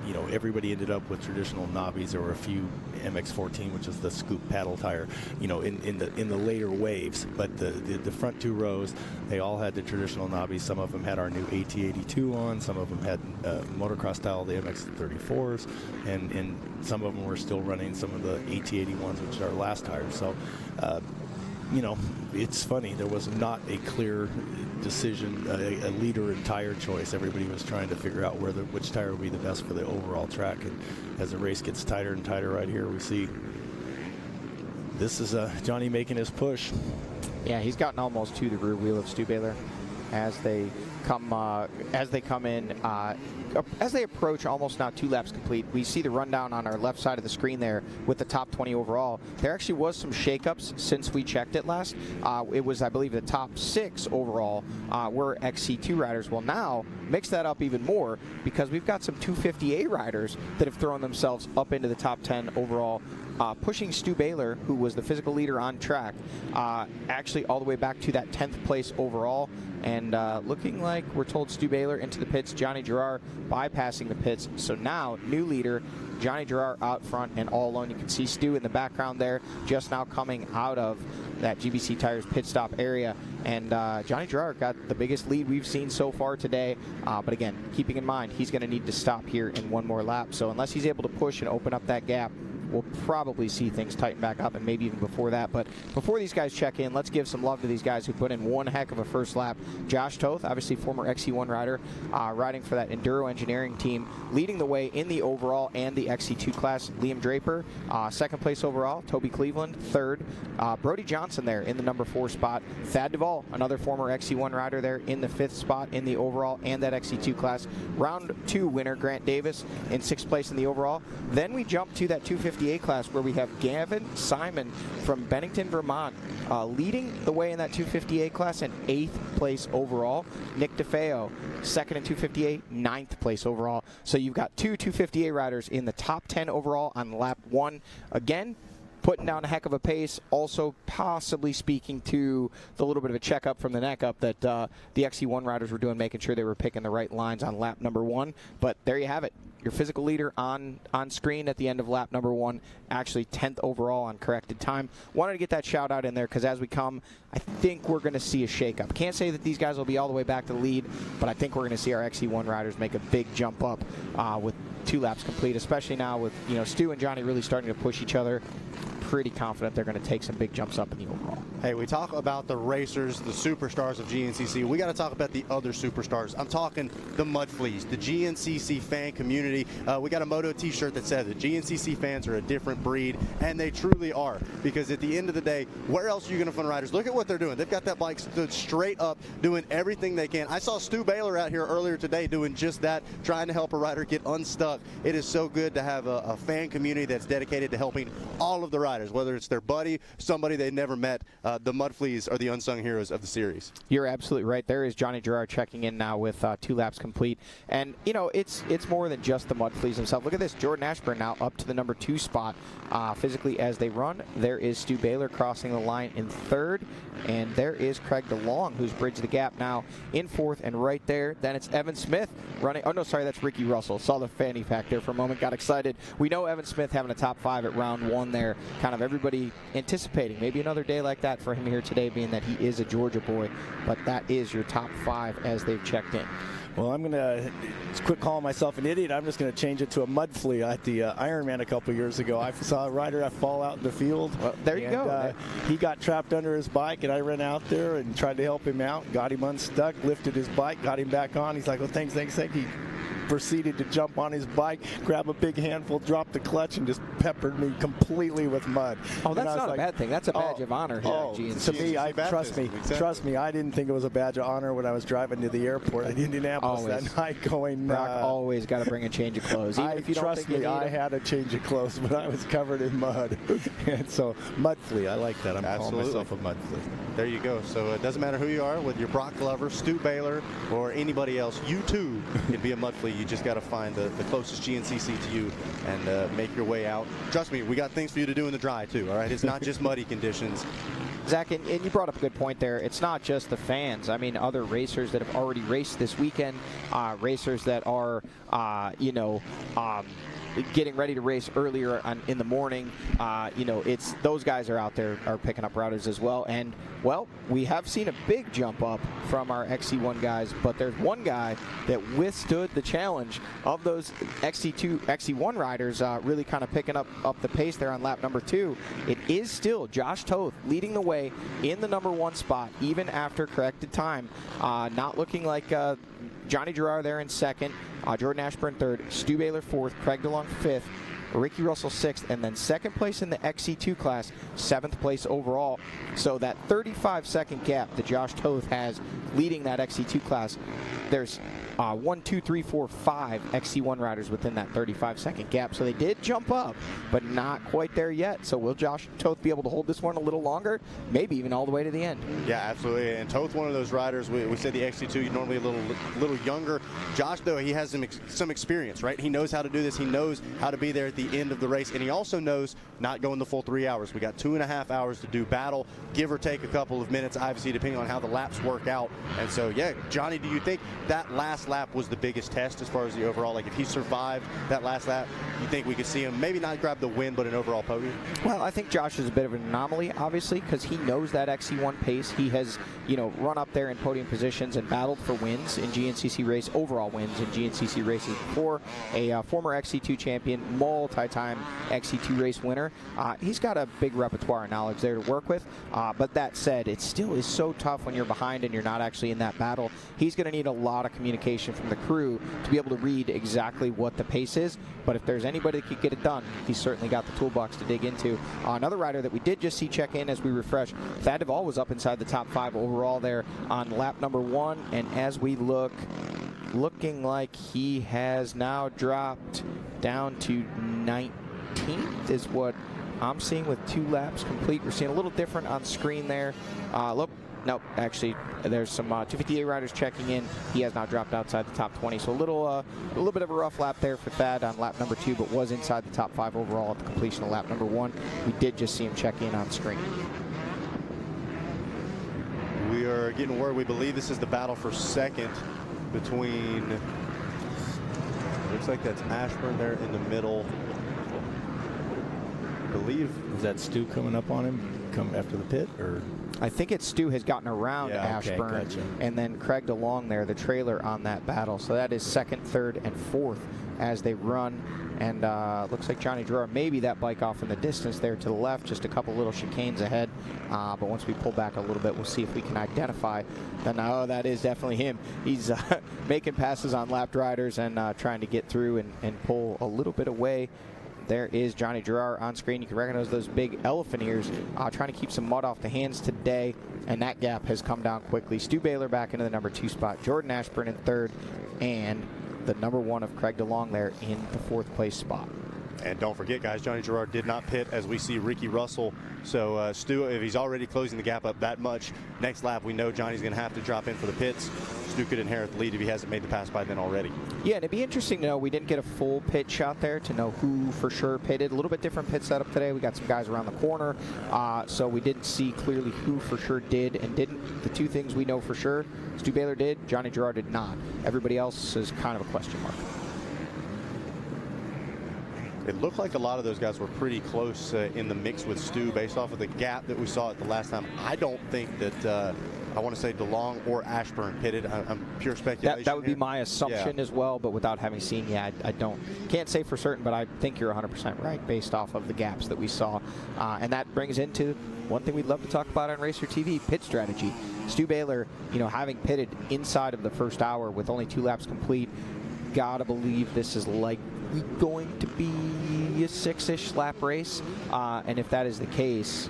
you know, everybody ended up with traditional knobbies. There were a few MX-14, which is the scoop paddle tire, you know, in the later waves. But the front 2 rows, they all had the traditional knobbies. Some of them had our new AT82 on. Some of them had motocross style, the MX-34s, and some of them were still running some of the AT81s, which are our last tires. So, you know, it's funny. There was not a clear decision, a leader in tire choice. Everybody was trying to figure out which tire would be the best for the overall track. And as the race gets tighter and tighter right here, we see this is Johnny making his push. Yeah, he's gotten almost to the rear wheel of Stu Baylor as they come in. As they approach almost now 2 laps complete, we see the rundown on our left side of the screen there with the top 20 overall. There actually was some shakeups since we checked it last. It was, I believe, the top 6 overall were XC2 riders. Well, now mix that up even more because we've got some 250A riders that have thrown themselves up into the top 10 overall. Pushing Stu Baylor, who was the physical leader on track, actually all the way back to that 10th place overall. And looking like we're told Stu Baylor into the pits, Johnny Girroir bypassing the pits. So now, new leader, Johnny Girroir out front and all alone. You can see Stu in the background there, just now coming out of that GBC Tires pit stop area. And Johnny Girroir got the biggest lead we've seen so far today. But again, keeping in mind, he's going to need to stop here in one more lap. So unless he's able to push and open up that gap, we'll probably see things tighten back up, and maybe even before that. But before these guys check in, let's give some love to these guys who put in one heck of a first lap. Josh Toth, obviously former XC1 rider, riding for that Enduro Engineering team, leading the way in the overall and the XC2 class. Liam Draper, 2nd place overall. Toby Cleveland, 3rd. Brody Johnson there in the number 4 spot. Thad Duvall, another former XC1 rider there in the 5th spot in the overall and that XC2 class. Round 2 winner, Grant Davis, in 6th place in the overall. Then we jump to that 250A class where we have Gavin Simon from Bennington, Vermont, leading the way in that 250A class and 8th place overall. Nick DeFeo, 2nd in 250A, 9th place overall. So you've got 2 250A riders in the top 10 overall on lap 1. Again, putting down a heck of a pace, also possibly speaking to the little bit of a checkup from the neck up that the XC1 riders were doing, making sure they were picking the right lines on lap number 1. But there you have it. Your physical leader on screen at the end of lap number 1, actually 10th overall on corrected time. Wanted to get that shout out in there because as we come, I think we're going to see a shakeup. Can't say that these guys will be all the way back to the lead, but I think we're going to see our XC1 riders make a big jump up with 2 laps complete, especially now with Stu and Johnny really starting to push each other. Pretty confident they're going to take some big jumps up in the overall. Hey, we talk about the racers, the superstars of GNCC. We got to talk about the other superstars. I'm talking the Mud Fleas, the GNCC fan community. We got a Moto t-shirt that says the GNCC fans are a different breed, and they truly are. Because at the end of the day, where else are you going to find riders? Look at what they're doing. They've got that bike stood straight up, doing everything they can. I saw Stu Baylor out here earlier today doing just that, trying to help a rider get unstuck. It is so good to have a fan community that's dedicated to helping all of the riders, whether it's their buddy, somebody they never met. The Mud Fleas are the unsung heroes of the series. You're absolutely right. There is Johnny Girroir checking in now with 2 laps complete. And, it's more than just the Mud Fleas themselves. Look at this. Jordan Ashburn now up to the number 2 spot physically as they run. There is Stu Baylor crossing the line in 3rd. And there is Craig DeLong, who's bridged the gap now in 4th. And right there, then it's Evan Smith running. Oh, no, sorry, that's Ricky Russell. Saw the fanny pack there for a moment. Got excited. We know Evan Smith having a top 5 at round 1 there. Kind of everybody anticipating maybe another day like that for him here today, being that he is a Georgia boy. But that is your top 5 as they've checked in. Well, I'm going to quit calling myself an idiot. I'm just going to change it to a mud flea. At the Ironman a couple years ago, I saw a rider fall out in the field. Well, there you go. He got trapped under his bike, and I ran out there and tried to help him out, got him unstuck, lifted his bike, got him back on. He's like, well, thanks. He proceeded to jump on his bike, grab a big handful, drop the clutch, and just peppered me completely with mud. Oh, that's not a bad thing. That's a badge of honor here at GNCC. To me, trust me, I didn't think it was a badge of honor when I was driving to the airport in Indianapolis that night going... Brock always got to bring a change of clothes. Even if you don't think you need I had a change of clothes, but I was covered in mud. And so, mud flea, I like that. I'm calling myself a mud flea. There you go. So it doesn't matter who you are, whether you're Brock Glover, Stu Baylor, or anybody else, you too can be a mud flea. You just got to find the closest GNCC to you and make your way out. Trust me, we got things for you to do in the dry too, all right? It's not just muddy conditions. Zach, and you brought up a good point there. It's not just the fans. I mean, other racers that have already raced this weekend, racers that are, getting ready to race earlier in the morning. It's those guys are out there are picking up routers as well. And, well, we have seen a big jump up from our XC1 guys, but there's one guy that withstood the challenge of those XC1 riders really kind of picking up the pace there on lap number 2. It is still Josh Toth leading the way in the number 1 spot, even after corrected time. Not looking like Johnny Girroir there in second, Jordan Ashburn third, Stu Baylor fourth, Craig DeLong fifth, Ricky Russell sixth, and then second place in the XC2 class, 7th place overall. So that 35-second gap that Josh Toth has leading that XC2 class, there's 1, 2, 3, 4, 5 XC1 riders within that 35-second gap. So they did jump up, but not quite there yet. So will Josh Toth be able to hold this one a little longer? Maybe even all the way to the end. Yeah, absolutely. And Toth, one of those riders, we said the XC2, you're normally a little younger. Josh, though, he has some experience, right? He knows how to do this. He knows how to be there at the end of the race. And he also knows not going the full 3 hours. We got 2.5 hours to do battle, give or take a couple of minutes, obviously, depending on how the laps work out. And so, yeah, Johnny, do you think that last lap was the biggest test as far as the overall? Like, if he survived that last lap, you think we could see him maybe not grab the win, but an overall podium? Well, I think Josh is a bit of an anomaly, obviously, because he knows that XC1 pace. He has, run up there in podium positions and battled for wins in GNCC race, overall wins in GNCC races before. A former XC2 champion, multi-time XC2 race winner. He's got a big repertoire of knowledge there to work with. But that said, it still is so tough when you're behind and you're not actually in that battle. He's going to need a lot of communication from the crew to be able to read exactly what the pace is. But if there's anybody that could get it done, he's certainly got the toolbox to dig into. Another rider that we did just see check in as we refresh, Thad Duvall was up inside the top 5 overall there on lap number 1. And as we looking like he has now dropped down to 19th is what I'm seeing with 2 laps complete. We're seeing a little different on screen there. Nope, actually, there's some 258 riders checking in. He has now dropped outside the top 20. So a little bit of a rough lap there for Thad on lap number 2, but was inside the top 5 overall at the completion of lap number 1. We did just see him check in on screen. We are getting word. We believe this is the battle for second between, looks like that's Ashburn there in the middle. I believe. Is that Stu coming up on him? Come after the pit, or? I think it's Stu has gotten around Ashburn, gotcha. And then Craig DeLong there, the trailer on that battle. So that is second, third, and fourth as they run. And looks like Johnny Girroir, maybe that bike off in the distance there to the left, just a couple little chicanes ahead. But once we pull back a little bit, we'll see if we can identify. Then, that is definitely him. He's making passes on lapped riders and trying to get through and pull a little bit away. There is Johnny Girroir on screen. You can recognize those big elephant ears, trying to keep some mud off the hands today, and that gap has come down quickly. Stu Baylor back into the number 2 spot, Jordan Ashburn in third, and the number 1 of Craig DeLong there in the 4th place spot. And don't forget, guys, Johnny Girroir did not pit as we see Ricky Russell. So, Stu, if he's already closing the gap up that much, next lap we know Johnny's going to have to drop in for the pits. Stu could inherit the lead if he hasn't made the pass by then already. Yeah, and it'd be interesting to know. We didn't get a full pit shot there to know who for sure pitted. A little bit different pit setup today. We got some guys around the corner, so we didn't see clearly who for sure did and didn't. The 2 things we know for sure, Stu Baylor did, Johnny Girroir did not. Everybody else is kind of a question mark. It looked like a lot of those guys were pretty close in the mix with Stu based off of the gap that we saw at the last time. I don't think that, I want to say DeLong or Ashburn pitted. I'm pure speculation. That would be my assumption as well, but without having seen, can't say for certain, but I think you're 100% right based off of the gaps that we saw. And that brings into one thing we'd love to talk about on Racer TV, pit strategy. Stu Baylor, having pitted inside of the first hour with only 2 laps complete, gotta believe this is likely going to be a 6-ish lap race. And if that is the case,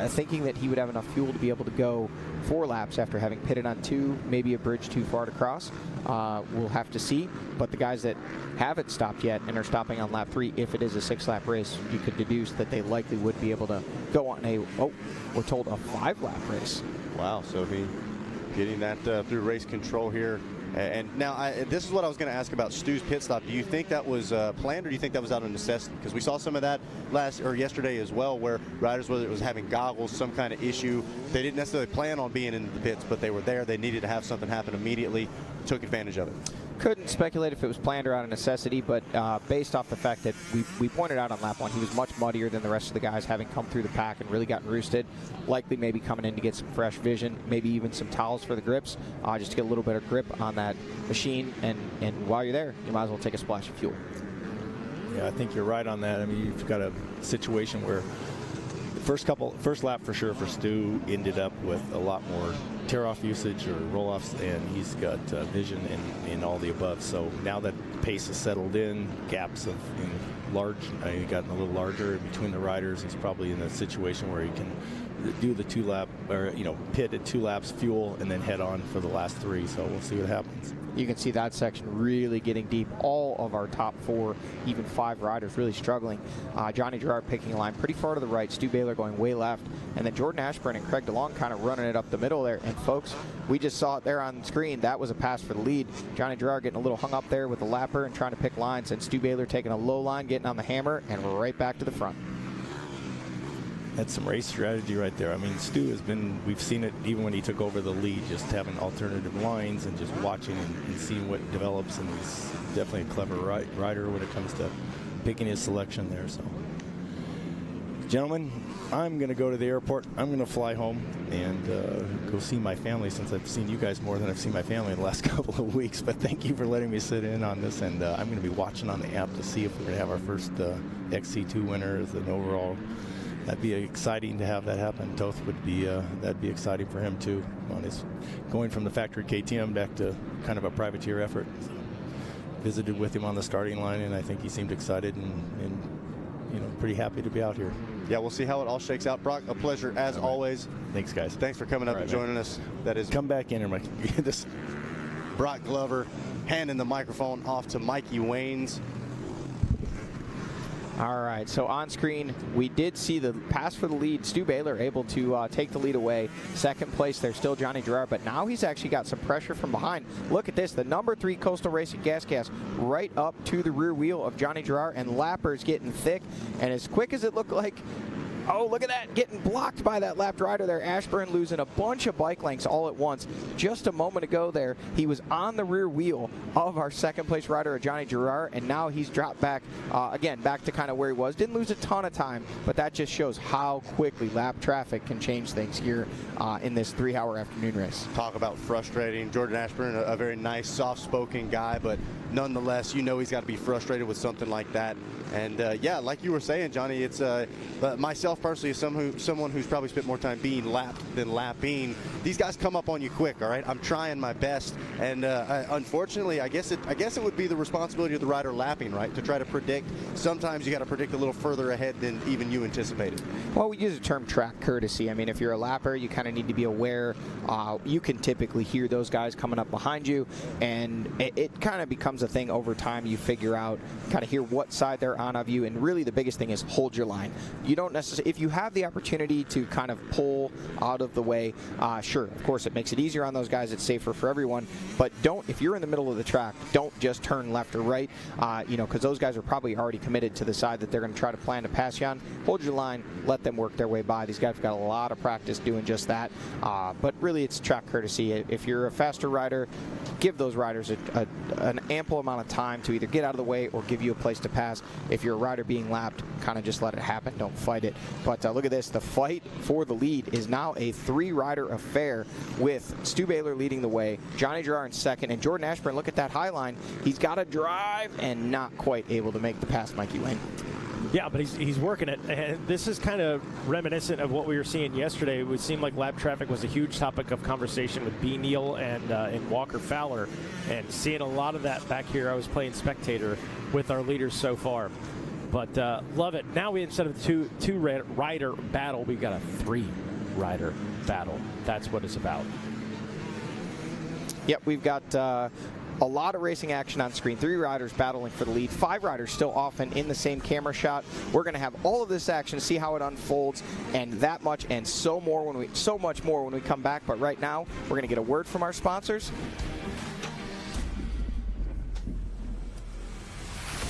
thinking that he would have enough fuel to be able to go 4 laps after having pitted on 2, maybe a bridge too far to cross. We'll have to see. But the guys that haven't stopped yet and are stopping on lap 3, if it is a 6-lap race, you could deduce that they likely would be able to go on we're told a 5-lap race. Wow, so he getting that through race control here And now, this is what I was going to ask about Stu's pit stop. Do you think that was planned, or do you think that was out of necessity? Because we saw some of that yesterday as well, where riders, whether it was having goggles, some kind of issue, they didn't necessarily plan on being in the pits, but they were there. They needed to have something happen immediately, took advantage of it. Couldn't speculate if it was planned or out of necessity, but based off the fact that we pointed out on lap 1, he was much muddier than the rest of the guys, having come through the pack and really gotten roosted. Likely maybe coming in to get some fresh vision, maybe even some towels for the grips, just to get a little better grip on that machine. And while you're there, you might as well take a splash of fuel. Yeah, I think you're right on that. I mean, you've got a situation where first lap for sure for Stu ended up with a lot more tear-off usage or roll-offs, and he's got vision in all the above. So now that pace has settled in, gaps have gotten a little larger between the riders. He's probably in a situation where he can do the 2-lap, or pit at 2 laps, fuel, and then head on for the last 3. So we'll see what happens. You can see that section really getting deep. All of our top 4, even 5 riders really struggling. Johnny Girroir picking a line pretty far to the right, Stu Baylor going way left, and then Jordan Ashburn and Craig DeLong kind of running it up the middle there. And folks, we just saw it there on the screen. That was a pass for the lead. Johnny Girroir getting a little hung up there with the lapper and trying to pick lines, and Stu Baylor taking a low line, getting on the hammer, and right back to the front. That's some race strategy right there. I mean, Stu has been, we've seen it even when he took over the lead, just having alternative lines and just watching and seeing what develops. And he's definitely a clever rider when it comes to picking his selection there. So, gentlemen, I'm going to go to the airport. I'm going to fly home and go see my family, since I've seen you guys more than I've seen my family in the last couple of weeks. But thank you for letting me sit in on this. And I'm going to be watching on the app to see if we're going to have our first XC2 winner as an overall. That'd be exciting to have that happen. Toth would be, that'd be exciting for him too. On his going from the factory KTM back to kind of a privateer effort. So, visited with him on the starting line, and I think he seemed excited and pretty happy to be out here. Yeah, we'll see how it all shakes out. Brock, a pleasure as always. Thanks, guys. Thanks for coming up and joining us. That is, come back in, this Brock Glover handing the microphone off to Mikey Waynes. All right, so on screen, we did see the pass for the lead. Stu Baylor able to take the lead away. Second place, there's still Johnny Girroir, but now he's actually got some pressure from behind. Look at this, the number 3 Coastal Racing gas right up to the rear wheel of Johnny Girroir, and Lapper's getting thick. And as quick as it looked like, oh, look at that, getting blocked by that lapped rider there. Ashburn losing a bunch of bike lengths all at once. Just a moment ago there, he was on the rear wheel of our second place rider, Johnny Girroir, and now he's dropped back, again, back to kind of where he was. Didn't lose a ton of time, but that just shows how quickly lap traffic can change things here in this 3-hour afternoon race. Talk about frustrating. Jordan Ashburn, a very nice, soft-spoken guy, but nonetheless, he's got to be frustrated with something like that. And yeah, like you were saying, Johnny, it's myself personally, as someone who's probably spent more time being lapped than lapping. These guys come up on you quick. All right, I'm trying my best, and unfortunately, I guess it would be the responsibility of the rider lapping, right, to try to predict. Sometimes you got to predict a little further ahead than even you anticipated. Well, we use the term track courtesy. I mean, if you're a lapper, you kind of need to be aware. You can typically hear those guys coming up behind you, and it kind of becomes a thing over time. You figure out, kind of hear what side they're on of you, and really the biggest thing is hold your line. You don't necessarily, if you have the opportunity to kind of pull out of the way, sure, of course it makes it easier on those guys, it's safer for everyone, but don't, if you're in the middle of the track, don't just turn left or right, because those guys are probably already committed to the side that they're going to try to plan to pass you on. Hold your line, let them work their way by. These guys have got a lot of practice doing just that, but really it's track courtesy. If you're a faster rider, give those riders an ample amount of time to either get out of the way or give you a place to pass. If you're a rider being lapped, kind of just let it happen. Don't fight it. But look at this. The fight for the lead is now a 3-rider affair with Stu Baylor leading the way, Johnny Girroir in second, and Jordan Ashburn, look at that high line. He's got to drive and not quite able to make the pass, Mikey Wayne. Yeah, but he's working it. And this is kind of reminiscent of what we were seeing yesterday. It would seem like lap traffic was a huge topic of conversation with B. Neal and Walker Fowler. And seeing a lot of that back here, I was playing spectator with our leaders so far. But love it. Now instead of the two-rider battle, we've got a 3-rider battle. That's what it's about. Yep, we've got a lot of racing action on screen. 3 riders battling for the lead. 5 riders still often in the same camera shot. We're going to have all of this action, see how it unfolds, and that much and so much more when we come back. But right now, we're going to get a word from our sponsors.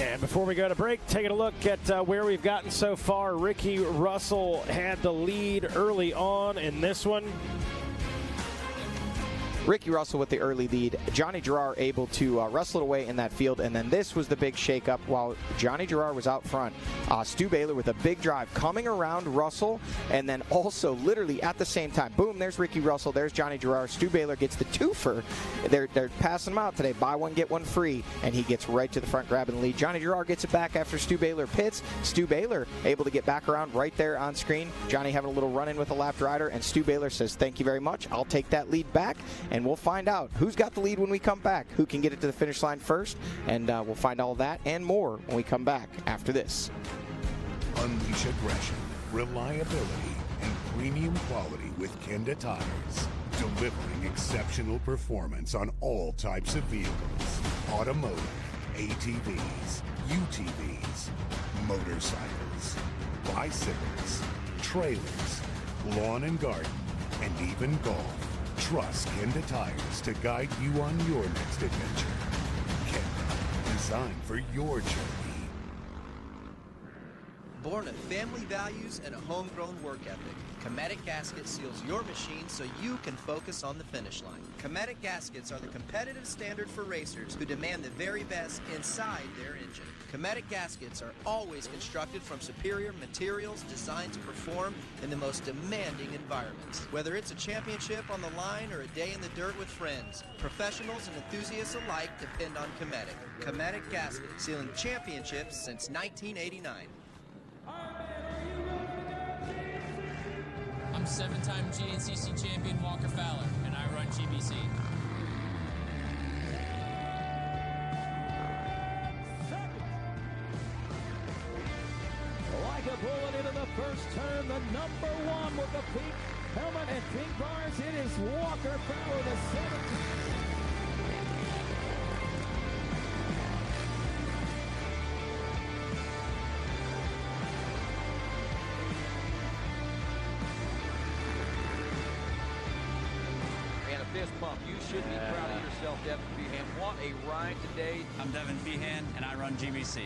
And before we go to break, taking a look at where we've gotten so far. Ricky Russell had the lead early on in this one. Ricky Russell with the early lead. Johnny Girroir able to wrestle it away in that field, and then this was the big shakeup while Johnny Girroir was out front. Stu Baylor with a big drive coming around Russell, and then also literally at the same time, boom, there's Ricky Russell, there's Johnny Girroir. Stu Baylor gets the twofer. They're passing him out today, buy one, get one free, and he gets right to the front grabbing the lead. Johnny Girroir gets it back after Stu Baylor pits. Stu Baylor able to get back around right there on screen. Johnny having a little run-in with a lapped rider, and Stu Baylor says, thank you very much, I'll take that lead back. And we'll find out who's got the lead when we come back, who can get it to the finish line first, and we'll find all that and more when we come back after this. Unleash aggression, reliability, and premium quality with Kenda tires, delivering exceptional performance on all types of vehicles: automotive, ATVs, UTVs, motorcycles, bicycles, trailers, lawn and garden, and even golf. Trust Kenda tires to guide you on your next adventure. Kenda, designed for your journey. Born of family values and a homegrown work ethic, Cometic Gaskets seals your machine so you can focus on the finish line. Cometic Gaskets are the competitive standard for racers who demand the very best inside their engine. Cometic Gaskets are always constructed from superior materials designed to perform in the most demanding environments. Whether it's a championship on the line or a day in the dirt with friends, professionals and enthusiasts alike depend on Cometic. Cometic Gaskets, sealing championships since 1989. I'm 7-time GNCC champion Walker Fowler, and I run GBC. Like a bullet into the first turn, the number one with the pink helmet and pink bars. It is Walker Fowler, the 7th. Fist bump. You should be proud of yourself, Devin Behan. What a ride today. I'm Devin Behan, and I run GBC.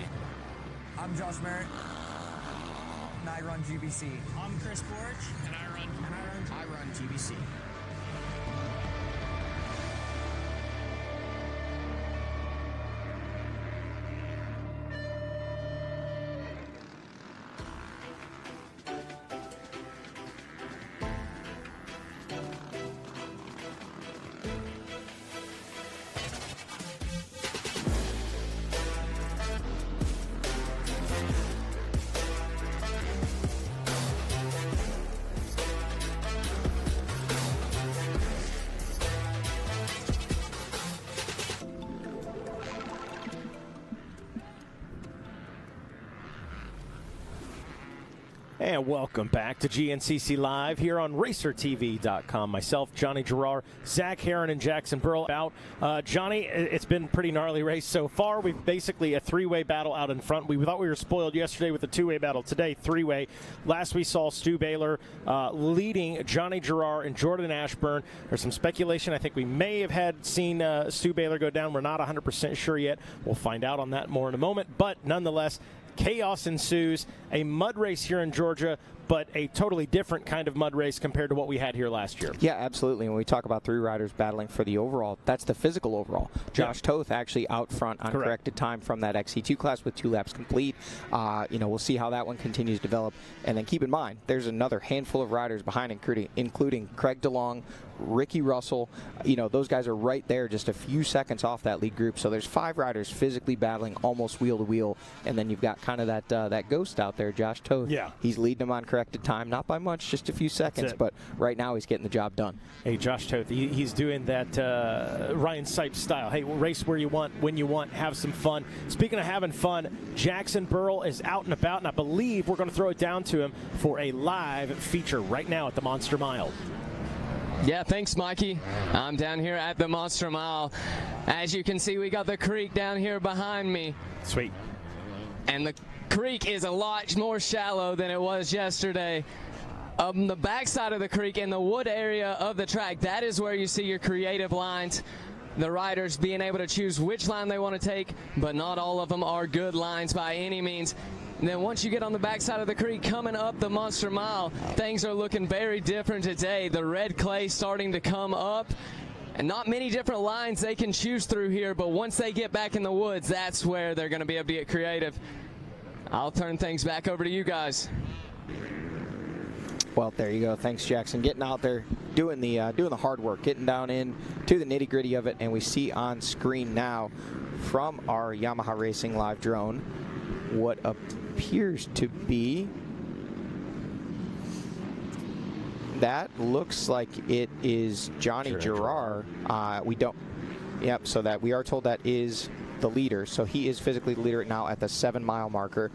I'm Josh Merritt, and I run GBC. I'm Chris Borch, and I run GBC. And welcome back to GNCC Live here on RacerTV.com. Myself, Johnny Girroir, Zach Herron, and Jackson Burl out. Johnny, it's been a pretty gnarly race so far. We've basically a three-way battle out in front. We thought we were spoiled yesterday with a two-way battle. Today, three-way. Last we saw Stu Baylor leading Johnny Girroir and Jordan Ashburn. There's some speculation. I think we may have seen Stu Baylor go down. We're not 100% sure yet. We'll find out on that more in a moment. But nonetheless, chaos ensues. A mud race here in Georgia, but a totally different kind of mud race compared to what we had here last year. Yeah, absolutely. When we talk about three riders battling for the overall, that's the physical overall. Josh Toth actually out front on corrected time from that XC2 class with 2 laps complete. We'll see how that one continues to develop. And then keep in mind, there's another handful of riders behind, including Craig DeLong, Ricky Russell. Those guys are right there, just a few seconds off that lead group. So there's 5 riders physically battling almost wheel to wheel. And then you've got kind of that ghost out there, Josh Toth. Yeah. He's leading them on corrected time, not by much, just a few seconds, but right now he's getting the job done. Hey, Josh Toth, he's doing that Ryan Sipes style. Hey, race where you want, when you want, have some fun. Speaking of having fun, Jackson Burl is out and about, and I believe we're going to throw it down to him for a live feature right now at the Monster Mile. Yeah, thanks, Mikey. I'm down here at the Monster Mile. As you can see, we got the creek down here behind me. Sweet. And the creek is a lot more shallow than it was yesterday. On the backside of the creek in the wood area of the track, that is where you see your creative lines. the riders being able to choose which line they want to take, but not all of them are good lines by any means. And then once you get on the backside of the creek coming up the Monster Mile, things are looking very different today. The red clay starting to come up, and not many different lines they can choose through here, but once they get back in the woods, that's where they're going to be able to get creative. I'll turn things back over to you guys. Well, there you go. Thanks, Jackson. Getting out there, doing the hard work, getting down in to the nitty-gritty of it, and we see on screen now from our Yamaha Racing Live drone what appears to be, that looks like it is Johnny Girroir. So that we are told that is the leader. So he is physically the leader now at the 7-mile marker.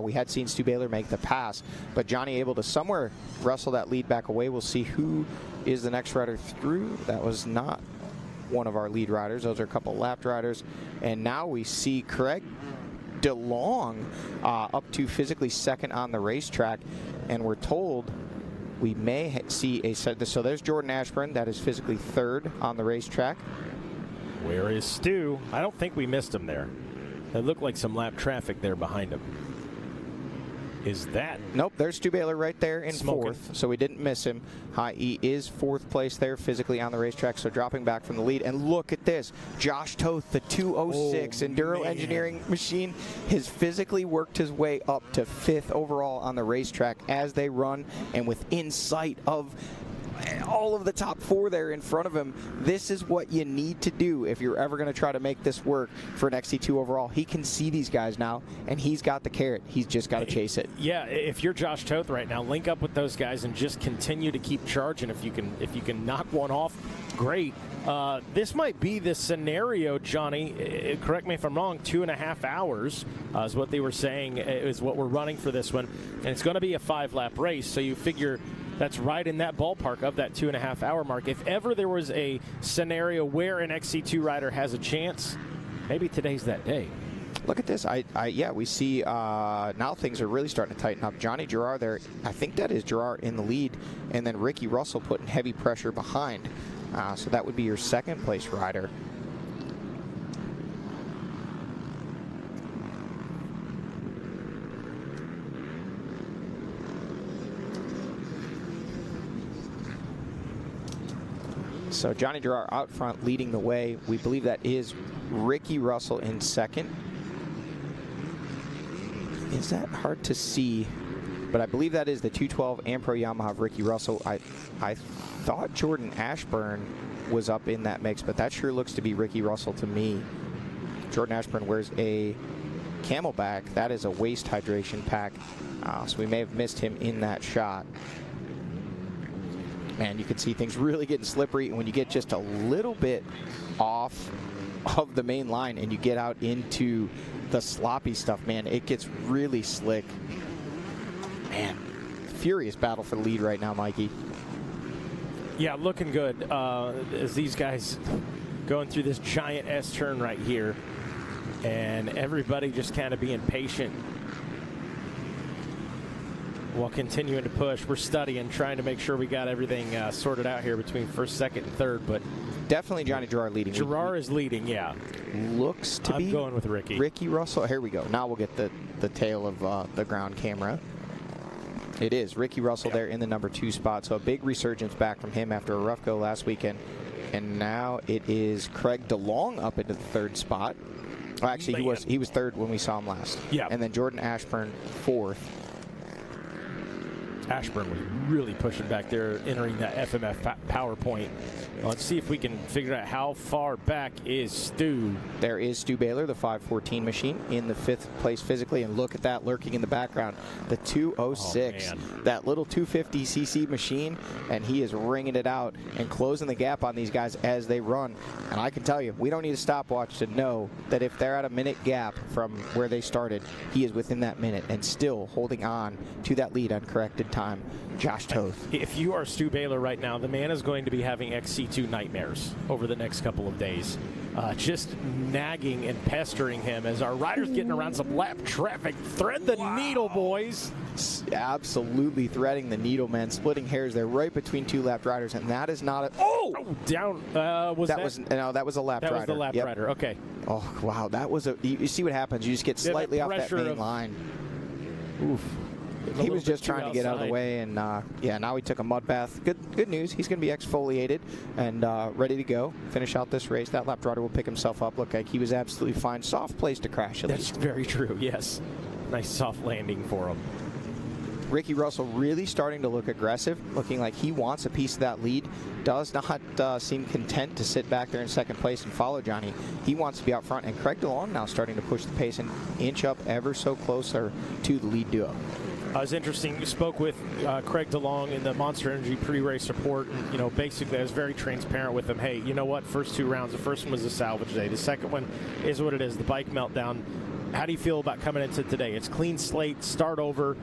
We had seen Stu Baylor make the pass, but Johnny able to somewhere wrestle that lead back away. We'll see who is the next rider through. That was not one of our lead riders. Those are a couple lapped riders. And now we see Craig DeLong up to physically second on the racetrack, and we're told we may see a set. So there's Jordan Ashburn, that is physically third on the racetrack. Where is Stu? I don't think we missed him there. It looked like some lap traffic there behind him. Is that? Nope, there's Stu Baylor right there in Smoking. fourth, so we didn't miss him. He is fourth place there physically on the racetrack, so dropping back from the lead. And look at this, Josh Toth, the 206 Enduro Engineering machine, has physically worked his way up to fifth overall on the racetrack as they run, and within sight of all of the top four there in front of him. This is what you need to do if you're ever going to try to make this work for an XC2 overall. He can see these guys now, and he's got the carrot. He's just got to chase it. Yeah, if you're Josh Toth right now, link up with those guys and just continue to keep charging. If you can knock one off, great. This might be the scenario, Johnny. Correct me if I'm wrong. 2.5 hours is what they were saying is what we're running for this one, and it's going to be a 5-lap race. So you figure that's right in that ballpark of that 2.5 hour mark. If ever there was a scenario where an XC2 rider has a chance, maybe today's that day. Look at this. Yeah, we see now things are really starting to tighten up. Johnny Girroir there, I think that is Girroir in the lead, and then Ricky Russell putting heavy pressure behind. So that would be your second place rider. So Johnny Girroir out front leading the way. We believe that is Ricky Russell in second. Is that hard to see? But I believe that is the 212 Ampro Yamaha of Ricky Russell. I thought Jordan Ashburn was up in that mix, but that sure looks to be Ricky Russell to me. Jordan Ashburn wears a Camelback. That is a waist hydration pack. So we may have missed him in that shot. Man, you can see things really getting slippery, and when you get just a little bit off of the main line and you get out into the sloppy stuff, man, it gets really slick. Man, furious battle for the lead right now, Mikey. Yeah, looking good as these guys going through this giant S-turn right here, and everybody just kind of being patient while continuing to push. We're studying, trying to make sure we got everything sorted out here between first, second, and third. But definitely Johnny Girroir leading. Girroir is leading, yeah. Looks to be. I'm going with Ricky. Ricky Russell. Here we go. Now we'll get the tail of the ground camera. It is Ricky Russell there in the number 2 spot. So a big resurgence back from him after a rough go last weekend. And now it is Craig DeLong up into the 3rd spot. Well, actually, he was 3rd when we saw him last. Yeah. And then Jordan Ashburn 4th. Ashburn was really pushing back there, entering that FMF PowerPoint. Let's see if we can figure out how far back is Stu. There is Stu Baylor, the 514 machine, in the 5th place physically. And look at that lurking in the background. The 206, that little 250cc machine, and he is ringing it out and closing the gap on these guys as they run. And I can tell you, we don't need a stopwatch to know that if they're at a minute gap from where they started, he is within that minute and still holding on to that lead on corrected time. time, Josh Toth. If you are Stu Baylor right now, the man is going to be having XC2 nightmares over the next couple of days. Just nagging and pestering him as our riders getting around some lap traffic. Thread the needle, boys. Absolutely threading the needle, man. Splitting hairs there right between two lap riders, and that is not a... Oh! Down. that was a lap rider. That was the lap rider. Okay. Oh, wow. That was a... You see what happens. You just get slightly off that main line. Oof. He was just trying to get out of the way, and now he took a mud bath. Good news. He's going to be exfoliated and ready to go. Finish out this race. That lap rider will pick himself up. Look like he was absolutely fine. Soft place to crash, at least. That's very true, yes. Nice soft landing for him. Ricky Russell really starting to look aggressive, looking like he wants a piece of that lead. Does not seem content to sit back there in second place and follow Johnny. He wants to be out front, and Craig DeLong now starting to push the pace and inch up ever so closer to the lead duo. It was interesting. We spoke with Craig DeLong in the Monster Energy pre-race report. And, basically, I was very transparent with him. Hey, you know what? First two rounds. The first one was a salvage day. The second one is what it is. The bike meltdown. How do you feel about coming into today? It's clean slate. Start over.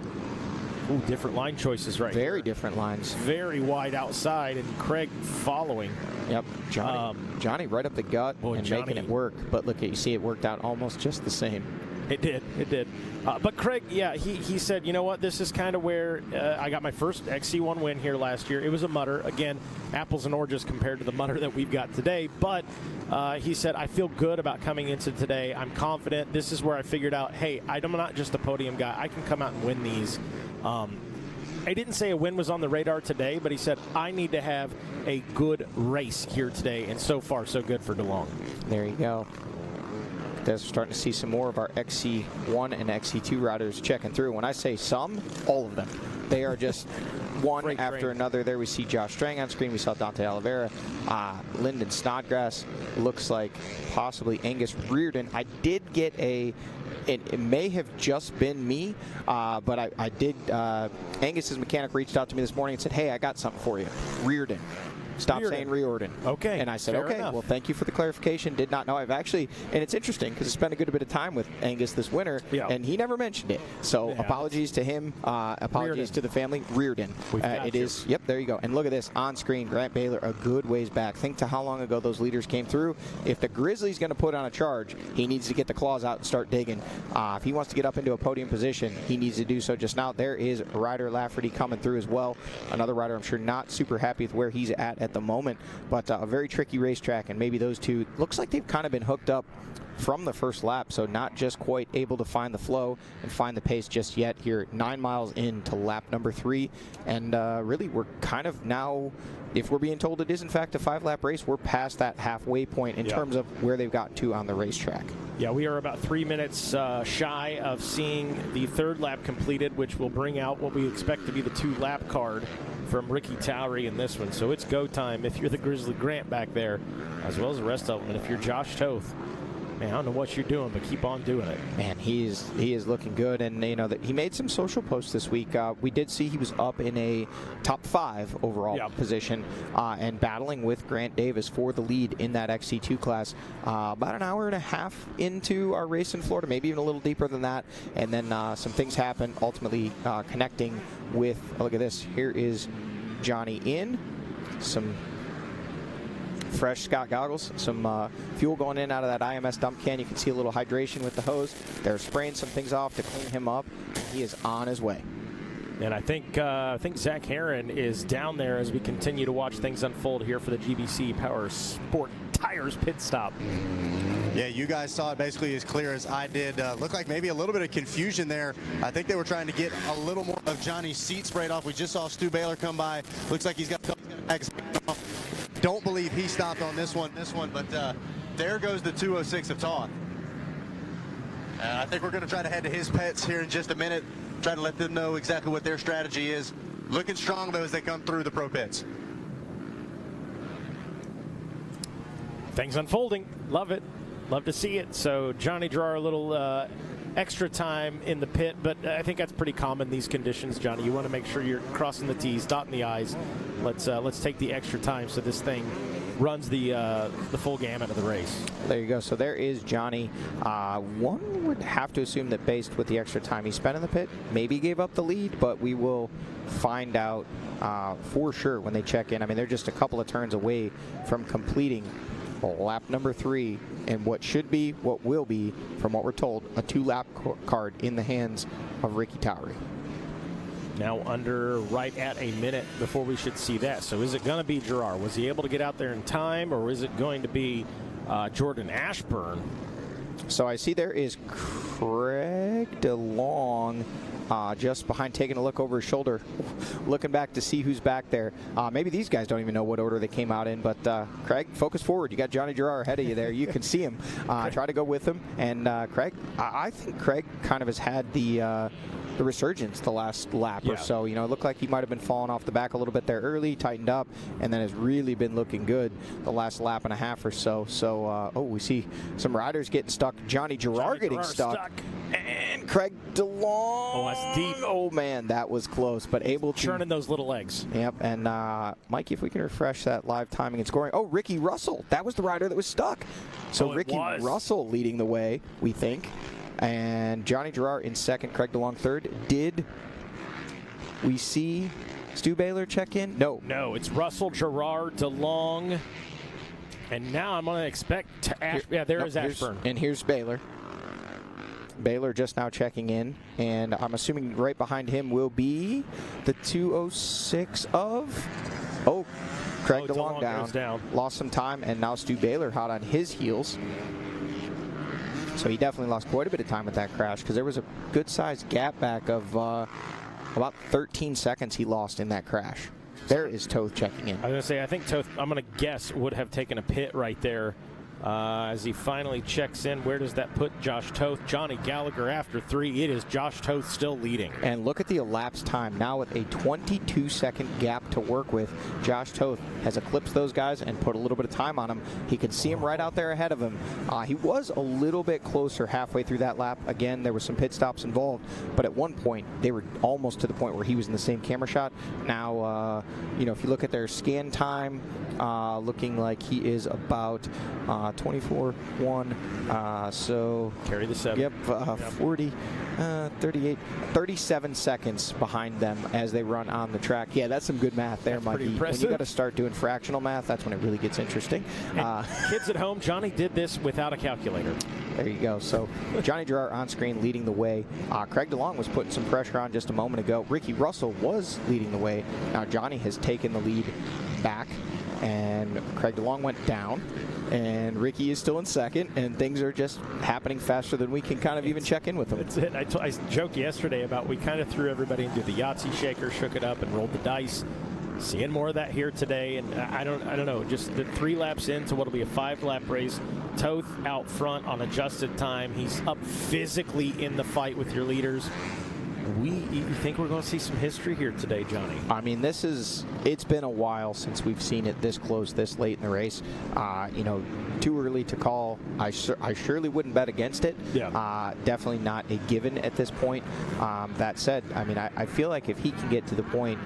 Ooh, different line choices right Very here. different lines. Very wide outside, and Craig following. Yep. Johnny right up the gut and making it work. But look, you see it worked out almost just the same. It did. But Craig, he said, you know what, this is kind of where I got my first XC1 win here last year. It was a mutter. Again, apples and oranges compared to the mutter that we've got today. But he said, I feel good about coming into today. I'm confident. This is where I figured out, hey, I'm not just a podium guy. I can come out and win these. I didn't say a win was on the radar today, but he said, I need to have a good race here today. And so far, so good for DeLong. There you go. We're starting to see some more of our XC1 and XC2 riders checking through. When I say some, all of them. They are just one after another. There we see Josh Strang on screen. We saw Dante Oliveira. Lyndon Snodgrass. Looks like possibly Angus Reardon. I did get it may have just been me, but I did. Angus's mechanic reached out to me this morning and said, hey, I got something for you. Reardon. Stop saying Riordan. Okay. And I said, fair okay, enough. well, thank you for the clarification. Did not know. I've actually, and it's interesting because I spent a good bit of time with Angus this winter, and he never mentioned it. So apologies to him. Apologies to the family. Reardon. It is. Yep, there you go. And look at this on screen. Grant Baylor a good ways back. Think to how long ago those leaders came through. If the Grizzlies going to put on a charge, he needs to get the claws out and start digging. If he wants to get up into a podium position, he needs to do so just now. There is Ryder Lafferty coming through as well. Another rider I'm sure not super happy with where he's at the moment. But a very tricky racetrack, and maybe those two, looks like they've kind of been hooked up from the first lap, so not just quite able to find the flow and find the pace just yet here. 9 miles into lap number 3, and really we're kind of now, if we're being told it is in fact a 5-lap race, we're past that halfway point in terms of where they've gotten to on the racetrack. Yeah, we are about 3 minutes shy of seeing the third lap completed, which will bring out what we expect to be the 2-lap card from Ricky Towery in this one. So it's go time if you're the Grizzly Grant back there, as well as the rest of them. And if you're Josh Toth, man, I don't know what you're doing, but keep on doing it. Man, he is looking good, and he made some social posts this week. We did see he was up in a top 5 overall position, and battling with Grant Davis for the lead in that XC2 class. About an hour and a half into our race in Florida, maybe even a little deeper than that, and then some things happen, ultimately connecting with. Look at this. Here is Johnny in some fresh Scott goggles, some fuel going in and out of that IMS dump can. You can see a little hydration with the hose. They're spraying some things off to clean him up. He is on his way. And I think Zach Herron is down there as we continue to watch things unfold here for the GBC Power Sport Tires pit stop. Yeah, you guys saw it basically as clear as I did. Looked like maybe a little bit of confusion there. I think they were trying to get a little more of Johnny's seat sprayed off. We just saw Stu Baylor come by. Looks like he's got bags off. Don't believe he stopped on this one, but there goes the 206 of Toth. I think we're going to try to head to his pets here in just a minute, try to let them know exactly what their strategy is. Looking strong, though, as they come through the pro pits. Things unfolding. Love it. Love to see it. So Johnny Girroir a little extra time in the pit, but I think that's pretty common these conditions, Johnny. You want to make sure you're crossing the T's, dotting the I's. Let's take the extra time so this thing runs the full gamut of the race. There you go. So there is Johnny. One would have to assume that based with the extra time he spent in the pit, maybe gave up the lead, but we will find out for sure when they check in. I mean, they're just a couple of turns away from completing lap number 3 and what will be, from what we're told, a 2-lap card in the hands of Ricky Towery. Now under right at a minute before we should see that. So is it going to be Girroir? Was he able to get out there in time, or is it going to be Jordan Ashburn? So I see there is Craig DeLong just behind, taking a look over his shoulder, looking back to see who's back there. Maybe these guys don't even know what order they came out in, but Craig, focus forward. You got Johnny Girroir ahead of you there. You can see him. Try to go with him. And Craig, I think Craig kind of has had the resurgence the last lap or so. You know, it looked like he might have been falling off the back a little bit there early, tightened up, and then has really been looking good the last lap and a half or so. So, we see some riders getting stuck. Johnny Girroir getting stuck. And Craig DeLong. Oh, that's deep. Oh, man, that was close, but able to. Churning those little legs. Yep, and Mikey, if we can refresh that live timing and scoring. Oh, Ricky Russell. That was the rider that was stuck. So Ricky Russell leading the way, we think. And Johnny Girroir in second, Craig DeLong third. Did we see Stu Baylor check in? No. No, it's Russell, Girroir, DeLong. And now I'm going to expect is Ashburn. And here's Baylor. Baylor just now checking in. And I'm assuming right behind him will be the 206 of... Oh, Craig DeLong down. Lost some time, and now Stu Baylor hot on his heels. So he definitely lost quite a bit of time with that crash, because there was a good-sized gap back of about 13 seconds he lost in that crash. There is Toth checking in. I was going to say, I think Toth, I'm going to guess, would have taken a pit right there as he finally checks in. Where does that put Josh Toth? Johnny Gallagher after 3. It is Josh Toth still leading. And look at the elapsed time. Now with a 22-second gap to work with, Josh Toth has eclipsed those guys and put a little bit of time on him. He could see him right out there ahead of him. He was a little bit closer halfway through that lap. Again, there were some pit stops involved, but at one point, they were almost to the point where he was in the same camera shot. Now, if you look at their scan time, looking like he is about 24-1. So carry the 7. Yep, 40, 38, 37 seconds behind them as they run on the track. Yeah, that's some good math there, Mikey. When you got to start doing fractional math, that's when it really gets interesting. Kids at home, Johnny did this without a calculator. There you go. So Johnny Girroir on screen leading the way. Craig DeLong was putting some pressure on just a moment ago. Ricky Russell was leading the way. Now Johnny has taken the lead back, and Craig DeLong went down, and Ricky is still in second, and things are just happening faster than we can kind of even check in with them. That's it. I joked yesterday about we kind of threw everybody into the Yahtzee shaker, shook it up, and rolled the dice. Seeing more of that here today, and I don't know, just the 3 laps into what'll be a 5-lap race. Toth out front on adjusted time. He's up physically in the fight with your leaders. You think we're going to see some history here today, Johnny? I mean, it's been a while since we've seen it this close, this late in the race. Too early to call. I surely wouldn't bet against it. Yeah. Definitely not a given at this point. That said, I mean, I feel like if he can get to the point,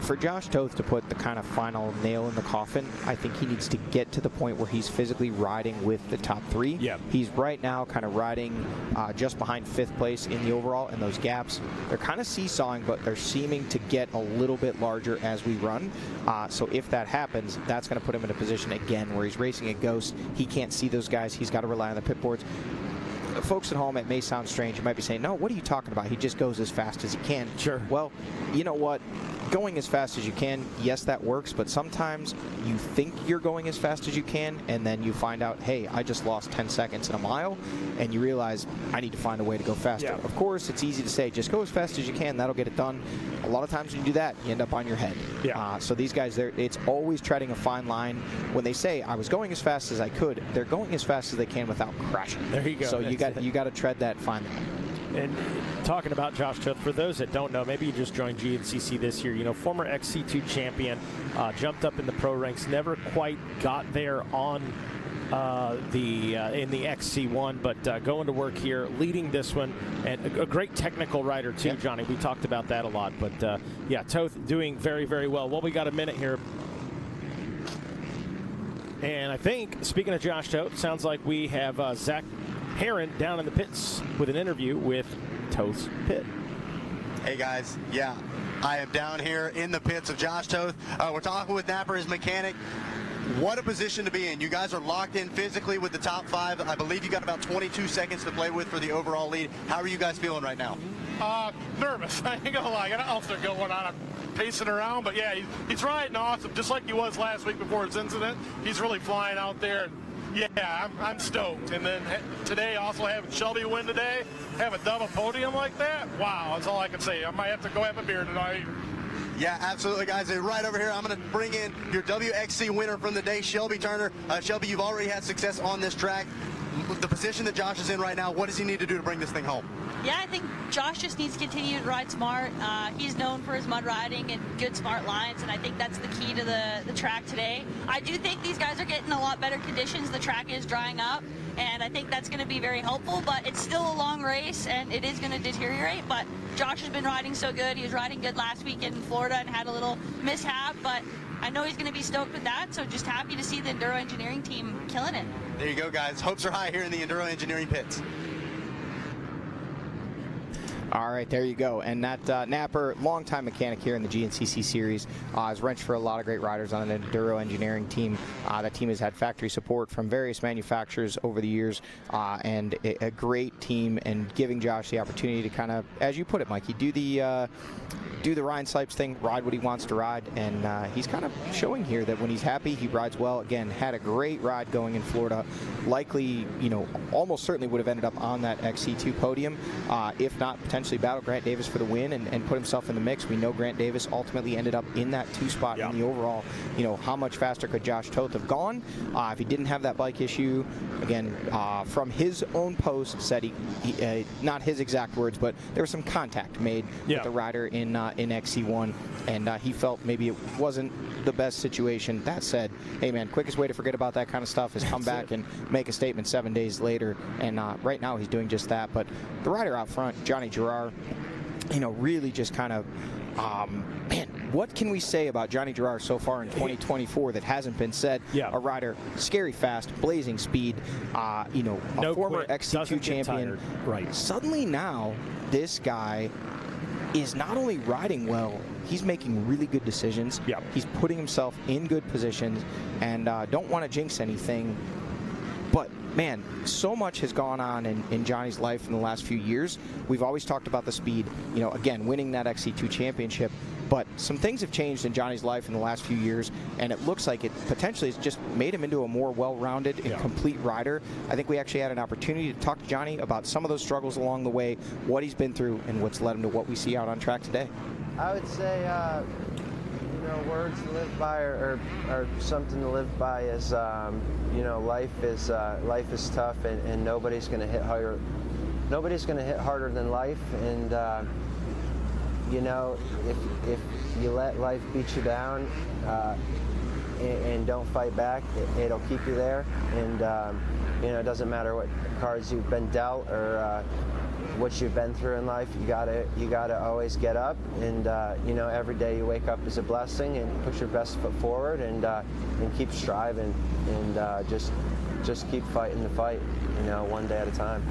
for Josh Toth to put the kind of final nail in the coffin, I think he needs to get to the point where he's physically riding with the top 3. Yeah. He's right now kind of riding just behind 5th place in the overall, and those gaps, they're kind of seesawing, but they're seeming to get a little bit larger as we run. So if that happens, that's going to put him in a position again where he's racing a ghost. He can't see those guys. He's got to rely on the pit boards. Folks at home, it may sound strange. You might be saying, no, what are you talking about? He just goes as fast as he can. Sure. Well, you know what? Going as fast as you can, yes, that works, but sometimes you think you're going as fast as you can, and then you find out, hey, I just lost 10 seconds in a mile, and you realize I need to find a way to go faster. Yeah. Of course, it's easy to say, just go as fast as you can, that'll get it done. A lot of times when you do that, you end up on your head. Yeah. So these guys, it's always treading a fine line. When they say, I was going as fast as I could, they're going as fast as they can without crashing. There you go. So you got to tread that fine line. And talking about Josh Toth, for those that don't know, maybe you just joined GNCC this year, former XC2 champion, jumped up in the pro ranks, never quite got there on in the XC1, but going to work here, leading this one, and a great technical rider too, Johnny. We talked about that a lot, but yeah, Toth doing very, very well. Well, we got a minute here. And I think, speaking of Josh Toth, sounds like we have Zach Herron down in the pits with an interview with Toth's pit. Hey guys, yeah, I am down here in the pits of Josh Toth. We're talking with Napper, his mechanic. What a position to be in. You guys are locked in physically with the top 5. I believe you got about 22 seconds to play with for the overall lead. How are you guys feeling right now? Nervous. I ain't gonna lie. I got an ulcer going on. I'm pacing around, but yeah, he's riding awesome, just like he was last week before his incident. He's really flying out there. Yeah, I'm stoked. And then today, also having Shelby win today, have a double podium like that, wow, that's all I can say. I might have to go have a beer tonight. Yeah, absolutely, guys. And right over here, I'm going to bring in your WXC winner from the day, Shelby Turner. Shelby, you've already had success on this track. The position that Josh is in right now, what does he need to do to bring this thing home? Yeah, I think Josh just needs to continue to ride smart. He's known for his mud riding and good smart lines, and I think that's the key to the track today. I do think these guys are getting a lot better conditions. The track is drying up, and I think that's going to be very helpful, but it's still a long race, and it is going to deteriorate, but Josh has been riding so good. He was riding good last week in Florida and had a little mishap, but I know he's going to be stoked with that, so just happy to see the Enduro Engineering team killing it. There you go, guys. Hopes are high here in the Enduro Engineering pits. All right, there you go. And that Napper, longtime mechanic here in the GNCC series, has wrenched for a lot of great riders on an Enduro Engineering team. That team has had factory support from various manufacturers over the years, and a great team, and giving Josh the opportunity to kind of, as you put it, Mikey, do the Ryan Sipes thing, ride what he wants to ride, and he's kind of showing here that when he's happy, he rides well. Again, had a great ride going in Florida. Likely, almost certainly would have ended up on that XC2 podium, if not potentially battle Grant Davis for the win and put himself in the mix. We know Grant Davis ultimately ended up in that 2 spot in the overall. How much faster could Josh Toth have gone if he didn't have that bike issue? Again, from his own post, said he not his exact words, but there was some contact made with the rider in XC1, and he felt maybe it wasn't the best situation. That said, hey man, quickest way to forget about that kind of stuff is come back and make a statement 7 days later, and right now he's doing just that. But the rider out front, Johnny Girroir, really just kind of, man, what can we say about Johnny Girroir so far in 2024 that hasn't been said? A rider, scary fast, blazing speed, a former XC2 champion. Right. Suddenly now, this guy is not only riding well, he's making really good decisions. He's putting himself in good positions, and don't want to jinx anything, but man, so much has gone on in Johnny's life in the last few years. We've always talked about the speed, again, winning that XC2 championship, but some things have changed in Johnny's life in the last few years, and it looks like it potentially has just made him into a more well-rounded and complete rider. I think we actually had an opportunity to talk to Johnny about some of those struggles along the way, what he's been through, and what's led him to what we see out on track today. I would say, words to live by or something to live by is, life is tough, and nobody's going to hit harder. Nobody's going to hit harder than life, and if you let life beat you down and don't fight back, it'll keep you there. And it doesn't matter what cards you've been dealt or what you've been through in life. You gotta always get up, and every day you wake up is a blessing, and put your best foot forward, and keep striving, and just keep fighting the fight, one day at a time.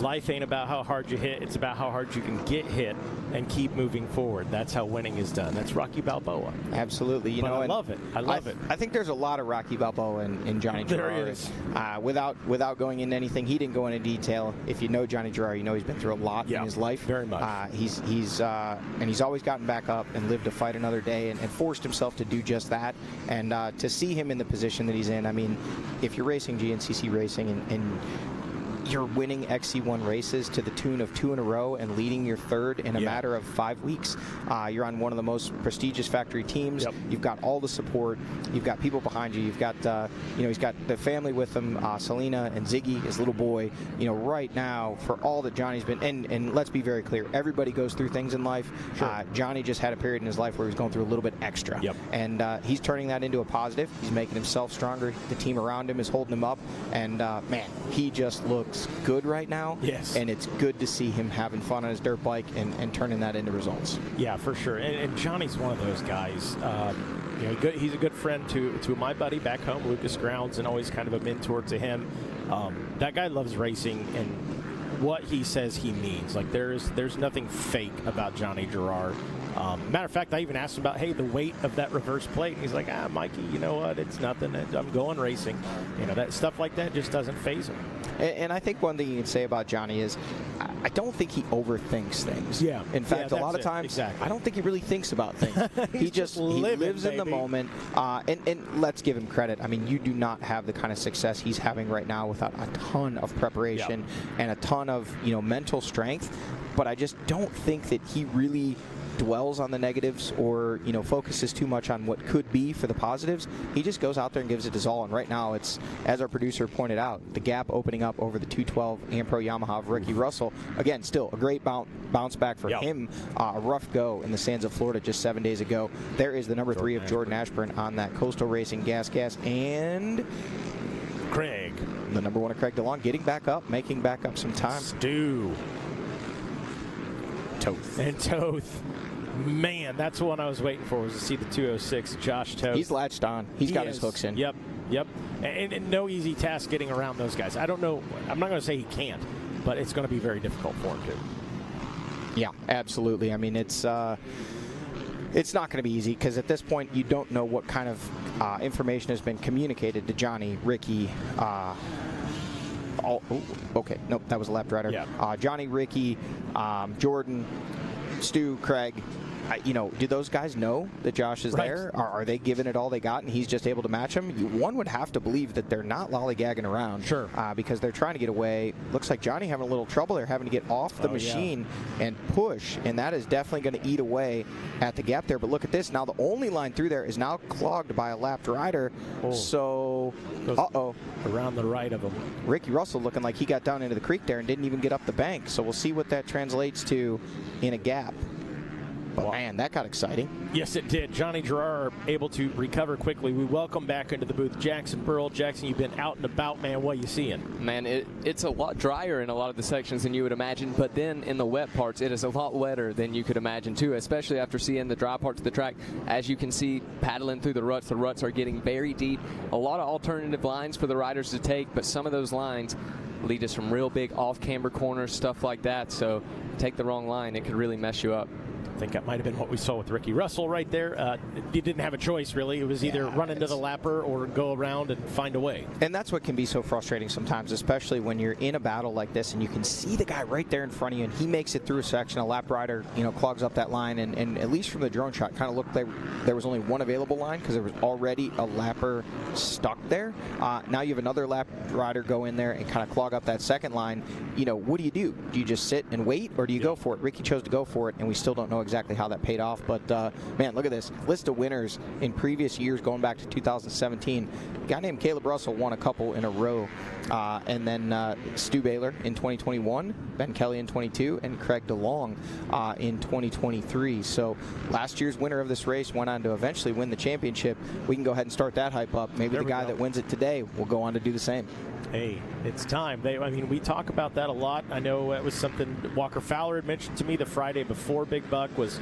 Life ain't about how hard you hit, it's about how hard you can get hit and keep moving forward. That's how winning is done. That's Rocky Balboa. Absolutely. I love it. I love it. I think there's a lot of Rocky Balboa in Johnny Girroir. There is. Without going into anything, he didn't go into detail. If you know Johnny Girroir, you know he's been through a lot in his life. Very much. He's always gotten back up and lived to fight another day, and forced himself to do just that. And to see him in the position that he's in, I mean, if you're racing GNCC racing and you're winning XC1 races to the tune of 2 in a row and leading your third in a matter of 5 weeks. You're on one of the most prestigious factory teams. You've got all the support. You've got people behind you. You've got, he's got the family with him, Selena and Ziggy, his little boy. Right now, for all that Johnny's been, and let's be very clear, everybody goes through things in life. Sure. Johnny just had a period in his life where he was going through a little bit extra. And he's turning that into a positive. He's making himself stronger. The team around him is holding him up. And, man, he just looks looks good right now. Yes. And it's good to see him having fun on his dirt bike and turning that into results. Yeah, for sure. And Johnny's one of those guys. He's a good friend to my buddy back home, Lucas Grounds, and always kind of a mentor to him. That guy loves racing, and what he says he means. Like, there's nothing fake about Johnny Girroir. Matter of fact, I even asked him about, hey, the weight of that reverse plate. And he's like, Mikey, you know what? It's nothing. I'm going racing. That stuff like that just doesn't faze him. And I think one thing you can say about Johnny is I don't think he overthinks things. Yeah. In fact, a lot of times, I don't think he really thinks about things. he lives in the moment. And let's give him credit. I mean, you do not have the kind of success he's having right now without a ton of preparation and a ton of mental strength. But I just don't think that he really dwells on the negatives or focuses too much on what could be for the positives. He just goes out there and gives it his all. And right now, it's, as our producer pointed out, the gap opening up over the 212 Ampro Yamaha of Ricky Russell. Again, still a great bounce back for him. A rough go in the sands of Florida just 7 days ago. There is the number 3 of Jordan Ashburn on that Coastal Racing gas and Craig, the number 1 of Craig DeLong, getting back up, making back up some time. Stu Toth. And Toth. Man, that's the one I was waiting for, was to see the 206 Josh Toth. He's latched on. He's got his hooks in. Yep. And no easy task getting around those guys. I don't know. I'm not going to say he can't, but it's going to be very difficult for him to. Yeah, absolutely. I mean, it's not going to be easy because at this point you don't know what kind of information has been communicated to Johnny, Ricky. Okay. Nope, that was a left rider. Yeah. Johnny, Ricky, Jordan, Stu, Craig. Do those guys know that Josh is there? Are they giving it all they got and he's just able to match him? One would have to believe that they're not lollygagging around. Sure. Because they're trying to get away. Looks like Johnny having a little trouble there, having to get off the machine and push, and that is definitely going to eat away at the gap there. But look at this. Now the only line through there is now clogged by a lapped rider. So, around the right of him. Ricky Russell looking like he got down into the creek there and didn't even get up the bank. So we'll see what that translates to in a gap. But man, that got exciting. Yes, it did. Johnny Girroir able to recover quickly. We welcome back into the booth Jackson Burrell. Jackson, you've been out and about, man. What are you seeing? Man, it's a lot drier in a lot of the sections than you would imagine, but then in the wet parts, it is a lot wetter than you could imagine, too, especially after seeing the dry parts of the track. As you can see, paddling through the ruts are getting very deep. A lot of alternative lines for the riders to take, but some of those lines lead to some real big off-camber corners, stuff like that. So take the wrong line, it could really mess you up. I think that might have been what we saw with Ricky Russell right there. You didn't have a choice, really. It was either run into the lapper or go around and find a way. And that's what can be so frustrating sometimes, especially when you're in a battle like this and you can see the guy right there in front of you and he makes it through a section. A lap rider, clogs up that line. And at least from the drone shot, kind of looked like there was only one available line because there was already a lapper stuck there. Now you have another lap rider go in there and kind of clog up that second line. What do? Do you just sit and wait or do you go for it? Ricky chose to go for it, and we still don't know exactly how that paid off. But, man, look at this. List of winners in previous years going back to 2017. A guy named Caleb Russell won a couple in a row. And then Stu Baylor in 2021, Ben Kelly in 22, and Craig DeLong in 2023. So last year's winner of this race went on to eventually win the championship. We can go ahead and start that hype up. Maybe the guy that wins it today will go on to do the same. Hey, it's time. We talk about that a lot. I know it was something Walker Fowler had mentioned to me the Friday before Big Buck was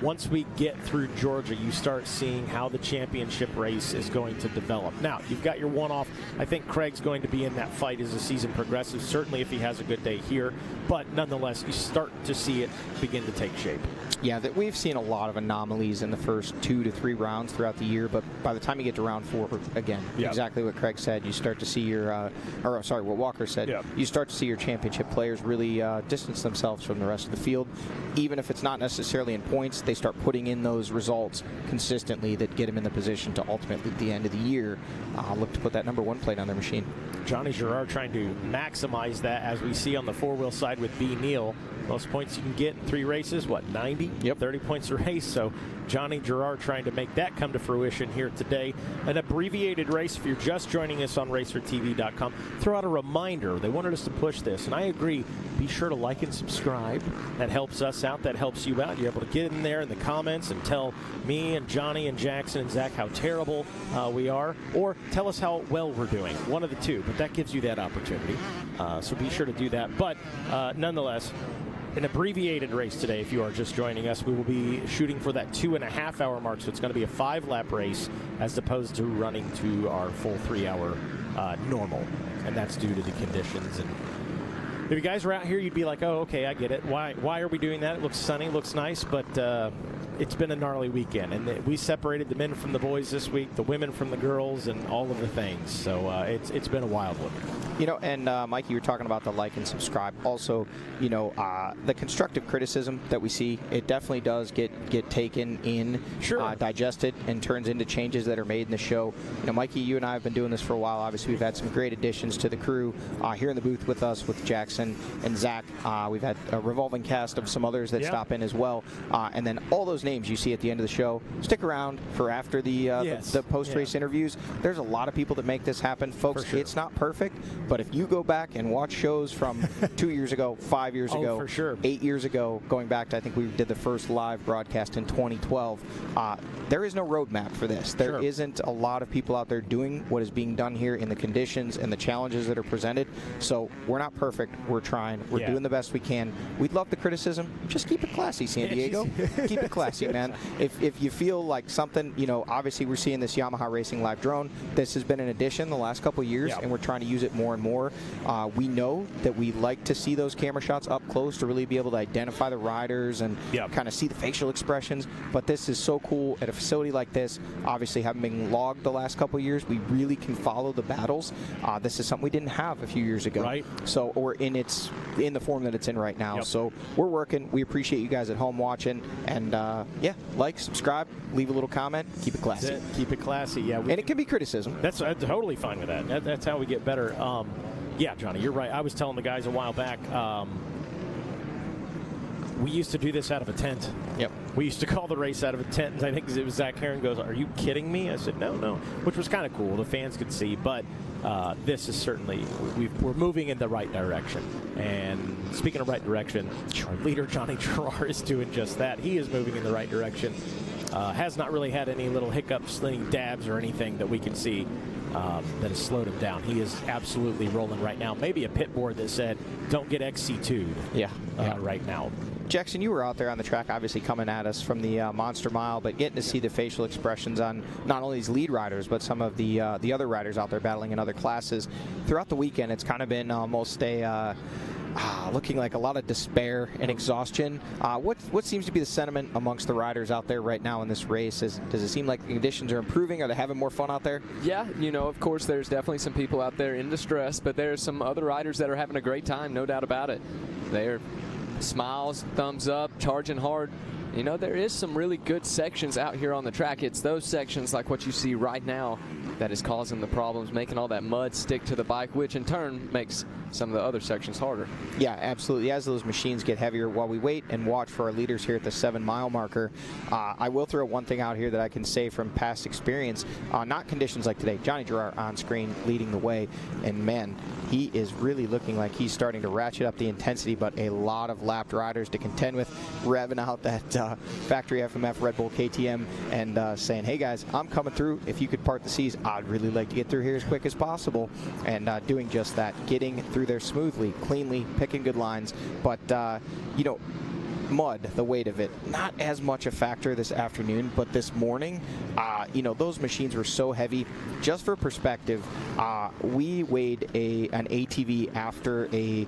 once we get through Georgia, you start seeing how the championship race is going to develop. Now, you've got your one-off. I think Craig's going to be in that fight as the season progresses, certainly if he has a good day here. But nonetheless, you start to see it begin to take shape. Yeah, that we've seen a lot of anomalies in the first 2 to 3 rounds throughout the year, but by the time you get to round 4, again, exactly what Craig said, you start to see your, what Walker said, you start to see your championship players really distance themselves from the rest of the field. Even if it's not necessarily in points, they start putting in those results consistently that get them in the position to ultimately, at the end of the year, look to put that number 1 plate on their machine. Johnny Girroir trying to maximize that, as we see on the 4-wheel side with B. Neal. Most points you can get in 3 races, 90? 30 points a race. So Johnny Girroir trying to make that come to fruition here today. An abbreviated race. If you're just joining us on RacerTV.com, throw out a reminder. They wanted us to push this, and I agree. Be sure to like and subscribe. That helps us out. That helps you out. You're able to get in there in the comments and tell me and Johnny and Jackson and Zach how terrible we are, or tell us how well we're doing. One of the two, but that gives you that opportunity. So be sure to do that. But nonetheless, an abbreviated race today. If you are just joining us, we will be shooting for that 2.5-hour mark. So it's going to be a 5-lap race as opposed to running to our full 3-hour normal. And that's due to the conditions. And if you guys were out here, you'd be like, oh, okay, I get it. Why are we doing that? It looks sunny, looks nice, but it's been a gnarly weekend. And we separated the men from the boys this week, the women from the girls, and all of the things. So it's been a wild one. You know, and Mike, you were talking about the like and subscribe. Also, you know, the constructive criticism that we see, it definitely does get taken in, digested, and turns into changes that are made in the show. You know, Mikey, you and I have been doing this for a while. Obviously, we've had some great additions to the crew here in the booth with us, with Jackson and Zach. We've had a revolving cast of some others that stop in as well. And then all those names you see at the end of the show, stick around for after the post-race interviews. There's a lot of people that make this happen. Folks, it's not perfect, but if you go back and watch shows from 2 years ago, 5 years ago, 8 years ago, going back to, I think we did the first live broadcast in 2012, there is no roadmap for this. There isn't a lot of people out there doing what is being done here in the conditions and the challenges that are presented. So we're not perfect. We're trying. We're doing the best we can. We'd love the criticism. Just keep it classy, San Diego. Keep it classy, man. If you feel like something, you know, obviously we're seeing this Yamaha Racing Live drone. This has been an addition the last couple of years, and we're trying to use it more and more. We know that we like to see those camera shots up close to really be able to identify the riders and kind of see the facial expressions. But this is so cool at a facility like this. Obviously, having been logged the last couple of years, we really can follow the battles. This is something we didn't have a few years ago. Right. So, or in the form that it's in right now. So we're working. We appreciate you guys at home watching. And like, subscribe, leave a little comment, keep it classy. Keep it classy. Yeah. And it can be criticism. That's totally fine with that. That's how we get better. Yeah, Johnny, you're right. I was telling the guys a while back, we used to do this out of a tent. Yep. We used to call the race out of a tent, and I think it was Zach Heron goes, "Are you kidding me?" I said, "No," which was kind of cool. The fans could see, but this is certainly, we're moving in the right direction. And speaking of right direction, our leader, Johnny Girroir, is doing just that. He is moving in the right direction. Has not really had any little hiccups, any dabs, or anything that we can see that has slowed him down. He is absolutely rolling right now. Maybe a pit board that said, "Don't get XC2'd right now." Jackson, you were out there on the track, obviously coming at us from the Monster Mile, but getting to see the facial expressions on not only these lead riders, but some of the other riders out there battling in other classes. Throughout the weekend, it's kind of been almost a looking like a lot of despair and exhaustion. What seems to be the sentiment amongst the riders out there right now in this race? Does it seem like the conditions are improving? Are they having more fun out there? Yeah, you know, of course, there's definitely some people out there in distress, but there's some other riders that are having a great time, no doubt about it. They're smiles, thumbs up, charging hard. You know, there is some really good sections out here on the track. It's those sections like what you see right now that is causing the problems, making all that mud stick to the bike, which in turn makes some of the other sections harder. Yeah, absolutely. As those machines get heavier, while we wait and watch for our leaders here at the 7-mile marker, I will throw one thing out here that I can say from past experience, not conditions like today. Johnny Girroir on screen leading the way, and man, he is really looking like he's starting to ratchet up the intensity, but a lot of lapped riders to contend with, revving out that factory FMF Red Bull KTM and saying, "Hey guys, I'm coming through. If you could part the seas, I'd really like to get through here as quick as possible." And doing just that, getting through there smoothly, cleanly, picking good lines. But, you know, mud, the weight of it, not as much a factor this afternoon, but this morning, you know, those machines were so heavy. Just for perspective, we weighed an ATV after a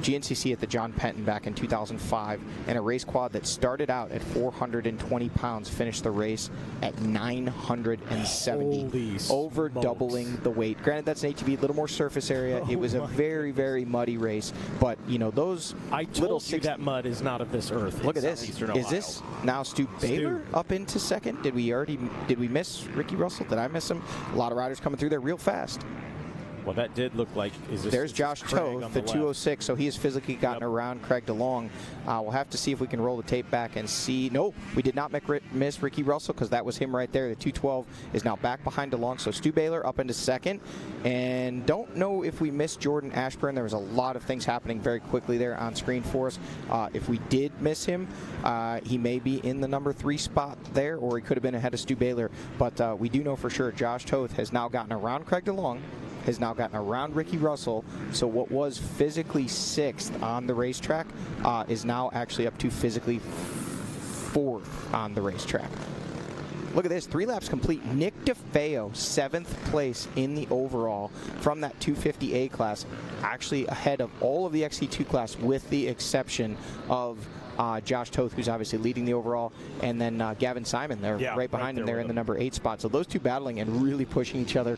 GNCC at the John Penton back in 2005, and a race quad that started out at 420 pounds finished the race at 970, over doubling the weight. Granted, that's an ATV, a little more surface area. It was a very, very muddy race, but you know, those little that mud is not of this earth. Look at this. Is this now Stu Baylor up into second? Did we miss Ricky Russell? Did I miss him? A lot of riders coming through there real fast. Well, that did look like... There's Josh Toth, the 206, so he has physically gotten around Craig DeLong. We'll have to see if we can roll the tape back and see. No, we did not miss Ricky Russell, because that was him right there. The 212 is now back behind DeLong, so Stu Baylor up into second. And don't know if we missed Jordan Ashburn. There was a lot of things happening very quickly there on screen for us. If we did miss him, he may be in the number 3 spot there, or he could have been ahead of Stu Baylor. But we do know for sure Josh Toth has now gotten around Craig DeLong, has now gotten around Ricky Russell. So what was physically 6th on the racetrack is now actually up to physically 4th on the racetrack. Look at this, 3 laps complete. Nick DeFeo, 7th place in the overall from that 250A class, actually ahead of all of the XC2 class with the exception of Josh Toth, who's obviously leading the overall, and then Gavin Simon there, right behind him there in the number 8 spot. So those two battling and really pushing each other.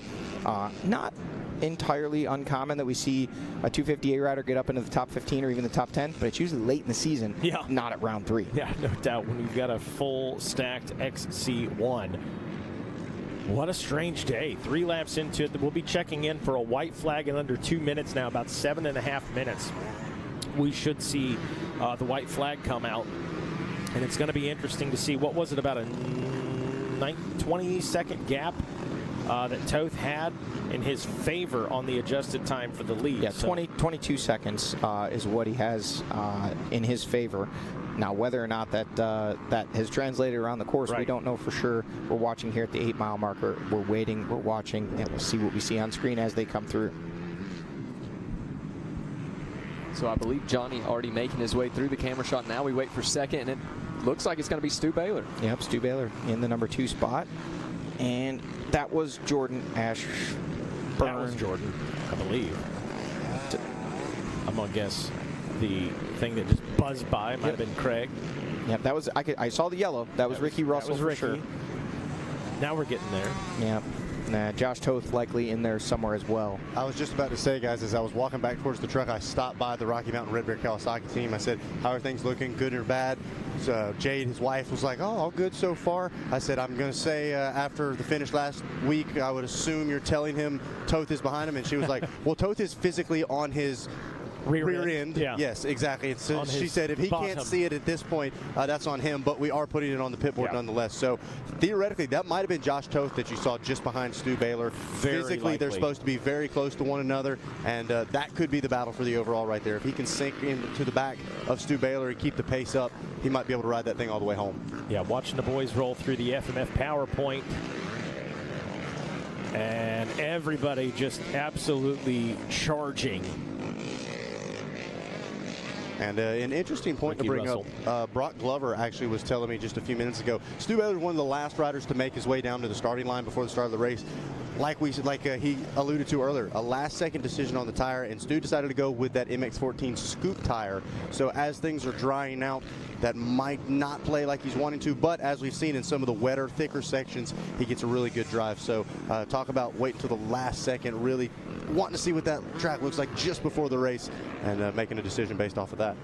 Not entirely uncommon that we see a 250A rider get up into the top 15 or even the top 10, but it's usually late in the season, not at round 3. Yeah, no doubt. When you've got a full stacked XC1. What a strange day. 3 laps into it. We'll be checking in for a white flag in under 2 minutes now, about 7.5 minutes. We should see the white flag come out, and it's going to be interesting to see. What was it, about a 20-second gap that Toth had in his favor on the adjusted time for the lead? Yeah, 22 seconds is what he has in his favor. Now, whether or not that has translated around the course, we don't know for sure. We're watching here at the 8-mile marker. We're waiting, we're watching, and we'll see what we see on screen as they come through. So I believe Johnny already making his way through the camera shot. Now we wait for second, and it looks like it's going to be Stu Baylor. Yep, Stu Baylor in the number 2 spot. And that was Jordan Ashburn. That was Jordan, I believe. I'm going to guess the thing that just buzzed by might have been Craig. Yep, that was, I saw the yellow. That was Ricky Russell that was Ricky. for sure. Now we're getting there. Yep. Josh Toth likely in there somewhere as well. I was just about to say, guys, as I was walking back towards the truck, I stopped by the Rocky Mountain Red Bear Kawasaki team. I said, how are things looking, good or bad? So Jade, his wife, was like, oh, all good so far. I said, I'm going to say after the finish last week, I would assume you're telling him Toth is behind him. And she was like, well, Toth is physically on his rear end. Yeah. Yes, exactly. So she said if he can't see it at this point, that's on him, but we are putting it on the pit board nonetheless. So theoretically, that might have been Josh Toth that you saw just behind Stu Baylor. Physically, they're supposed to be very close to one another, and that could be the battle for the overall right there. If he can sink into the back of Stu Baylor and keep the pace up, he might be able to ride that thing all the way home. Yeah, watching the boys roll through the FMF PowerPoint. And everybody just absolutely charging. And an interesting point Ricky to bring up, Brock Glover actually was telling me just a few minutes ago, Stu Baylor was one of the last riders to make his way down to the starting line before the start of the race. Like he alluded to earlier, a last-second decision on the tire, and Stu decided to go with that MX-14 scoop tire. So as things are drying out, that might not play like he's wanting to, but as we've seen in some of the wetter, thicker sections, he gets a really good drive. So talk about waiting till the last second, really wanting to see what that track looks like just before the race, and making a decision based off of that.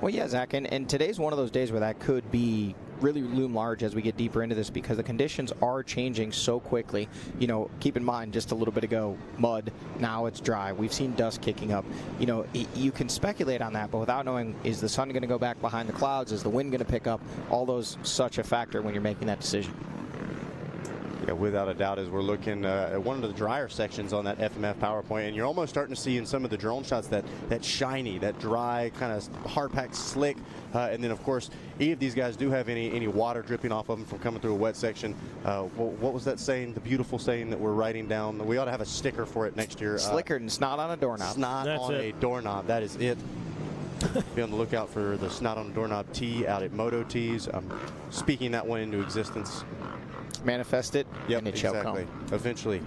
Well, yeah, Zach, and today's one of those days where that could be really loom large as we get deeper into this, because the conditions are changing so quickly. You know, keep in mind, just a little bit ago, mud, now it's dry. We've seen dust kicking up. You know, you can speculate on that, but without knowing, is the sun going to go back behind the clouds? Is the wind going to pick up? All those such a factor when you're making that decision. Yeah, without a doubt, as we're looking at one of the drier sections on that FMF PowerPoint, and you're almost starting to see in some of the drone shots that shiny, that dry, kind of hard-packed slick. And then, of course, any of these guys do have any water dripping off of them from coming through a wet section. What was that saying, the beautiful saying that we're writing down? We ought to have a sticker for it next year. Slicker and snot on a doorknob. Snot on a doorknob. That is it. Be on the lookout for the snot on a doorknob tee out at Moto Tees. I'm speaking that one into existence. Manifest it, and it shall come. Eventually.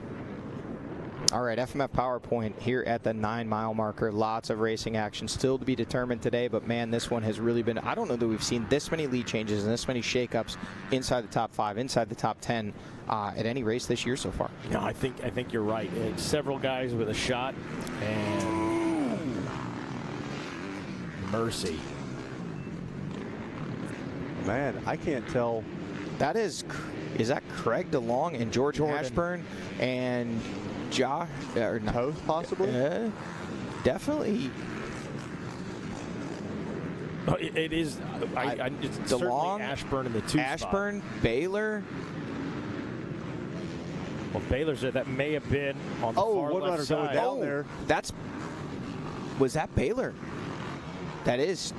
All right, FMF PowerPoint here at the 9-mile marker. Lots of racing action still to be determined today, but man, this one has really been, I don't know that we've seen this many lead changes and this many shakeups inside the top 5, inside the top 10 at any race this year so far. No, I think you're right. It's several guys with a shot, and mercy. Man, I can't tell. That is that Craig DeLong and Jordan Ashburn and Josh or not, Toth possibly? Definitely. It is. It's DeLong, Ashburn in the 2 Ashburn, spot. Baylor. Well, Baylor's there. That may have been on the far left side. Down there. Was that Baylor? That is.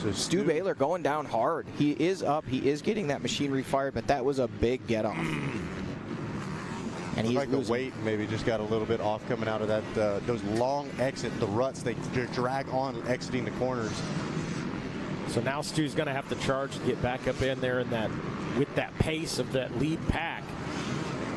So Stu Baylor going down hard. He is up. He is getting that machinery fired, but that was a big get-off. and he's like losing. the weight maybe just got a little bit off coming out of that. Those long exit, the ruts, they drag on exiting the corners. So now Stu's going to have to charge to get back up in there with that pace of that lead pack.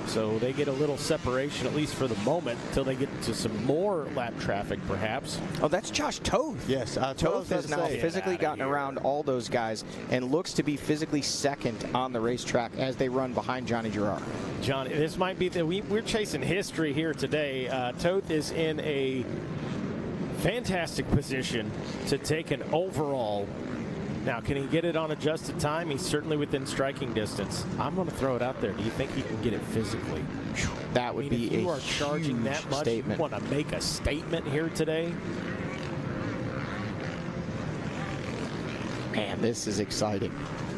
So they get a little separation, at least for the moment, until they get to some more lap traffic, perhaps. Oh, that's Josh Toth. Yes, Toth has now physically gotten around all those guys and looks to be physically second on the racetrack as they run behind Johnny Girroir. Johnny, this might be we're chasing history here today. Toth is in a fantastic position to take an overall. Now, can he get it on adjusted time? He's certainly within striking distance. I'm going to throw it out there. Do you think he can get it physically? That would be if you are charging that much, statement. You want to make a statement here today? Man, this is exciting.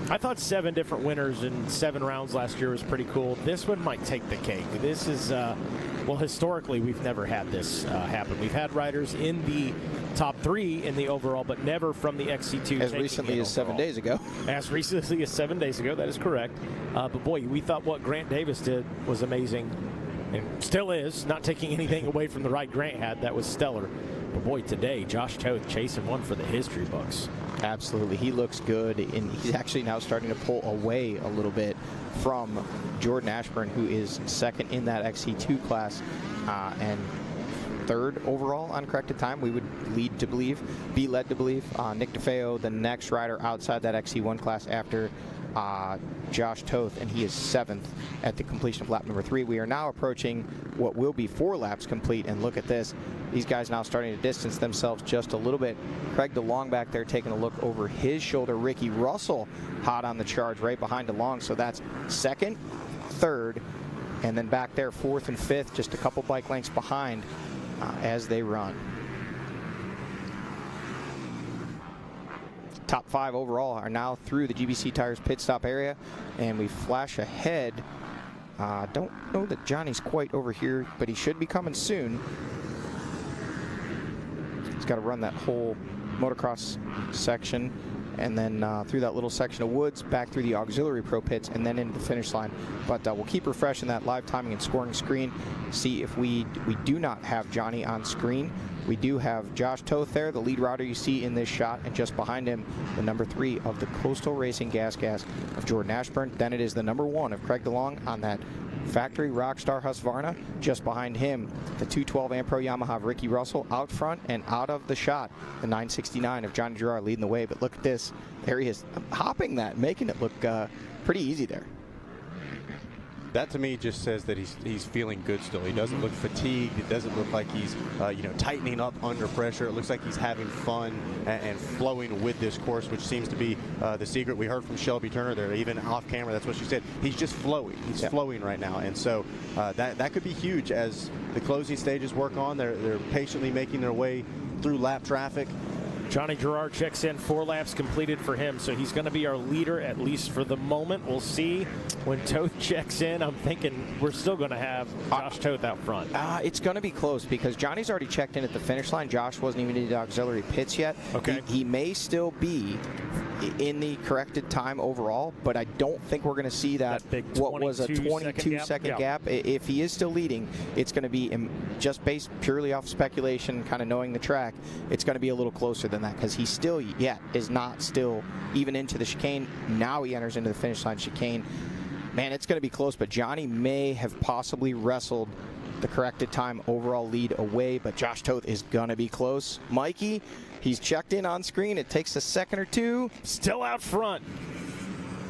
I thought 7 different winners in 7 rounds last year was pretty cool. This one might take the cake. This is, well, historically, we've never had this happen. We've had riders in the top 3 in the overall, but never from the XC2. As recently as 7 days ago. As recently as 7 days ago, that is correct. But boy, we thought what Grant Davis did was amazing, and still is. Not taking anything away from the ride Grant had, that was stellar. But boy, today, Josh Toth chasing one for the history books. Absolutely. He looks good, and he's actually now starting to pull away a little bit from Jordan Ashburn, who is second in that XC2 class and third overall on corrected time. We would be led to believe. Nick DeFeo, the next rider outside that XC1 class after Josh Toth, and he is 7th at the completion of lap number 3. We are now approaching what will be 4 laps complete, and look at this. These guys now starting to distance themselves just a little bit. Craig DeLong back there taking a look over his shoulder. Ricky Russell hot on the charge right behind DeLong, so that's 2nd, 3rd, and then back there 4th and 5th, just a couple bike lengths behind as they run. Top 5 overall are now through the GBC Tires pit stop area, and we flash ahead. Don't know that Johnny's quite over here, but he should be coming soon. He's got to run that whole motocross section, and then through that little section of woods, back through the auxiliary pro pits, and then into the finish line. But we'll keep refreshing that live timing and scoring screen, see if we do not have Johnny on screen. We do have Josh Toth there, the lead rider you see in this shot, and just behind him, the number 3 of the Coastal Racing Gas of Jordan Ashburn. Then it is the number 1 of Craig DeLong on that factory Rockstar Husqvarna. Just behind him, the 212 Ampro Yamaha of Ricky Russell. Out front and out of the shot, the 969 of Johnny Girroir leading the way. But look at this. There he is, hopping that, making it look pretty easy there. That to me just says that he's feeling good still. He doesn't look fatigued. It doesn't look like he's tightening up under pressure. It looks like he's having fun and flowing with this course, which seems to be the secret. We heard from Shelby Turner there, even off camera. That's what she said. He's just flowing. He's flowing right now, and so that could be huge as the closing stages work on. They're patiently making their way through lap traffic. Johnny Girroir checks in, 4 laps completed for him, so he's going to be our leader, at least for the moment. We'll see when Toth checks in. I'm thinking we're still going to have Josh Toth out front. It's going to be close because Johnny's already checked in at the finish line. Josh wasn't even in the auxiliary pits yet. Okay. He may still be in the corrected time overall, but I don't think we're going to see that big what was a 22-second gap. If he is still leading, it's going to be just based purely off speculation, kind of knowing the track. It's going to be a little closer than that because he still is not still even into the chicane. Now he enters into the finish line chicane. Man, it's going to be close, but Johnny may have possibly wrestled the corrected time overall lead away, but Josh Toth is going to be close. Mikey, he's checked in on screen. It takes a second or two. Still out front.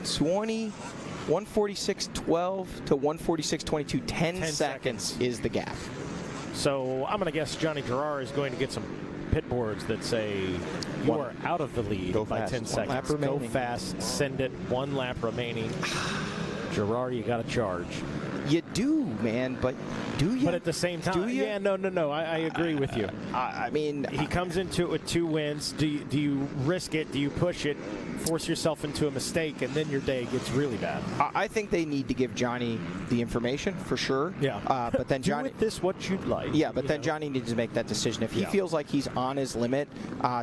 146.12 to 146.22. 10 seconds is the gap. So I'm going to guess Johnny Girroir is going to get some pit boards that say you are out of the lead by 10 seconds. Go fast, send it, 1 lap remaining. Girroir, you got to charge. You do, man, but do you? But at the same time, do you? Yeah, no, I agree with you. I mean, he comes into it with 2 wins. Do you risk it? Do you push it? Force yourself into a mistake, and then your day gets really bad. I think they need to give Johnny the information for sure. Yeah. But then Johnny, do with this what you'd like. Yeah, but then Johnny needs to make that decision. If he feels like he's on his limit,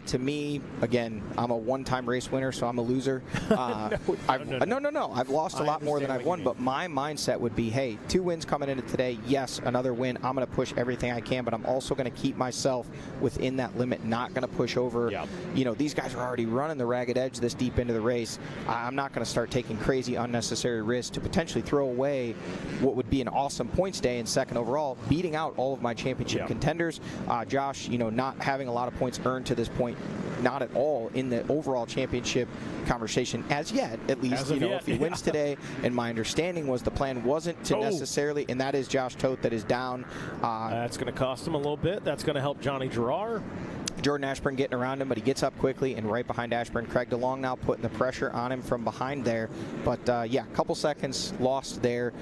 to me, again, I'm a one-time race winner, so I'm a loser. No. I've lost a lot more than I've won, but my mindset would be, hey, hey, 2 wins coming into today. Yes, another win. I'm going to push everything I can, but I'm also going to keep myself within that limit, not going to push over. You know, these guys are already running the ragged edge this deep into the race. I'm not going to start taking crazy, unnecessary risks to potentially throw away what would be an awesome points day in second overall, beating out all of my championship contenders. Josh, you know, not having a lot of points earned to this point, not at all in the overall championship conversation as yet, at least. You know, if he wins today, and my understanding was the plan wasn't to necessarily, and that is Josh Toth that is down. That's going to cost him a little bit. That's going to help Johnny Girroir. Jordan Ashburn getting around him, but he gets up quickly, and right behind Ashburn, Craig DeLong now putting the pressure on him from behind there. But yeah, a couple seconds lost there,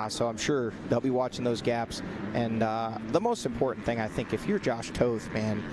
so I'm sure they'll be watching those gaps. And the most important thing, I think, if you're Josh Toth, man,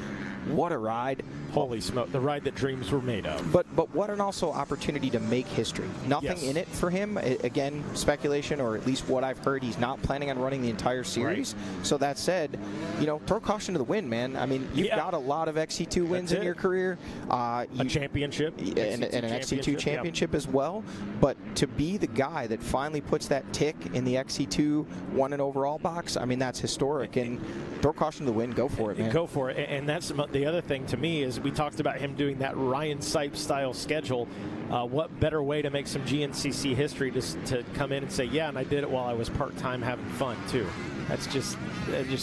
what a ride. Holy smoke, the ride that dreams were made of. But what an also opportunity to make history. Nothing in it for him. Again, speculation, or at least what I've heard, he's not planning on running the entire series. Right. So that said, you know, throw caution to the wind, man. I mean, you've got a lot of XC2 wins in your career. A championship. And an XC2 championship as well. But to be the guy that finally puts that tick in the XC2 1 and overall box, I mean, that's historic. And throw caution to the wind. Go for it, man. Go for it. And that's the other thing to me is we talked about him doing that Ryan Sipes style schedule. What better way to make some GNCC history to come in and say, yeah, and I did it while I was part-time having fun too. That's just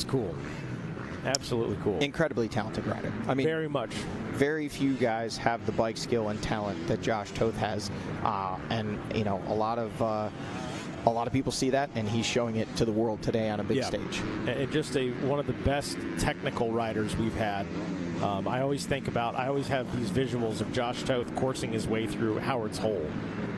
cool. Absolutely cool. Incredibly talented rider. I mean, very much. Very few guys have the bike skill and talent that Josh Toth has, and you know, a lot of people see that, and he's showing it to the world today on a big stage. And just one of the best technical riders we've had. I always have these visuals of Josh Toth coursing his way through Howard's Hole.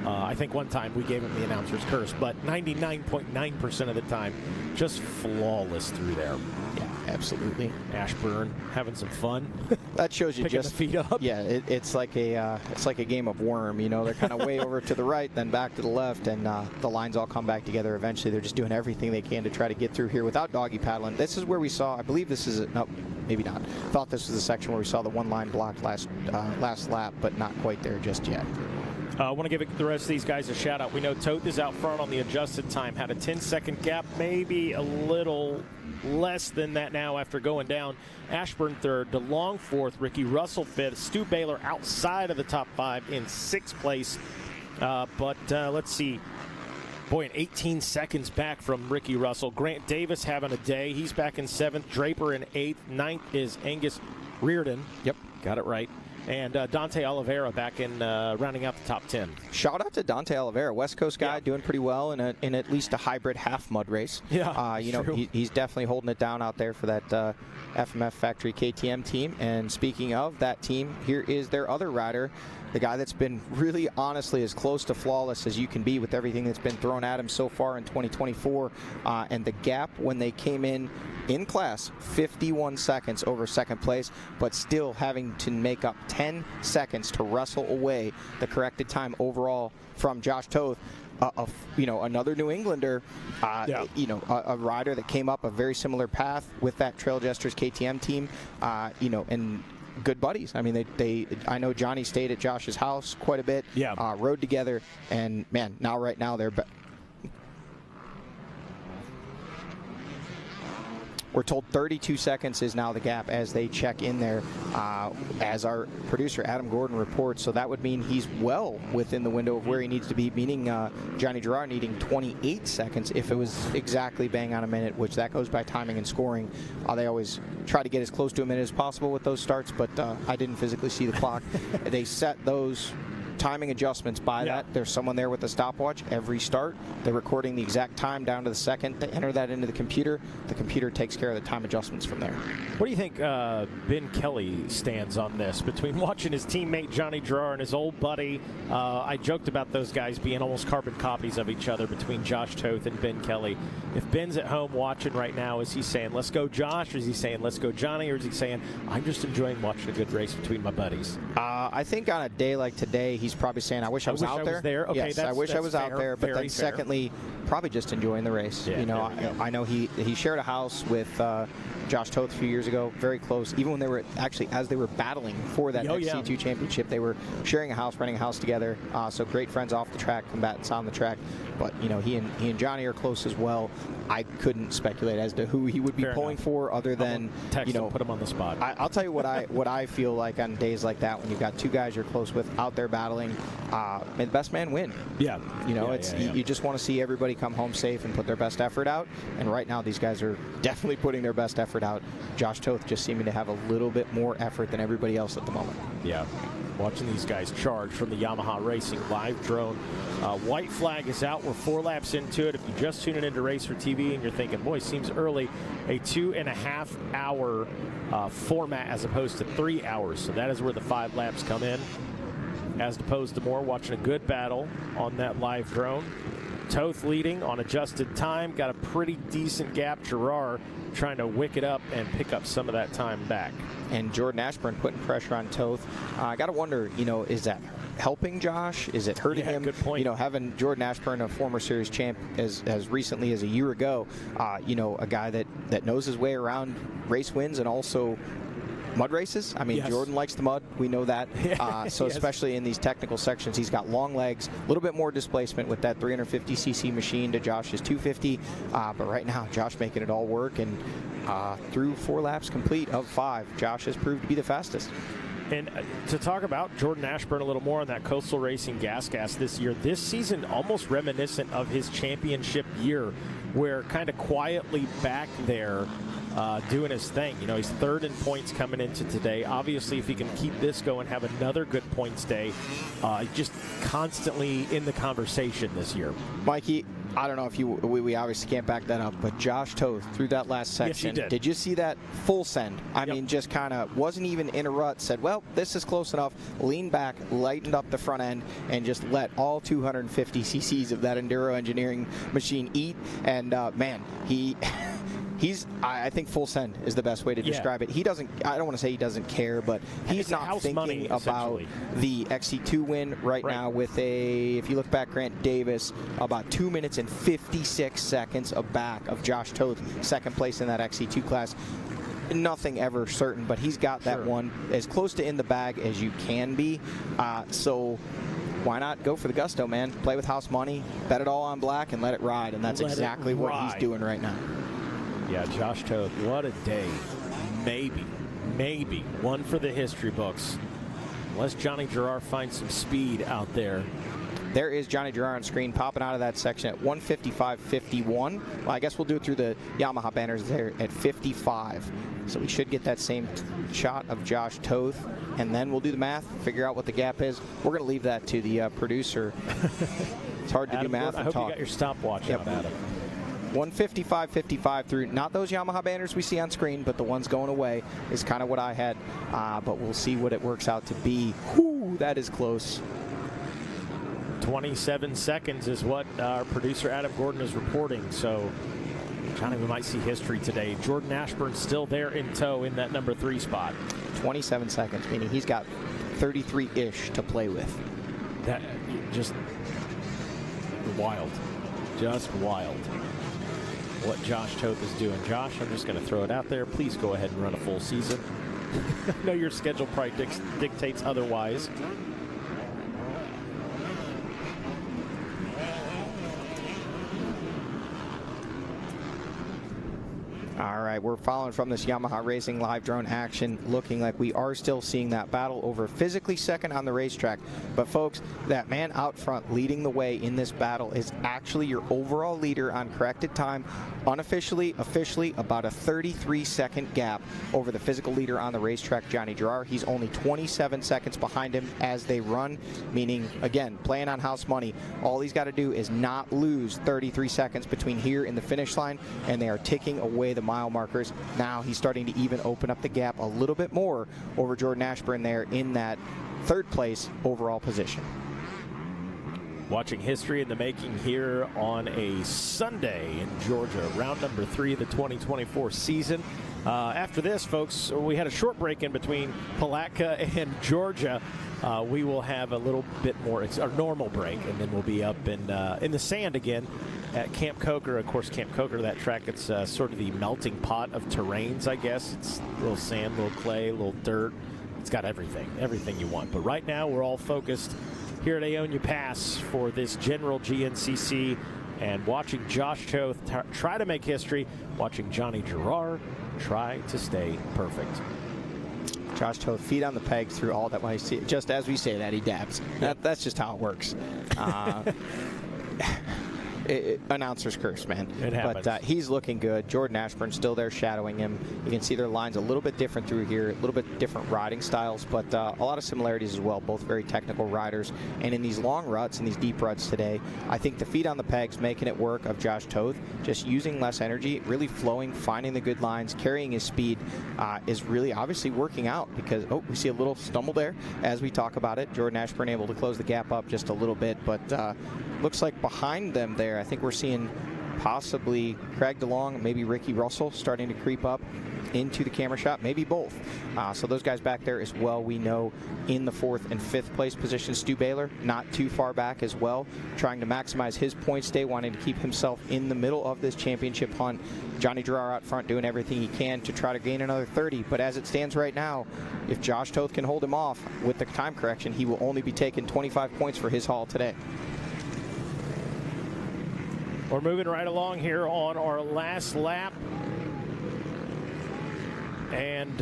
I think one time we gave him the announcer's curse, but 99.9% of the time, just flawless through there. Yeah, absolutely. Ashburn having some fun. That shows you picking just the feet up. Yeah, it's like a game of Worm. You know, they're kind of way over to the right, then back to the left, and the lines all come back together eventually. They're just doing everything they can to try to get through here without doggy paddling. This is where we saw, I believe this is no, maybe not. Thought this was the section where we saw the one line blocked last lap, but not quite there just yet. I want to give the rest of these guys a shout out. We know Toth is out front on the adjusted time, had a 10-second gap, maybe a little less than that now after going down. Ashburn third, DeLong fourth, Ricky Russell fifth, Stu Baylor outside of the top 5 in 6th place. But let's see. Boy, 18 seconds back from Ricky Russell. Grant Davis having a day. He's back in 7th. Draper in 8th. 9th is Angus Reardon. Yep, got it right. And Dante Oliveira back in rounding out the top 10. Shout out to Dante Oliveira, West Coast guy, doing pretty well in at least a hybrid half mud race. Yeah, you know, he's definitely holding it down out there for that FMF Factory KTM team. And speaking of that team, here is their other rider, the guy that's been really, honestly, as close to flawless as you can be with everything that's been thrown at him so far in 2024. And the gap when they came in class, 51 seconds over 2nd place, but still having to make up 10 seconds to wrestle away the corrected time overall from Josh Toth. You know, another New Englander, you know, a rider that came up a very similar path with that Trail Jesters KTM team, you know, and good buddies. I mean, I know Johnny stayed at Josh's house quite a bit, rode together, and man, right now they're we're told 32 seconds is now the gap as they check in there, as our producer Adam Gordon reports. So that would mean he's well within the window of where he needs to be, meaning Johnny Girroir needing 28 seconds if it was exactly bang on a minute, which that goes by timing and scoring. They always try to get as close to a minute as possible with those starts, but I didn't physically see the clock. They set those timing adjustments by that. There's someone there with a stopwatch every start. They're recording the exact time down to the second. They enter that into the computer. The computer takes care of the time adjustments from there. What do you think Ben Kelly stands on this? Between watching his teammate Johnny Girroir and his old buddy, I joked about those guys being almost carbon copies of each other between Josh Toth and Ben Kelly. If Ben's at home watching right now, is he saying, let's go Josh, or is he saying, let's go Johnny, or is he saying, I'm just enjoying watching a good race between my buddies? I think on a day like today, he's he's probably saying, I wish I was out there. Okay, yes, I wish I was fair, out there. But then secondly, probably just enjoying the race. Yeah, I know he shared a house with Josh Toth a few years ago, very close. Even when they were as they were battling for that XC2 championship, they were sharing a house, renting a house together. So great friends off the track, combatants on the track. But he and Johnny are close as well. I couldn't speculate as to who he would be pulling for, other than text him, put him on the spot. I'll tell you what I feel like on days like that, when you've got two guys you're close with out there battling, may the best man win. Yeah. You just want to see everybody come home safe and put their best effort out. And right now, these guys are definitely putting their best effort out. Josh Toth just seeming to have a little bit more effort than everybody else at the moment. Yeah. Watching these guys charge from the Yamaha Racing live drone. White flag is out. We're 4 laps into it. If you're just tuning into Racer TV and you're thinking, boy, seems early, a 2.5 hour format as opposed to 3 hours. So that is where the 5 laps come in, as opposed to more. Watching a good battle on that live drone. Toth leading on adjusted time. Got a pretty decent gap. Girroir trying to wick it up and pick up some of that time back. And Jordan Ashburn putting pressure on Toth. I got to wonder, is that helping Josh? Is it hurting him? Good point. Having Jordan Ashburn, a former series champ as recently as a year ago, a guy that knows his way around race wins and also mud races. I mean, yes. Jordan likes the mud. We know that. So yes. Especially in these technical sections, he's got long legs, a little bit more displacement with that 350cc machine to Josh's 250. But right now, Josh making it all work. And through 4 laps complete of 5, Josh has proved to be the fastest. And to talk about Jordan Ashburn a little more on that Coastal Racing gas this year, this season almost reminiscent of his championship year, where kind of quietly back there doing his thing. He's 3rd in points coming into today. Obviously, if he can keep this going, have another good points day, just constantly in the conversation this year. Mikey, I don't know if we obviously can't back that up, but Josh Toth through that last section. Yes, he did you see that full send? I mean, just kind of wasn't even in a rut, said, well, this is close enough, leaned back, lightened up the front end, and just let all 250 cc's of that Enduro engineering machine eat. And man, I think full send is the best way to describe it. He doesn't, I don't want to say he doesn't care, but he's not thinking about the XC2 win right now with if you look back, Grant Davis, about 2 minutes and 56 seconds back of Josh Toth, 2nd place in that XC2 class. Nothing ever certain, but he's got that one as close to in the bag as you can be. So why not go for the gusto, man? Play with house money, bet it all on black, and let it ride. And that's exactly what he's doing right now. Yeah, Josh Toth, what a day. Maybe one for the history books. Unless Johnny Girroir finds some speed out there. There is Johnny Girroir on screen popping out of that section at 1:55.51. Well, I guess we'll do it through the Yamaha banners there at 55. So we should get that same shot of Josh Toth, and then we'll do the math, figure out what the gap is. We're going to leave that to the producer. It's hard to do math and I hope talk. you got your stopwatch out, Adam. 1:55.55 through, not those Yamaha banners we see on screen, but the ones going away is kind of what I had. But we'll see what it works out to be. Whew, that is close. 27 seconds is what our producer Adam Gordon is reporting. So, Johnny, we might see history today. Jordan Ashburn still there in tow in that number 3 spot. 27 seconds, meaning he's got 33-ish to play with. That just wild. Just wild. What Josh Toth is doing. Josh, I'm just going to throw it out there. Please go ahead and run a full season. I know your schedule probably dictates otherwise. All right, we're following from this Yamaha Racing live drone action, looking like we are still seeing that battle over physically second on the racetrack. But folks, that man out front leading the way in this battle is actually your overall leader on corrected time. Unofficially, officially, about a 33-second gap over the physical leader on the racetrack, Johnny Girroir. He's only 27 seconds behind him as they run, meaning, again, playing on house money. All he's got to do is not lose 33 seconds between here and the finish line, and they are ticking away the mile markers. Now he's starting to even open up the gap a little bit more over Jordan Ashburn there in that 3rd place overall position. Watching history in the making here on a Sunday in Georgia, round number 3 of the 2024 season. After this, folks, we had a short break in between Palatka and Georgia. We will have a little bit more, it's our normal break, and then we'll be up in the sand again at Camp Coker. Of course, Camp Coker, that track, it's sort of the melting pot of terrains, I guess. It's a little sand, a little clay, a little dirt. It's got everything you want. But right now, we're all focused here at Aonia Pass for this general GNCC and watching Josh Toth try to make history, watching Johnny Girroir try to stay perfect. Josh Toth, feet on the pegs through all that. When I see it, just as we say that, he dabs. That's just how it works. Announcer's curse, man. It happens. But he's looking good. Jordan Ashburn still there shadowing him. You can see their lines a little bit different through here, a little bit different riding styles, but a lot of similarities as well. Both very technical riders. And in these long ruts and these deep ruts today, I think the feet on the pegs making it work of Josh Toth, just using less energy, really flowing, finding the good lines, carrying his speed is really obviously working out because, we see a little stumble there as we talk about it. Jordan Ashburn able to close the gap up just a little bit, but looks like behind them there, I think we're seeing possibly Craig DeLong, maybe Ricky Russell starting to creep up into the camera shot, maybe both. So those guys back there as well, we know in the 4th and 5th place position. Stu Baylor not too far back as well, trying to maximize his points day, wanting to keep himself in the middle of this championship hunt. Johnny Girroir out front doing everything he can to try to gain another 30, but as it stands right now, if Josh Toth can hold him off with the time correction, he will only be taking 25 points for his haul today. We're moving right along here on our last lap. And,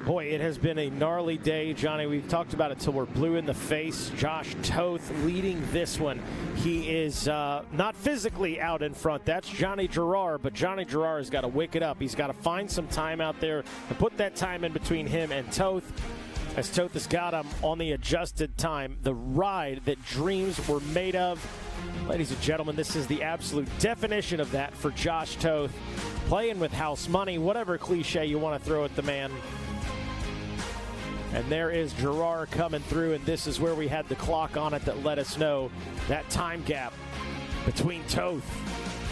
boy, it has been a gnarly day, Johnny. We've talked about it till we're blue in the face. Josh Toth leading this one. He is not physically out in front. That's Johnny Girroir, but Johnny Girroir has got to wick it up. He's got to find some time out there and put that time in between him and Toth, as Toth has got him on the adjusted time, the ride that dreams were made of. Ladies and gentlemen, this is the absolute definition of that for Josh Toth. Playing with house money, whatever cliche you want to throw at the man. And there is Girroir coming through, and this is where we had the clock on it that let us know that time gap between Toth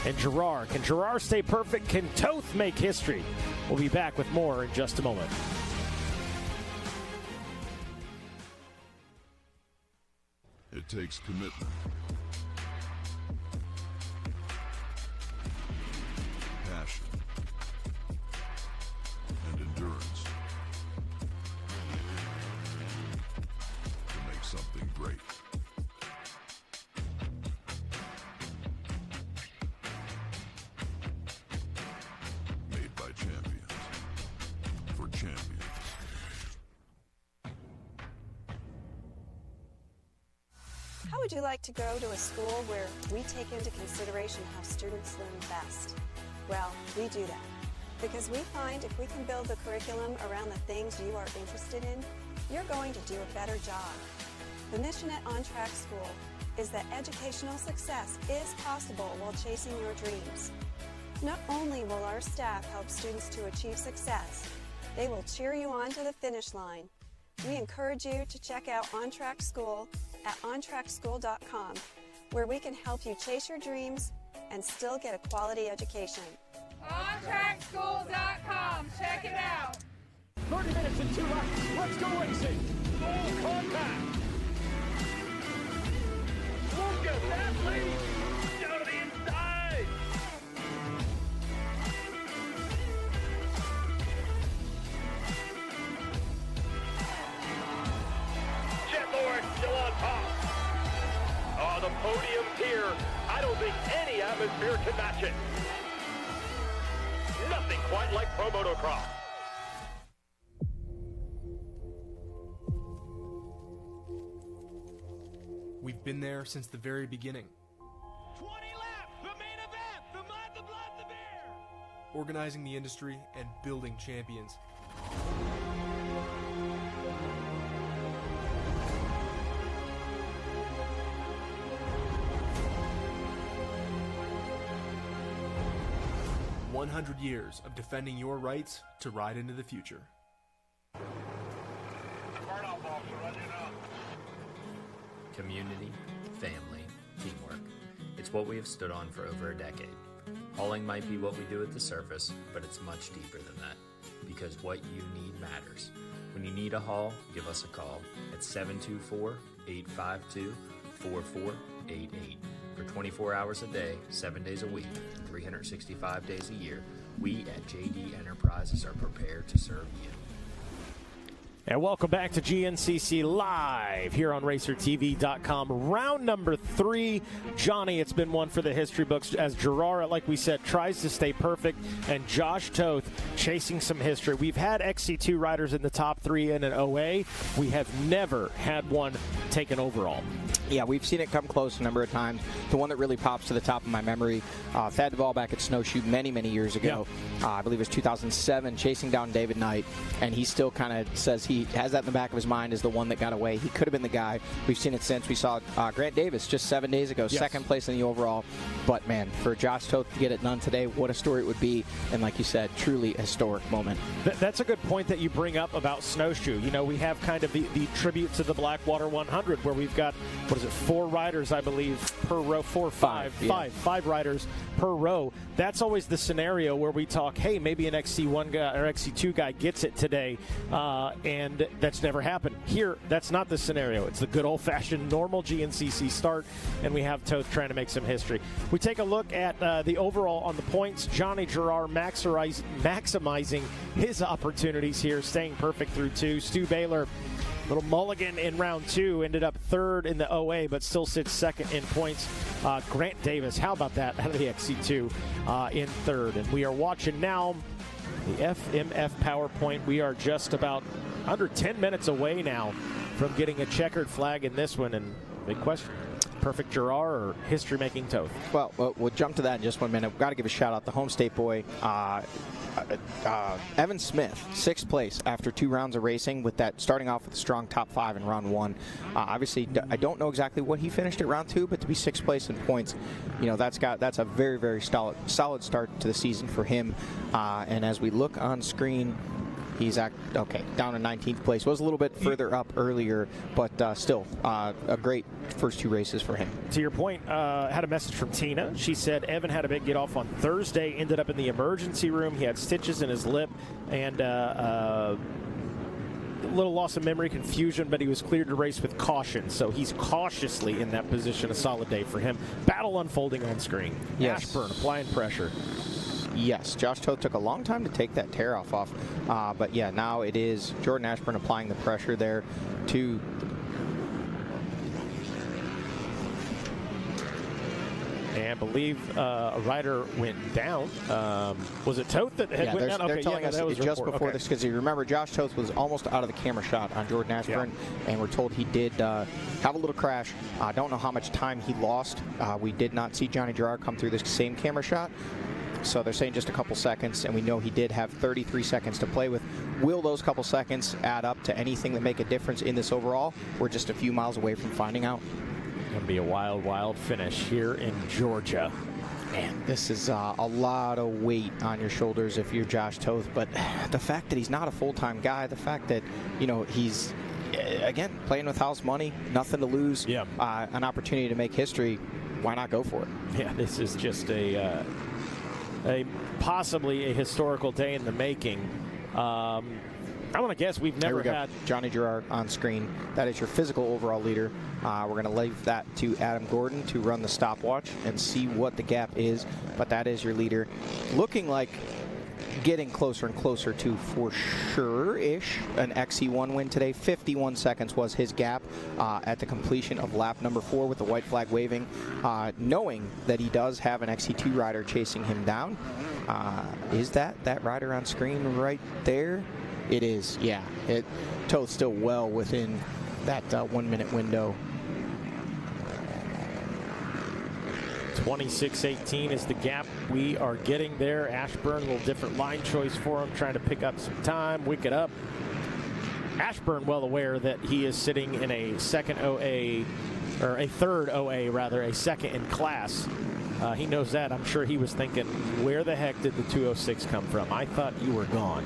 and Girroir. Can Girroir stay perfect? Can Toth make history? We'll be back with more in just a moment. It takes commitment, passion, and endurance to make something great. Made by champions, for champions. How would you like to go to a school where we take into consideration how students learn best? Well, we do that because we find if we can build the curriculum around the things you are interested in, you're going to do a better job. The mission at On Track School is that educational success is possible while chasing your dreams. Not only will our staff help students to achieve success, they will cheer you on to the finish line. We encourage you to check out On Track School at ontrackschool.com, where we can help you chase your dreams and still get a quality education. OnTrackSchool.com. Check it out. 30 minutes and 2 laps. Let's go racing. Full contact. Look at that lead. Down to the inside. Lord still on top. Oh, the podium's here. I don't think any atmosphere can match it. Nothing quite like pro motocross. We've been there since the very beginning. 20 laps, the main event, the mud, the blood, the beer. Organizing the industry and building champions. "100 years of defending your rights to ride into the future." Community, family, teamwork. It's what we have stood on for over a decade. Hauling might be what we do at the surface, but it's much deeper than that, because what you need matters. When you need a haul, give us a call at 724-852-4488. For 24 hours a day, 7 days a week, 365 days a year, we at JD Enterprises are prepared to serve you. And welcome back to GNCC Live here on RacerTV.com. Round number 3. Johnny, it's been one for the history books as Girroir, like we said, tries to stay perfect, and Josh Toth chasing some history. We've had XC2 riders in the top 3 in an OA. We have never had one take an overall. Yeah, we've seen it come close a number of times. The one that really pops to the top of my memory, Thad Duvall back at Snowshoe many, many years ago. Yeah. I believe it was 2007, chasing down David Knight, and he still kind of says he has that in the back of his mind as the one that got away. He could have been the guy. We've seen it since. We saw Grant Davis just 7 days ago, second place in the overall. But, man, for Josh Toth to get it done today, what a story it would be. And like you said, truly a historic moment. That's a good point that you bring up about Snowshoe. You know, we have kind of the tribute to the Blackwater 100 where we've got, 4 riders, I believe, per row. 4 or 5. Five riders per row. That's always the scenario where we talk, hey, maybe an XC1 guy or XC2 guy gets it today, and that's never happened. Here, that's not the scenario. It's the good old-fashioned normal GNCC start, and we have Toth trying to make some history. We take a look at the overall on the points. Johnny Girroir maximizing his opportunities here, staying perfect through 2. Stu Baylor, little mulligan in round 2, ended up 3rd in the OA, but still sits 2nd in points. Grant Davis, how about that, out of the XC2 in 3rd. And we are watching now the FMF PowerPoint. We are just about under 10 minutes away now from getting a checkered flag in this one. And big question, perfect Girroir or history-making Toth? Well, we'll jump to that in just 1 minute. We've got to give a shout-out to home state boy, Evan Smith, 6th place after 2 rounds of racing, with that starting off with a strong top 5 in round 1. Obviously, I don't know exactly what he finished at round 2, but to be 6th place in points, you know, that's a very, very solid start to the season for him. And as we look on screen, he's down in 19th place. Was a little bit further up earlier, but still a great first 2 races for him. To your point, had a message from Tina. She said Evan had a big get off on Thursday, ended up in the emergency room. He had stitches in his lip and a little loss of memory, confusion, but he was cleared to race with caution. So he's cautiously in that position. A solid day for him. Battle unfolding on screen. Yes. Ashburn applying pressure. Yes, Josh Toth took a long time to take that tear off. But yeah, now it is Jordan Ashburn applying the pressure there to. And I believe a rider went down. Was it Toth that went down? They're telling us just before this, because you remember Josh Toth was almost out of the camera shot on Jordan Ashburn, and we're told he did have a little crash. I don't know how much time he lost. We did not see Johnny Girroir come through this same camera shot. So they're saying just a couple seconds, and we know he did have 33 seconds to play with. Will those couple seconds add up to anything that make a difference in this overall? We're just a few miles away from finding out. Going to be a wild, wild finish here in Georgia. Man, this is a lot of weight on your shoulders if you're Josh Toth. But the fact that he's not a full-time guy, the fact that, you know, he's, again, playing with house money, nothing to lose, an opportunity to make history, why not go for it? Yeah, this is just a possibly a historical day in the making. I want to guess we've never had Johnny Girroir on screen. That is your physical overall leader. We're going to leave that to Adam Gordon to run the stopwatch and see what the gap is. But that is your leader, looking like getting closer and closer to, for sure-ish, an XC1 win today. 51 seconds was his gap at the completion of lap number 4 with the white flag waving, knowing that he does have an XC2 rider chasing him down. Is that rider on screen right there? It is, yeah. Toth's still well within that 1 minute window. 26:18 is the gap we are getting there. Ashburn, a little different line choice for him, trying to pick up some time, wick it up. Ashburn well aware that he is sitting in a second OA, or a third OA rather, a second in class. He knows that. I'm sure he was thinking, where the heck did the 206 come from? I thought you were gone.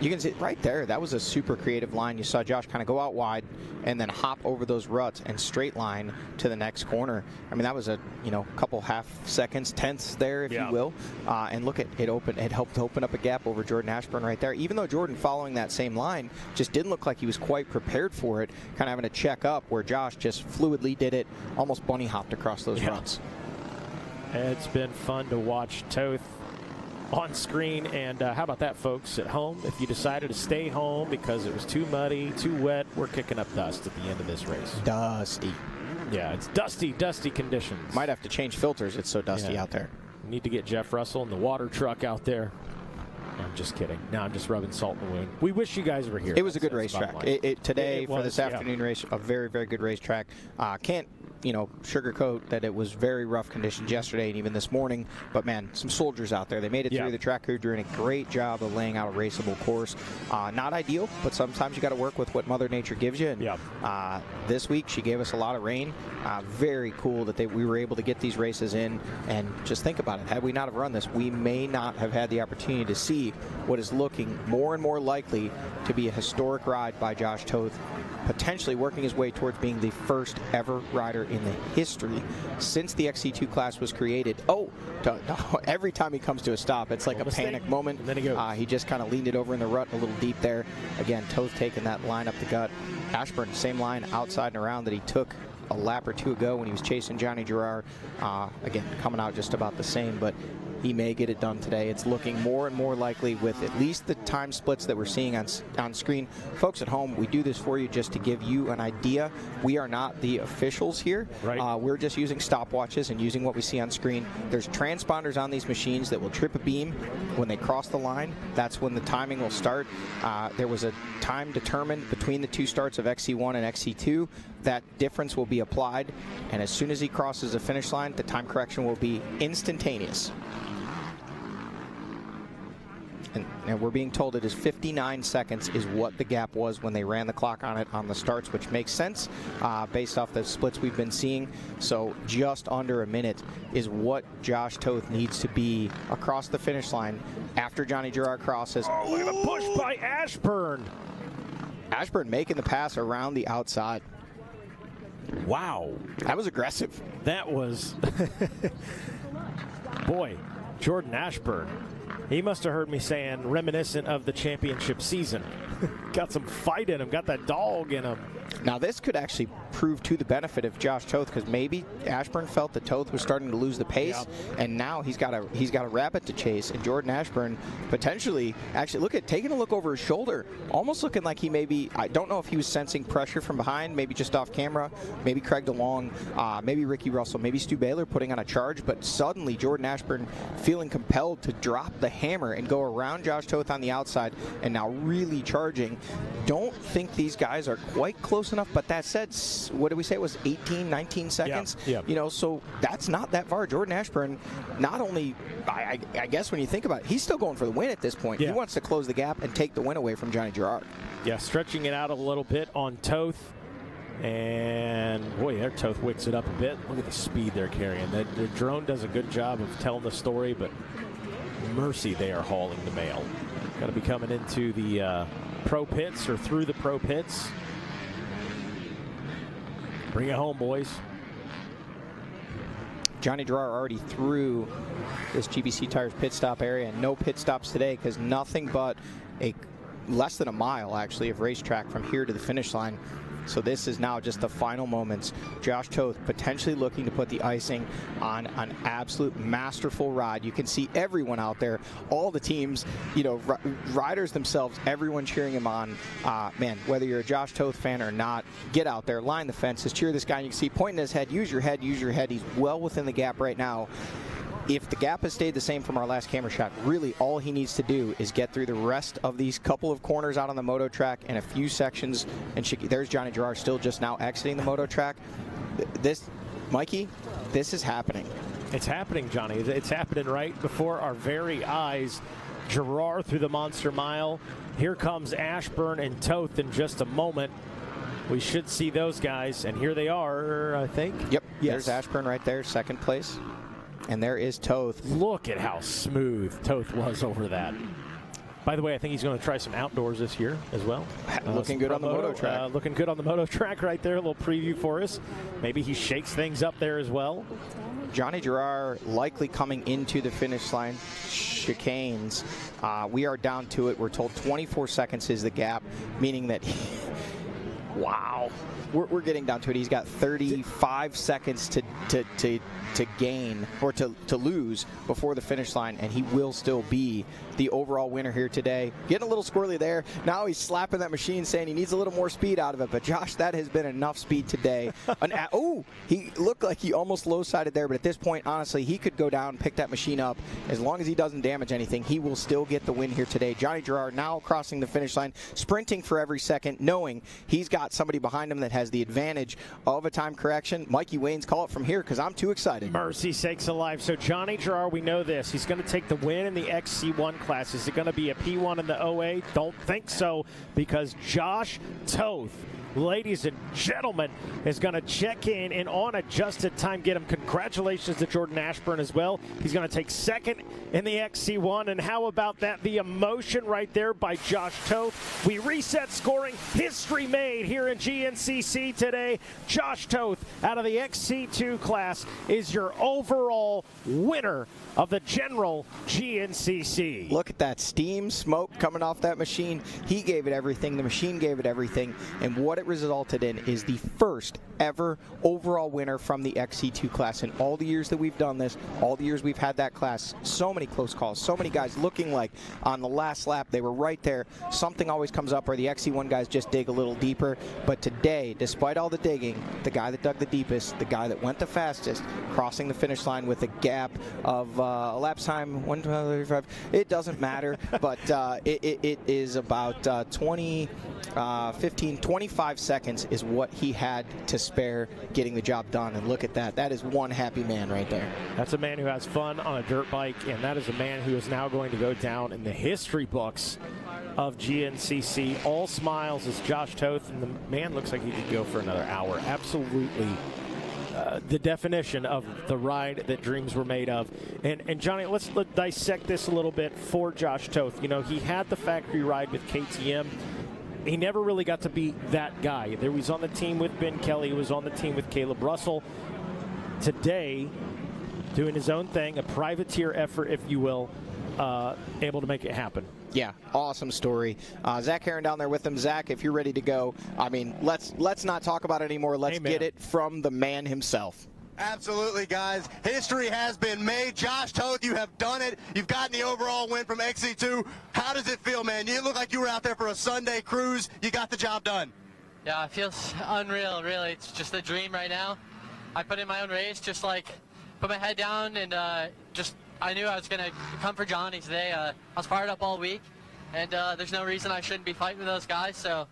You can see right there, that was a super creative line. You saw Josh kind of go out wide and then hop over those ruts and straight line to the next corner. I mean, that was a couple half seconds, tenths there, if you will. And look at it open. It helped open up a gap over Jordan Ashburn right there. Even though Jordan, following that same line, just didn't look like he was quite prepared for it, kind of having to check up, where Josh just fluidly did it, almost bunny hopped across those ruts. It's been fun to watch Toth on screen. And how about that, folks, at home? If you decided to stay home because it was too muddy, too wet, we're kicking up dust at the end of this race. Dusty. Yeah, it's dusty conditions. Might have to change filters. It's so dusty out there. Need to get Jeff Russell and the water truck out there. I'm just kidding. Now I'm just rubbing salt in the wound. We wish you guys were here. It was a good racetrack. Today, for this afternoon race, a very, very good racetrack. Can't sugarcoat that it was very rough conditions yesterday and even this morning. But, man, some soldiers out there. They made it through. The track crew doing a great job of laying out a raceable course. Not ideal, but sometimes you got to work with what Mother Nature gives you. And this week, she gave us a lot of rain. Very cool that we were able to get these races in. And just think about it. Had we not have run this, we may not have had the opportunity to see what is looking more and more likely to be a historic ride by Josh Toth, potentially working his way towards being the first ever rider in the history since the XC2 class was created. Every time he comes to a stop, it's like a panic moment. And then he goes. He just kind of leaned it over in the rut a little deep there. Again, Toth taking that line up the gut. Ashburn, same line outside and around that he took a lap or two ago when he was chasing Johnny Girroir. Again, coming out just about the same, but he may get it done today. It's looking more and more likely with at least the time splits that we're seeing on screen. Folks at home, we do this for you just to give you an idea. We are not the officials here. Right. We're just using stopwatches and using what we see on screen. There's transponders on these machines that will trip a beam when they cross the line. That's when the timing will start. There was a time determined between the two starts of XC1 and XC2. That difference will be applied, and as soon as he crosses the finish line, the time correction will be instantaneous. And we're being told it is 59 seconds is what the gap was when they ran the clock on it on the starts, which makes sense based off the splits we've been seeing. So just under a minute is what Josh Toth needs to be across the finish line after Johnny Girroir crosses. Oh, look at the push by Ashburn. Ashburn making the pass around the outside. Wow. That was aggressive. That was... Boy, Jordan Ashburn. He must have heard me saying reminiscent of the championship season. Got some fight in him, got that dog in him. Now this could actually prove to the benefit of Josh Toth, because maybe Ashburn felt that Toth was starting to lose the pace, and now he's got a rabbit to chase, and Jordan Ashburn potentially actually taking a look over his shoulder, almost looking like he maybe, I don't know if he was sensing pressure from behind, maybe just off camera, maybe Craig DeLong, maybe Ricky Russell, maybe Stu Baylor putting on a charge, but suddenly Jordan Ashburn feeling compelled to drop the hammer and go around Josh Toth on the outside, and now really charging. Don't think these guys are quite close enough, but that said, what did we say it was, 18, 19 seconds? Yeah. So that's not that far. Jordan Ashburn, not only, I guess when you think about it, he's still going for the win at this point. Yeah. He wants to close the gap and take the win away from Johnny Girroir. Yeah, stretching it out a little bit on Toth. And, boy, there Toth wicks it up a bit. Look at the speed they're carrying. The drone does a good job of telling the story, but mercy they are hauling the mail. Got to be coming into the pro pits or through the pro pits. Bring it home, boys. Johnny Girroir already through this GBC Tires pit stop area, and no pit stops today because nothing but less than a mile, actually, of racetrack from here to the finish line. So this is now just the final moments. Josh Toth potentially looking to put the icing on an absolute masterful ride. You can see everyone out there, all the teams, riders themselves, everyone cheering him on. Man, whether you're a Josh Toth fan or not, get out there, line the fences, cheer this guy. You can see pointing his head, use your head, use your head. He's well within the gap right now. If the gap has stayed the same from our last camera shot, really all he needs to do is get through the rest of these couple of corners out on the moto track and a few sections. And there's Johnny Girroir still just now exiting the moto track. Mikey, this is happening. It's happening, Johnny. It's happening right before our very eyes. Girroir through the Monster Mile. Here comes Ashburn and Toth in just a moment. We should see those guys, and here they are, I think. Yep, yes. There's Ashburn right there, second place. And there is Toth. Look at how smooth Toth was over that. By the way, I think he's going to try some outdoors this year as well. Looking good on the moto track. Looking good on the moto track right there. A little preview for us. Maybe he shakes things up there as well. Johnny Girroir likely coming into the finish line chicanes. We are down to it. We're told 24 seconds is the gap, meaning that wow. We're getting down to it. He's got 35 seconds to gain or to lose before the finish line, and he will still be the overall winner here today. Getting a little squirrely there. Now he's slapping that machine saying he needs a little more speed out of it, but Josh, that has been enough speed today. He looked like he almost low-sided there, but at this point, honestly, he could go down, pick that machine up. As long as he doesn't damage anything, he will still get the win here today. Johnny Girroir now crossing the finish line, sprinting for every second, knowing he's got somebody behind him that has the advantage of a time correction. Mikey Wayne's call it from here because I'm too excited. Mercy sakes alive. So Johnny Girroir, we know this. He's going to take the win in the XC1 class. Is it going to be a P1 in the OA? Don't think so, because Josh Toth, ladies and gentlemen, is going to check in and on adjusted time get him. Congratulations to Jordan Ashburn as well. He's going to take second in the XC1. And how about that? The emotion right there by Josh Toth. We reset scoring. History made here in GNCC today. Josh Toth out of the XC2 class is your overall winner of the general GNCC. Look at that steam, smoke coming off that machine. He gave it everything. The machine gave it everything. And what it resulted in is the first ever overall winner from the XC2 class. In all the years that we've done this, all the years we've had that class, so many close calls, so many guys looking like on the last lap they were right there. Something always comes up where the XC1 guys just dig a little deeper. But today, despite all the digging, the guy that dug the deepest, the guy that went the fastest, crossing the finish line with a gap of a lapse time 1:35. It doesn't matter, but it is about 25 seconds is what he had to spare getting the job done. And look at that. That is one happy man right there. That's a man who has fun on a dirt bike, and that is a man who is now going to go down in the history books of GNCC. All smiles is Josh Toth, and the man looks like he could go for another hour. Absolutely. The definition of the ride that dreams were made of. And Johnny, let's dissect this a little bit for Josh Toth. You know, he had the factory ride with KTM. He never really got to be that guy. He was on the team with Ben Kelly. He was on the team with Caleb Russell. Today, doing his own thing, a privateer effort, if you will, able to make it happen. Yeah, awesome story. Zach Heron down there with him. Zach, if you're ready to go, I mean, let's not talk about it anymore. Let's get it from the man himself. Absolutely, guys. History has been made. Josh Toth, you have done it. You've gotten the overall win from XC2. How does it feel, man? You look like you were out there for a Sunday cruise. You got the job done. Yeah, it feels unreal, really. It's just a dream right now. I put in my own race, just like put my head down and I knew I was going to come for Johnny today. I was fired up all week, and there's no reason I shouldn't be fighting with those guys. So,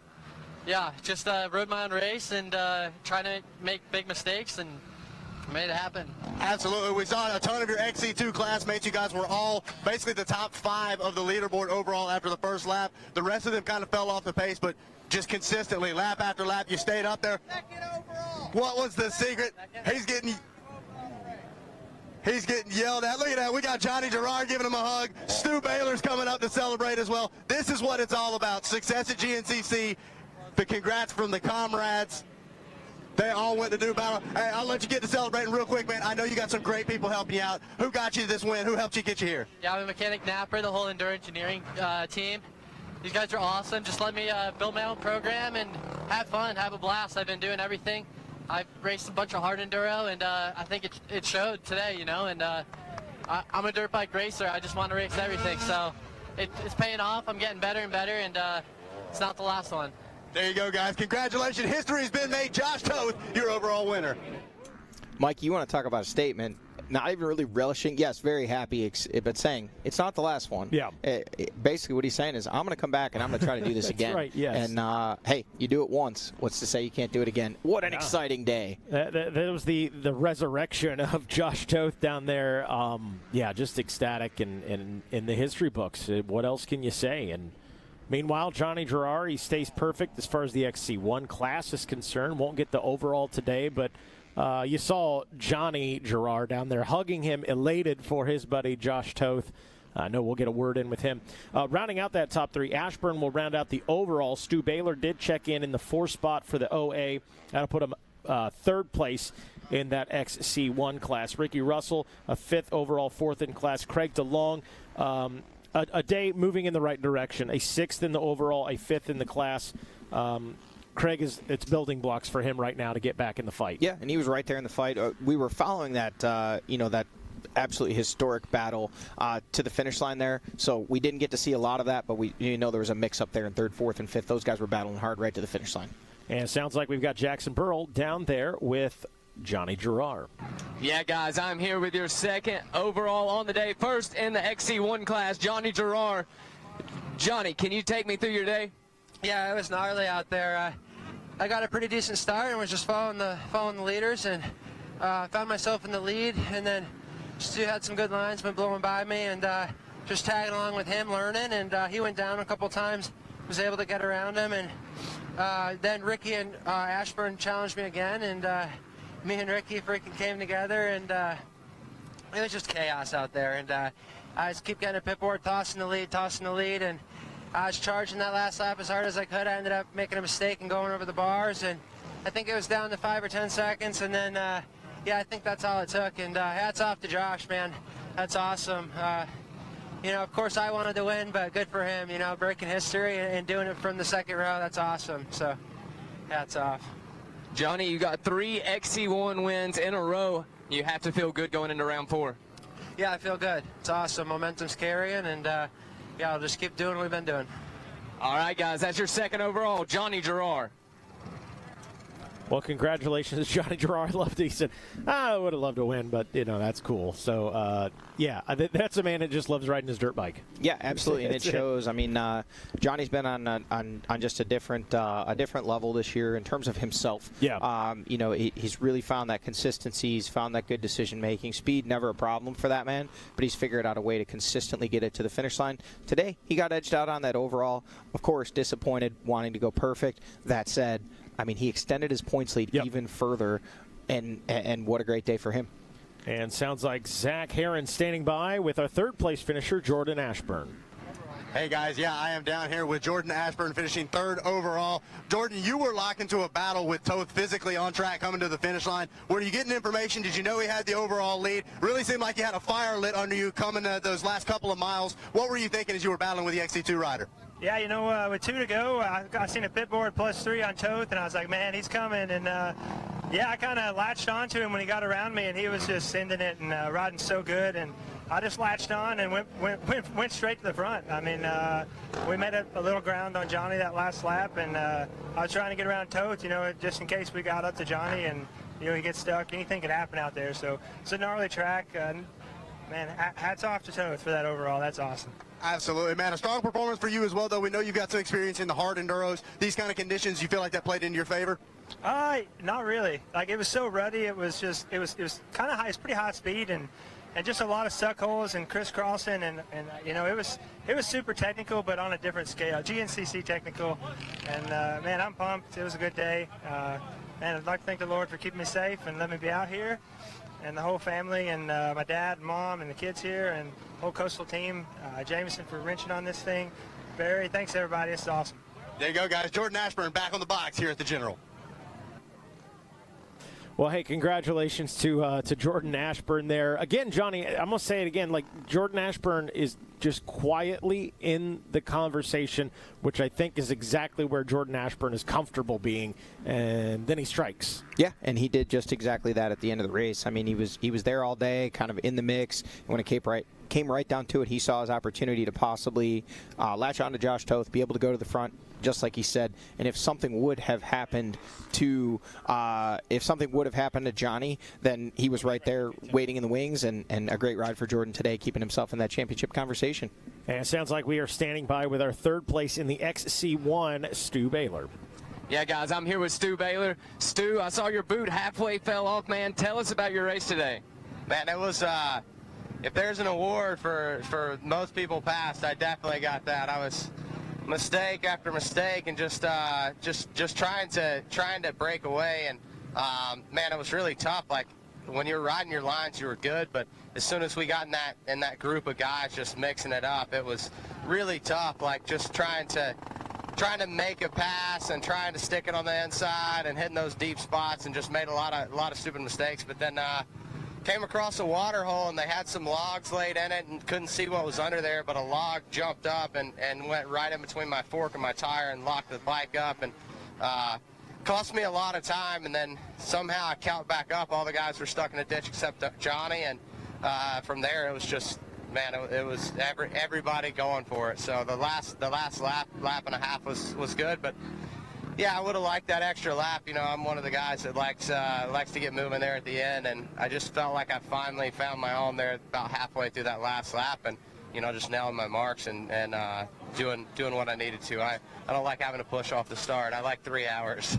yeah, just rode my own race and trying to make big mistakes and made it happen. Absolutely. We saw a ton of your XC2 classmates. You guys were all basically the top 5 of the leaderboard overall after the first lap. The rest of them kind of fell off the pace, but just consistently, lap after lap, you stayed up there. What was the secret? He's getting yelled at. Look at that. We got Johnny Girroir giving him a hug. Stu Baylor's coming up to celebrate as well. This is what it's all about. Success at GNCC. The congrats from the comrades. They all went to do battle. Hey, I'll let you get to celebrating real quick, man. I know you got some great people helping you out. Who got you this win? Who helped you get you here? Yeah, I'm a mechanic Napper, the whole Enduro Engineering team. These guys are awesome. Just let me build my own program and have fun, have a blast. I've been doing everything. I've raced a bunch of hard enduro, and I think it showed today, you know, and I'm a dirt bike racer. I just want to race everything, so it's paying off. I'm getting better and better, and it's not the last one. There you go, guys. Congratulations. History's been made. Josh Toth, your overall winner. Mike, you want to talk about a statement? Not even really relishing. Yes, very happy, but saying it's not the last one. Yeah. Basically, what he's saying is, I'm going to come back and I'm going to try to do this again. Right, yes. And, hey, you do it once. What's to say you can't do it again? What an exciting day. That was the resurrection of Josh Toth down there. Yeah, just ecstatic and in the history books. What else can you say? And meanwhile, Johnny Girroir, he stays perfect as far as the XC1 class is concerned. Won't get the overall today, but you saw Johnny Girroir down there hugging him, elated for his buddy Josh Toth. I know we'll get a word in with him. Rounding out that top 3, Ashburn will round out the overall. Stu Baylor did check in the 4th spot for the OA. That'll put him 3rd place in that XC1 class. Ricky Russell, a 5th overall, 4th in class. Craig DeLong, a day moving in the right direction. A 6th in the overall, a 5th in the class. Craig, it's building blocks for him right now to get back in the fight. Yeah, and he was right there in the fight. We were following that, that absolutely historic battle to the finish line there. So we didn't get to see a lot of that, but there was a mix-up there in 3rd, 4th, and 5th. Those guys were battling hard right to the finish line. And it sounds like we've got Jackson Burrell down there with Johnny Girroir. Yeah, guys, I'm here with your 2nd overall on the day. 1st in the XC1 class, Johnny Girroir. Johnny, can you take me through your day? Yeah, it was gnarly out there. I got a pretty decent start and was just following the leaders, and found myself in the lead, and then Stu had some good lines, been blowing by me, and just tagging along with him, learning, and he went down a couple times, was able to get around him, and then Ricky and Ashburn challenged me again, and me and Ricky freaking came together, and it was just chaos out there, and I just keep getting a pit board, tossing the lead, and I was charging that last lap as hard as I could. I ended up making a mistake and going over the bars, and I think it was down to 5 or 10 seconds, and then yeah, I think that's all it took, and hats off to Josh, man. That's awesome. Of course I wanted to win, but good for him, breaking history and doing it from the 2nd row. That's awesome, so hats off. Johnny, you got 3 XC1 wins in a row. You have to feel good going into round 4. Yeah, I feel good. It's awesome. Momentum's carrying, and yeah, I'll just keep doing what we've been doing. All right, guys, that's your 2nd overall, Johnny Girroir. Well, congratulations, Johnny Girroir. He said, I would have loved to win, but, that's cool. So, yeah, that's a man that just loves riding his dirt bike. Yeah, absolutely, and it shows. I mean, Johnny's been on just a different level this year in terms of himself. Yeah. He's really found that consistency. He's found that good decision-making. Speed, never a problem for that man, but he's figured out a way to consistently get it to the finish line. Today, he got edged out on that overall. Of course, disappointed, wanting to go perfect. That said, I mean, he extended his points lead even further, and what a great day for him. And sounds like Zach Herron standing by with our 3rd place finisher, Jordan Ashburn. Hey guys, yeah, I am down here with Jordan Ashburn finishing 3rd overall. Jordan, you were locked into a battle with Toth physically on track coming to the finish line. Were you getting information? Did you know he had the overall lead? Really seemed like you had a fire lit under you coming those last couple of miles. What were you thinking as you were battling with the XC2 rider? Yeah, with 2 to go, I seen a pit board +3 on Toth, and I was like, man, he's coming. And, yeah, I kind of latched onto him when he got around me, and he was just sending it and riding so good. And I just latched on and went straight to the front. I mean, we made a little ground on Johnny that last lap, and I was trying to get around Toth, just in case we got up to Johnny and, he gets stuck. Anything could happen out there. So it's a gnarly track. Man, hats off to Toth for that overall. That's awesome. Absolutely, man. A strong performance for you as well, though. We know you've got some experience in the hard enduros. These kind of conditions, you feel like that played into your favor? Not really. Like, it was so ruddy. It was kind of high. It's pretty high speed and just a lot of suck holes and crisscrossing and it was super technical, but on a different scale. GNCC technical, and man, I'm pumped. It was a good day. Man, I'd like to thank the Lord for keeping me safe and letting me be out here, and the whole family, and my dad and mom and the kids here, and the whole Coastal team. Jameson for wrenching on this thing. Barry, thanks everybody. It's awesome. There you go, guys. Jordan Ashburn back on the box here at the General. Well, hey, congratulations to Jordan Ashburn there. Again, Johnny, I'm going to say it again, like, Jordan Ashburn is just quietly in the conversation, which I think is exactly where Jordan Ashburn is comfortable being, and then he strikes. Yeah, and he did just exactly that at the end of the race. I mean, he was there all day, kind of in the mix. And when it came right down to it, he saw his opportunity to possibly latch on to Josh Toth, be able to go to the front, just like he said. And if something would have happened to Johnny, then he was right there waiting in the wings, and a great ride for Jordan today, keeping himself in that championship conversation. And it sounds like we are standing by with our 3rd place in the XC1, Stu Baylor. Yeah, guys, I'm here with Stu Baylor. Stu, I saw your boot halfway fell off, man. Tell us about your race today. Man, it was, if there's an award for most people past, I definitely got that. I was mistake after mistake and just trying to break away, and man, it was really tough. Like, when you were riding your lines, you were good, but as soon as we got in that group of guys just mixing it up, it was really tough, like just trying to make a pass and trying to stick it on the inside and hitting those deep spots, and just made a lot of stupid mistakes. But then came across a water hole, and they had some logs laid in it and couldn't see what was under there, but a log jumped up and went right in between my fork and my tire and locked the bike up, and cost me a lot of time. And then somehow I count back up, all the guys were stuck in a ditch except Johnny, and from there it was just, man, it was everybody going for it. So the last lap and a half was good, but yeah, I would have liked that extra lap. You know, I'm one of the guys that likes to get moving there at the end, and I just felt like I finally found my own there about halfway through that last lap, and you know, just nailing my marks and doing what I needed to. I don't like having to push off the start. I like 3 hours.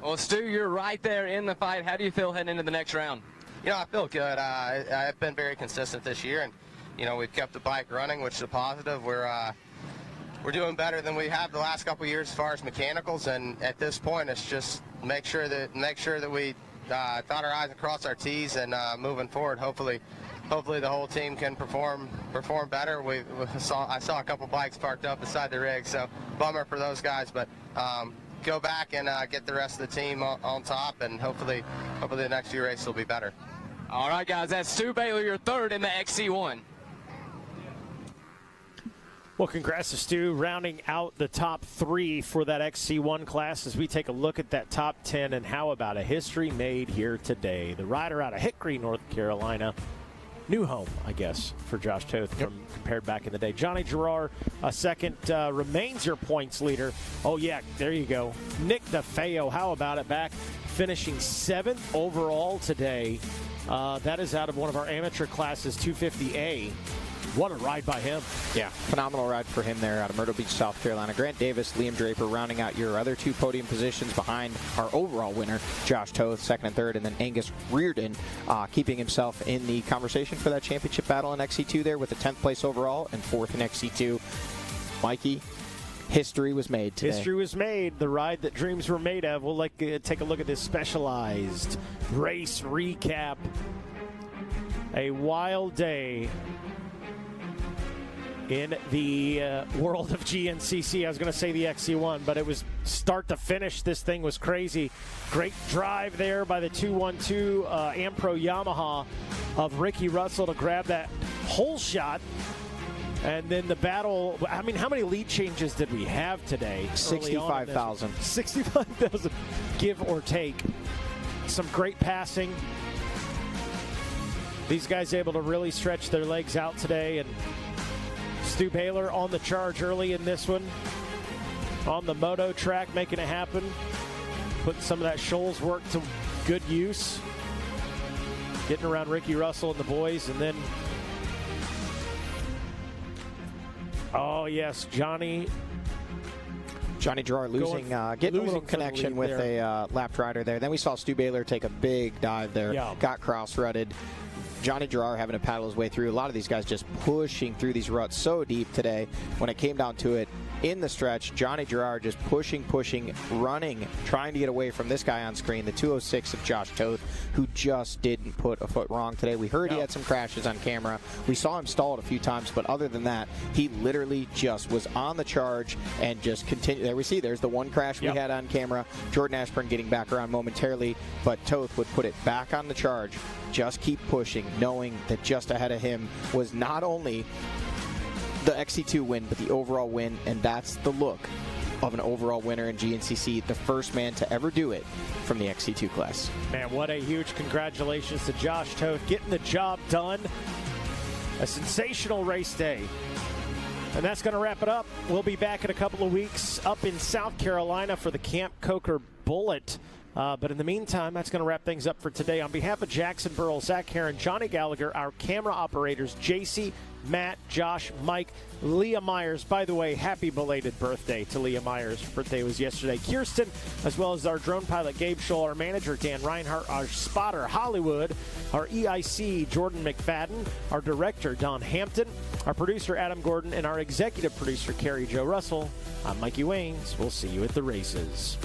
Well, Stu, you're right there in the fight. How do you feel heading into the next round? You know, I feel good. I've been very consistent this year, and you know, we've kept the bike running, which is a positive. We're doing better than we have the last couple of years as far as mechanicals, and at this point, it's just make sure that we dot our I's and cross our T's, and moving forward, hopefully the whole team can perform better. I saw a couple bikes parked up beside the rig, so bummer for those guys, but go back and get the rest of the team on top, and hopefully the next few races will be better. All right, guys, that's Stu Baylor, your third in the XC1. Well, congrats to Stu, rounding out the top 3 for that XC1 class as we take a look at that top 10. And how about a history made here today? The rider out of Hickory, North Carolina. New home, I guess, for Josh Toth from compared back in the day. Johnny Girroir, a second, remains your points leader. Oh, yeah, there you go. Nick DeFeo, how about it, back finishing 7th overall today. That is out of one of our amateur classes, 250A. What a ride by him. Yeah, phenomenal ride for him there out of Myrtle Beach, South Carolina. Grant Davis, Liam Draper rounding out your other 2 podium positions behind our overall winner, Josh Toth, 2nd and 3rd, and then Angus Reardon keeping himself in the conversation for that championship battle in XC2 there with a 10th place overall and 4th in XC2. Mikey, history was made today. History was made. The ride that dreams were made of. We'll take a look at this specialized race recap. A wild day in the world of GNCC. I was going to say the XC1, but it was start to finish. This thing was crazy. Great drive there by the 212 Ampro Yamaha of Ricky Russell to grab that hole shot. And then the battle, I mean, how many lead changes did we have today? 65,000. 65,000, give or take. Some great passing. These guys able to really stretch their legs out today, and Stu Baylor on the charge early in this one. On the moto track, making it happen. Putting some of that Shoals work to good use. Getting around Ricky Russell and the boys. And then, oh, yes, Johnny Girroir losing, getting a little connection with a lapped rider there. Then we saw Stu Baylor take a big dive there. Yeah. Got cross-rutted. Johnny Girroir having to paddle his way through. A lot of these guys just pushing through these ruts so deep today. When it came down to it, in the stretch, Johnny Girroir just pushing, running, trying to get away from this guy on screen, the 206 of Josh Toth, who just didn't put a foot wrong today. We heard he had some crashes on camera. We saw him stall it a few times, but other than that, he literally just was on the charge and just continued. There we see, there's the one crash we had on camera. Jordan Ashburn getting back around momentarily, but Toth would put it back on the charge, just keep pushing, knowing that just ahead of him was not only the XC2 win, but the overall win, and that's the look of an overall winner in GNCC, the first man to ever do it from the XC2 class. Man, what a huge congratulations to Josh Toth getting the job done. A sensational race day. And that's going to wrap it up. We'll be back in a couple of weeks up in South Carolina for the Camp Coker Bullet. But in the meantime, that's going to wrap things up for today. On behalf of Jackson Burrell, Zach Herron, Johnny Gallagher, our camera operators, JC, Matt, Josh, Mike, Leah Myers. By the way, happy belated birthday to Leah Myers. Her birthday was yesterday. Kirsten, as well as our drone pilot, Gabe Scholl, our manager, Dan Reinhart, our spotter, Hollywood, our EIC, Jordan McFadden, our director, Don Hampton, our producer, Adam Gordon, and our executive producer, Carrie Jo Russell. I'm Mikey Waynes. We'll see you at the races.